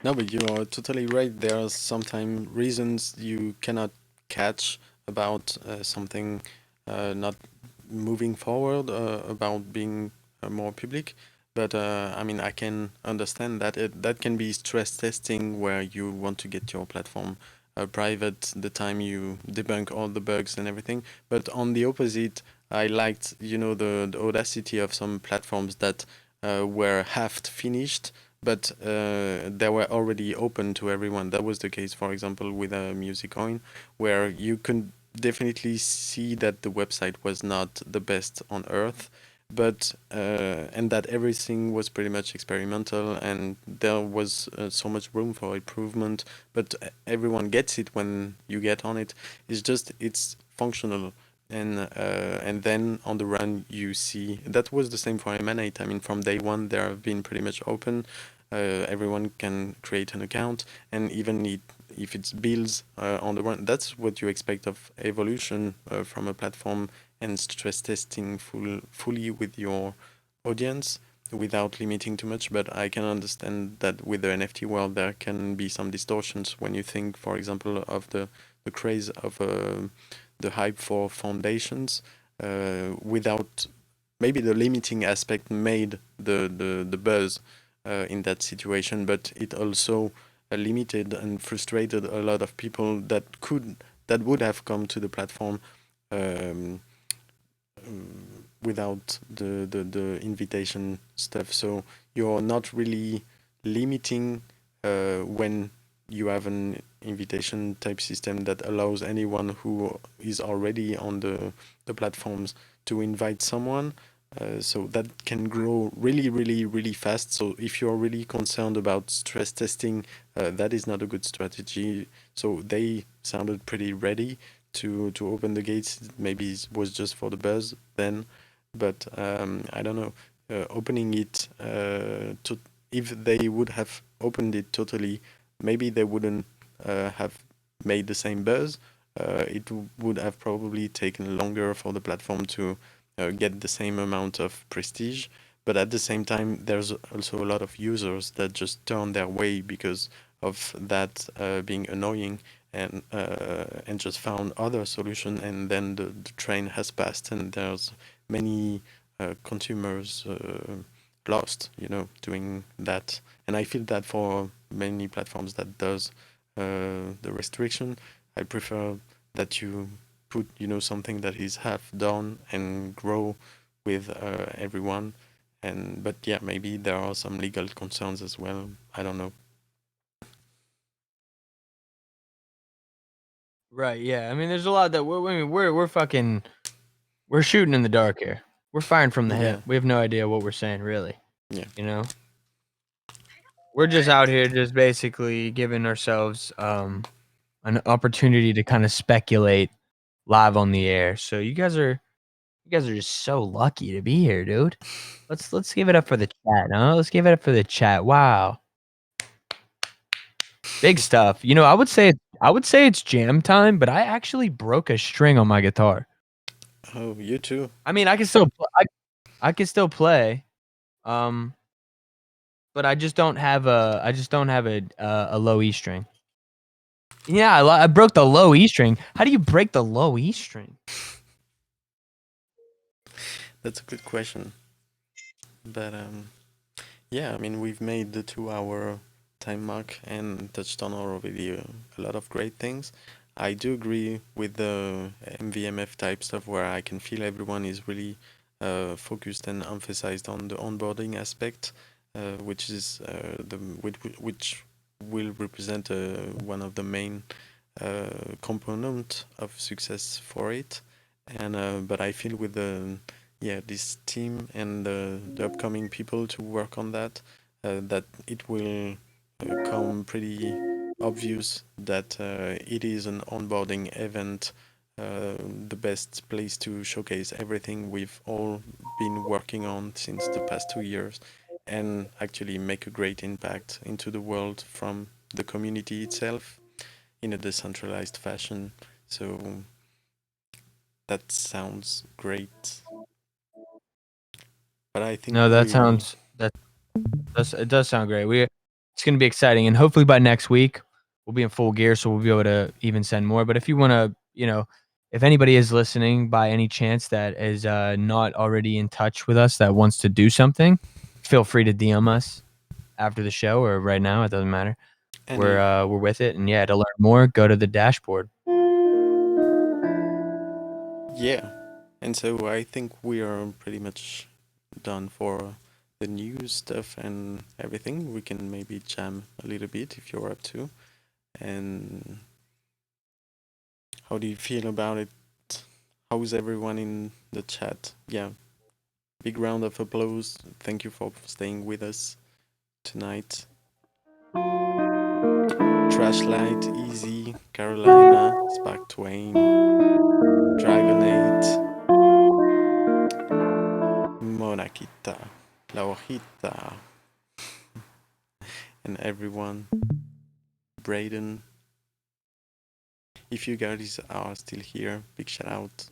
No, but you are totally right. There are sometimes reasons you cannot catch about something not moving forward, about being more public. But I mean, I can understand that that can be stress testing where you want to get your platform private the time you debunk all the bugs and everything. But on the opposite, I liked, the audacity of some platforms that were half finished but they were already open to everyone. That was the case, for example, with Musicoin, where you can definitely see that the website was not the best on earth, but and that everything was pretty much experimental, and there was so much room for improvement. But everyone gets it when you get on it. It's just it's functional and then on the run you see that was the same for Emanate. I mean, from day one they have been pretty much open. Everyone can create an account, and even if it's builds on the run, that's what you expect of evolution from a platform and stress testing fully with your audience without limiting too much. But I can understand that with the NFT world there can be some distortions when you think, for example, of the craze of the hype for foundations without maybe the limiting aspect made the buzz in that situation, but it also limited and frustrated a lot of people that would have come to the platform um, without the invitation stuff. So you're not really limiting when you have an invitation type system that allows anyone who is already on the platforms to invite someone. So that can grow really, really, really fast. So if you're really concerned about stress testing, that is not a good strategy. So they sounded pretty ready to open the gates. Maybe it was just for the buzz then, but I don't know. Opening it to if they would have opened it totally, maybe they wouldn't have made the same buzz. It would have probably taken longer for the platform to get the same amount of prestige. But at the same time, there's also a lot of users that just turn their way because of that being annoying and just found other solution, and then the train has passed, and there's many consumers lost, doing that. And I feel that for many platforms that does the restriction, I prefer that you put, something that is half done and grow with everyone. And but yeah, maybe there are some legal concerns as well. I don't know. Right, yeah. I mean, there's a lot that we're fucking we're shooting in the dark here. We're firing from the hip. Yeah, We have no idea what we're saying, really. yeah. You know, we're just out here, just basically giving ourselves an opportunity to kind of speculate live on the air. So you guys are just so lucky to be here, dude. Let's give it up for the chat, huh? Let's give it up for the chat. Wow. Big stuff. I would say it's jam time, but I actually broke a string on my guitar. Oh, you too. I mean, I can still play, um, but I just don't have a low E string. Yeah, I broke the low E string. How do you break the low E string? That's a good question. But yeah, I mean, we've made the 2 hour time mark and touched on already a lot of great things. I do agree with the MVMF type stuff where I can feel everyone is really focused and emphasized on the onboarding aspect, which is which will represent one of the main component of success for it. And but I feel with the yeah this team and the upcoming people to work on that, that it will come pretty obvious that it is an onboarding event, the best place to showcase everything we've all been working on since the past 2 years, and actually make a great impact into the world from the community itself in a decentralized fashion. So that sounds great. But I think No, that we sounds it does sound great. It's gonna be exciting, and hopefully by next week we'll be in full gear, so we'll be able to even send more. But if you wanna, if anybody is listening by any chance that is not already in touch with us that wants to do something, feel free to DM us after the show or right now. It doesn't matter. any We're with it, and yeah, to learn more, go to the dashboard. yeah. And so I think we are pretty much done for the news stuff and everything. We can maybe jam a little bit if you're up to. And how do you feel about it? How's everyone in the chat? Yeah, big round of applause. Thank you for staying with us tonight. Trashlight, Easy, Carolina, Spark Twain, Dragonate, Monakita, La Hojita, and everyone. Braden. If you guys are still here, big shout out.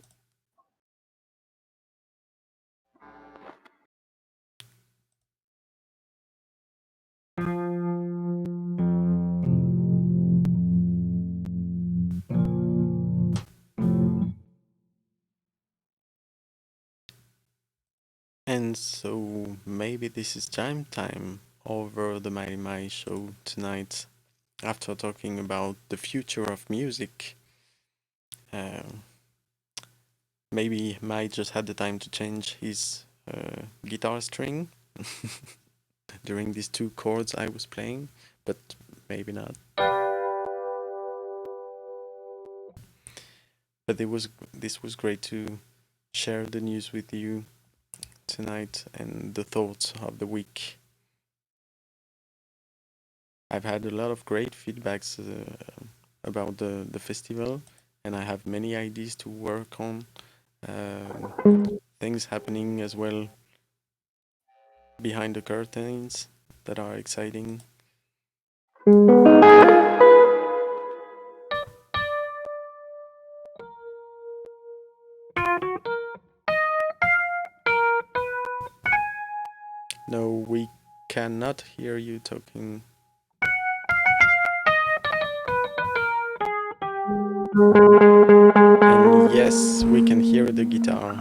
And so maybe this is jam time over the MightyMai show tonight. After talking about the future of music, uh, maybe Mai just had the time to change his guitar string during these two chords I was playing, but maybe not. But this was great to share the news with you tonight and the thoughts of the week. I've had a lot of great feedbacks about the festival, and I have many ideas to work on. Things happening as well behind the curtains that are exciting. No, we cannot hear you talking. And yes, we can hear the guitar.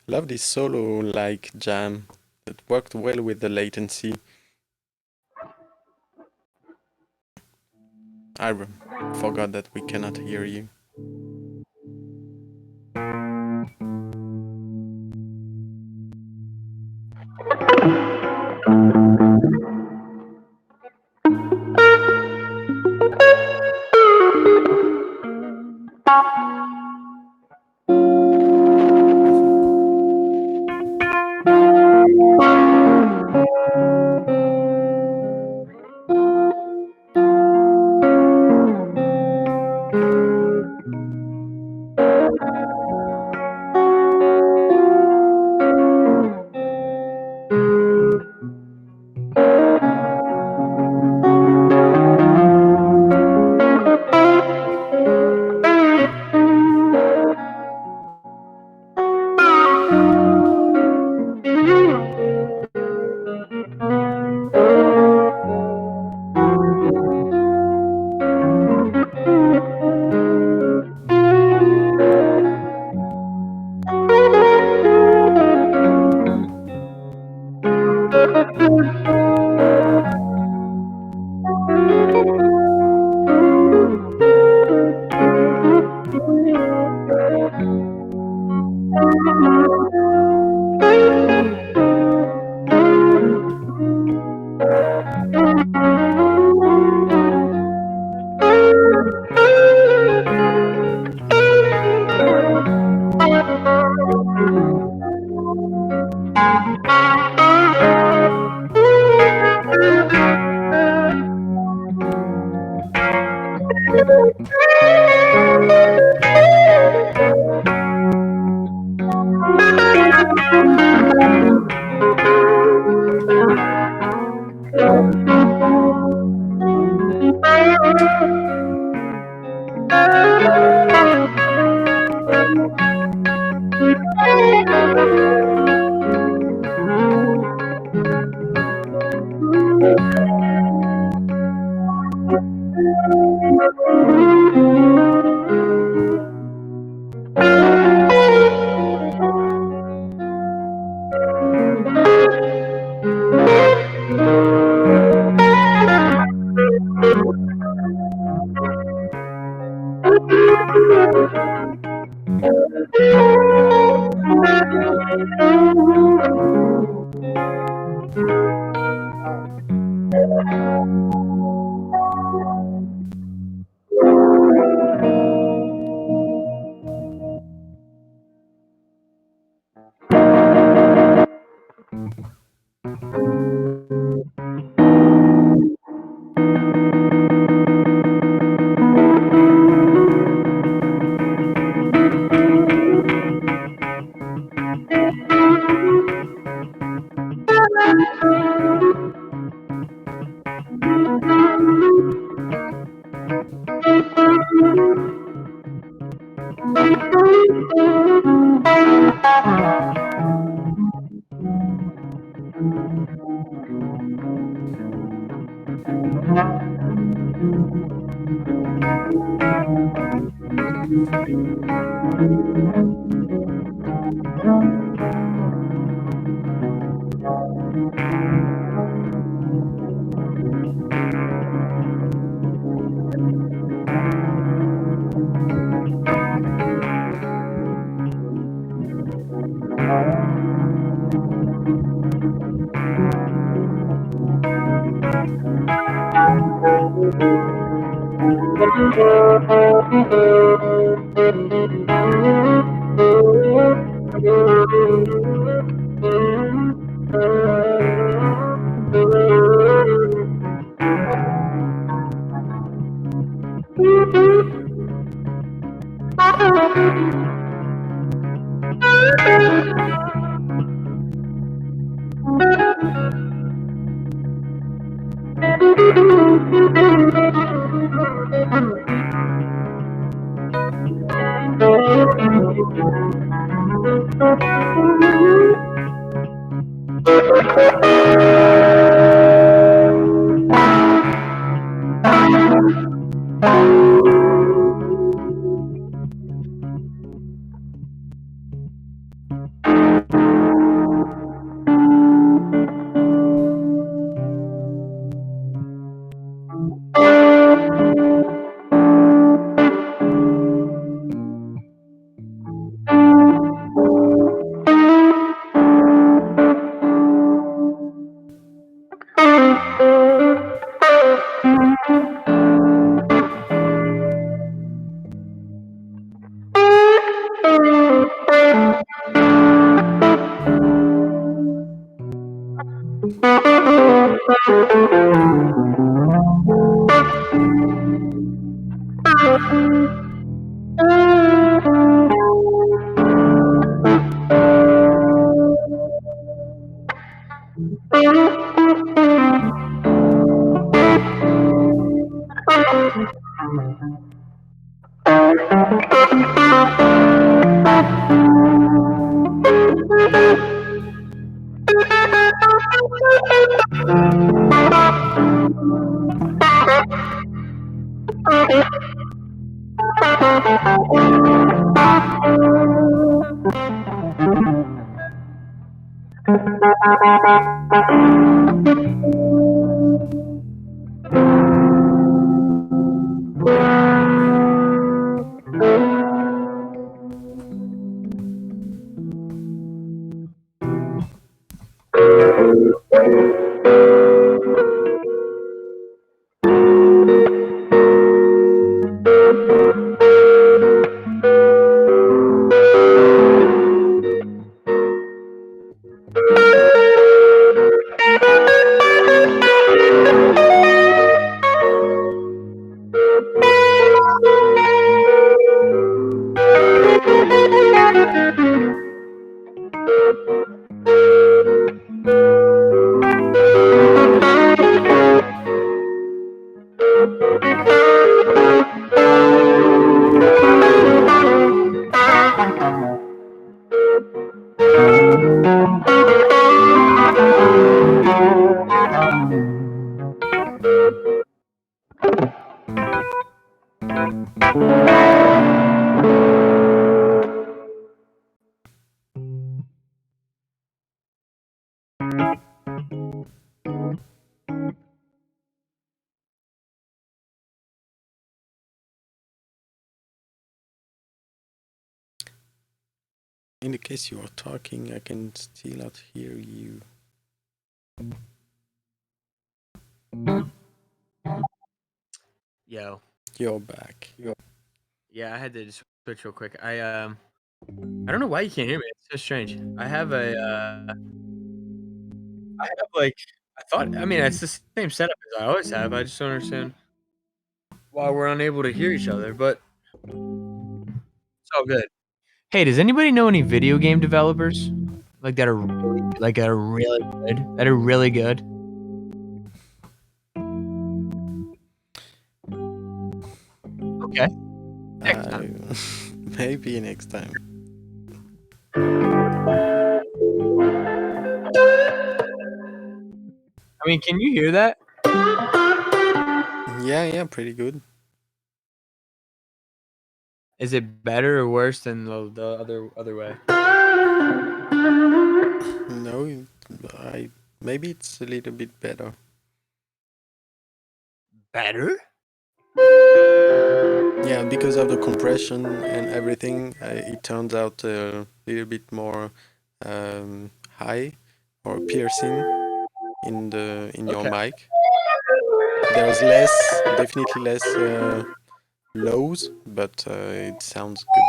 Love this solo like jam that worked well with the latency. I forgot that we cannot hear you. in the case you are talking, I can still not hear you. Yo. You're back. Yeah, I had to just switch real quick. I don't know why you can't hear me. It's so strange. I have like I mean it's the same setup as I always have. I just don't understand why we're unable to hear each other, but it's all good. Hey, does anybody know any video game developers like that are really good? That are really good? Okay. Next time. Maybe next time. I mean, can you hear that? Yeah, pretty good. Is it better or worse than the other way? No, maybe it's a little bit better. Better? Yeah, because of the compression and everything, it turns out a little bit more high or piercing in your Okay. mic. There's definitely less lows, but it sounds good.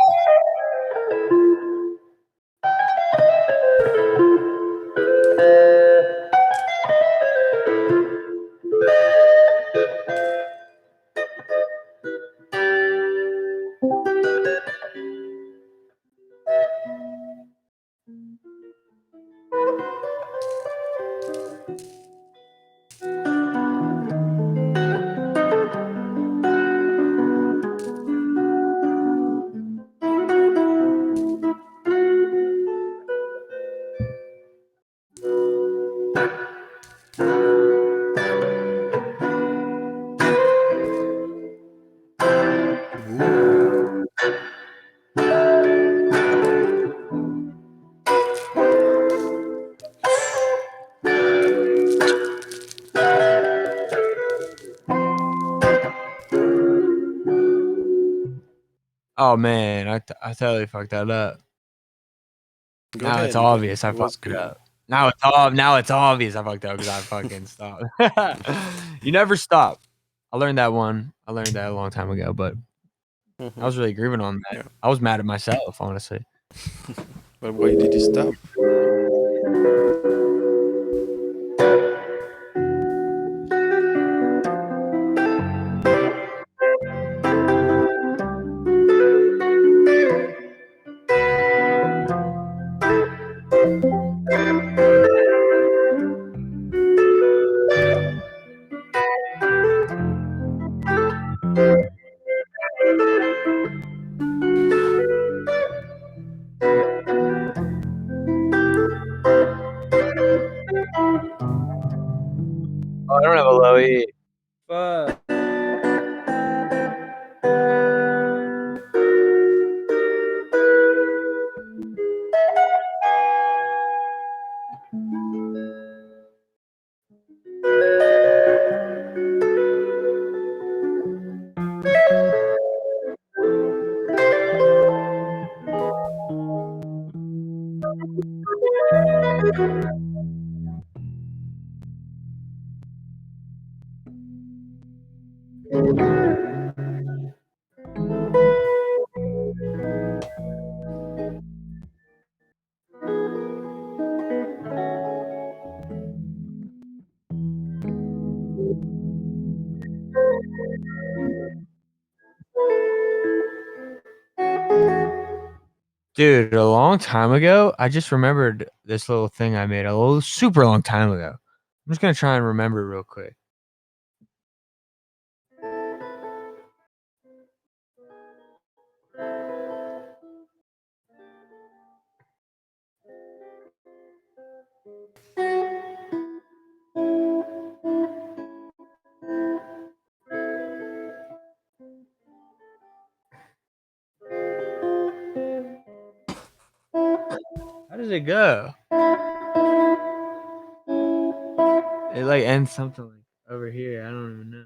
Oh man, I totally fucked that up. Go Now it's ahead, go ahead. obvious I It was fucked it good. up. Now it's obvious I fucked up because I fucking stopped. You never stop. I learned that a long time ago, but I Mhm. was really grieving on that. Yeah. I was mad at myself, honestly. But why did you stop? Oh, I don't have a low E. Fuck. Dude, a long time ago, I just remembered this little thing I made super long time ago. I'm just gonna try and remember it real quick. How does it go? It like ends something like over here. I don't even know.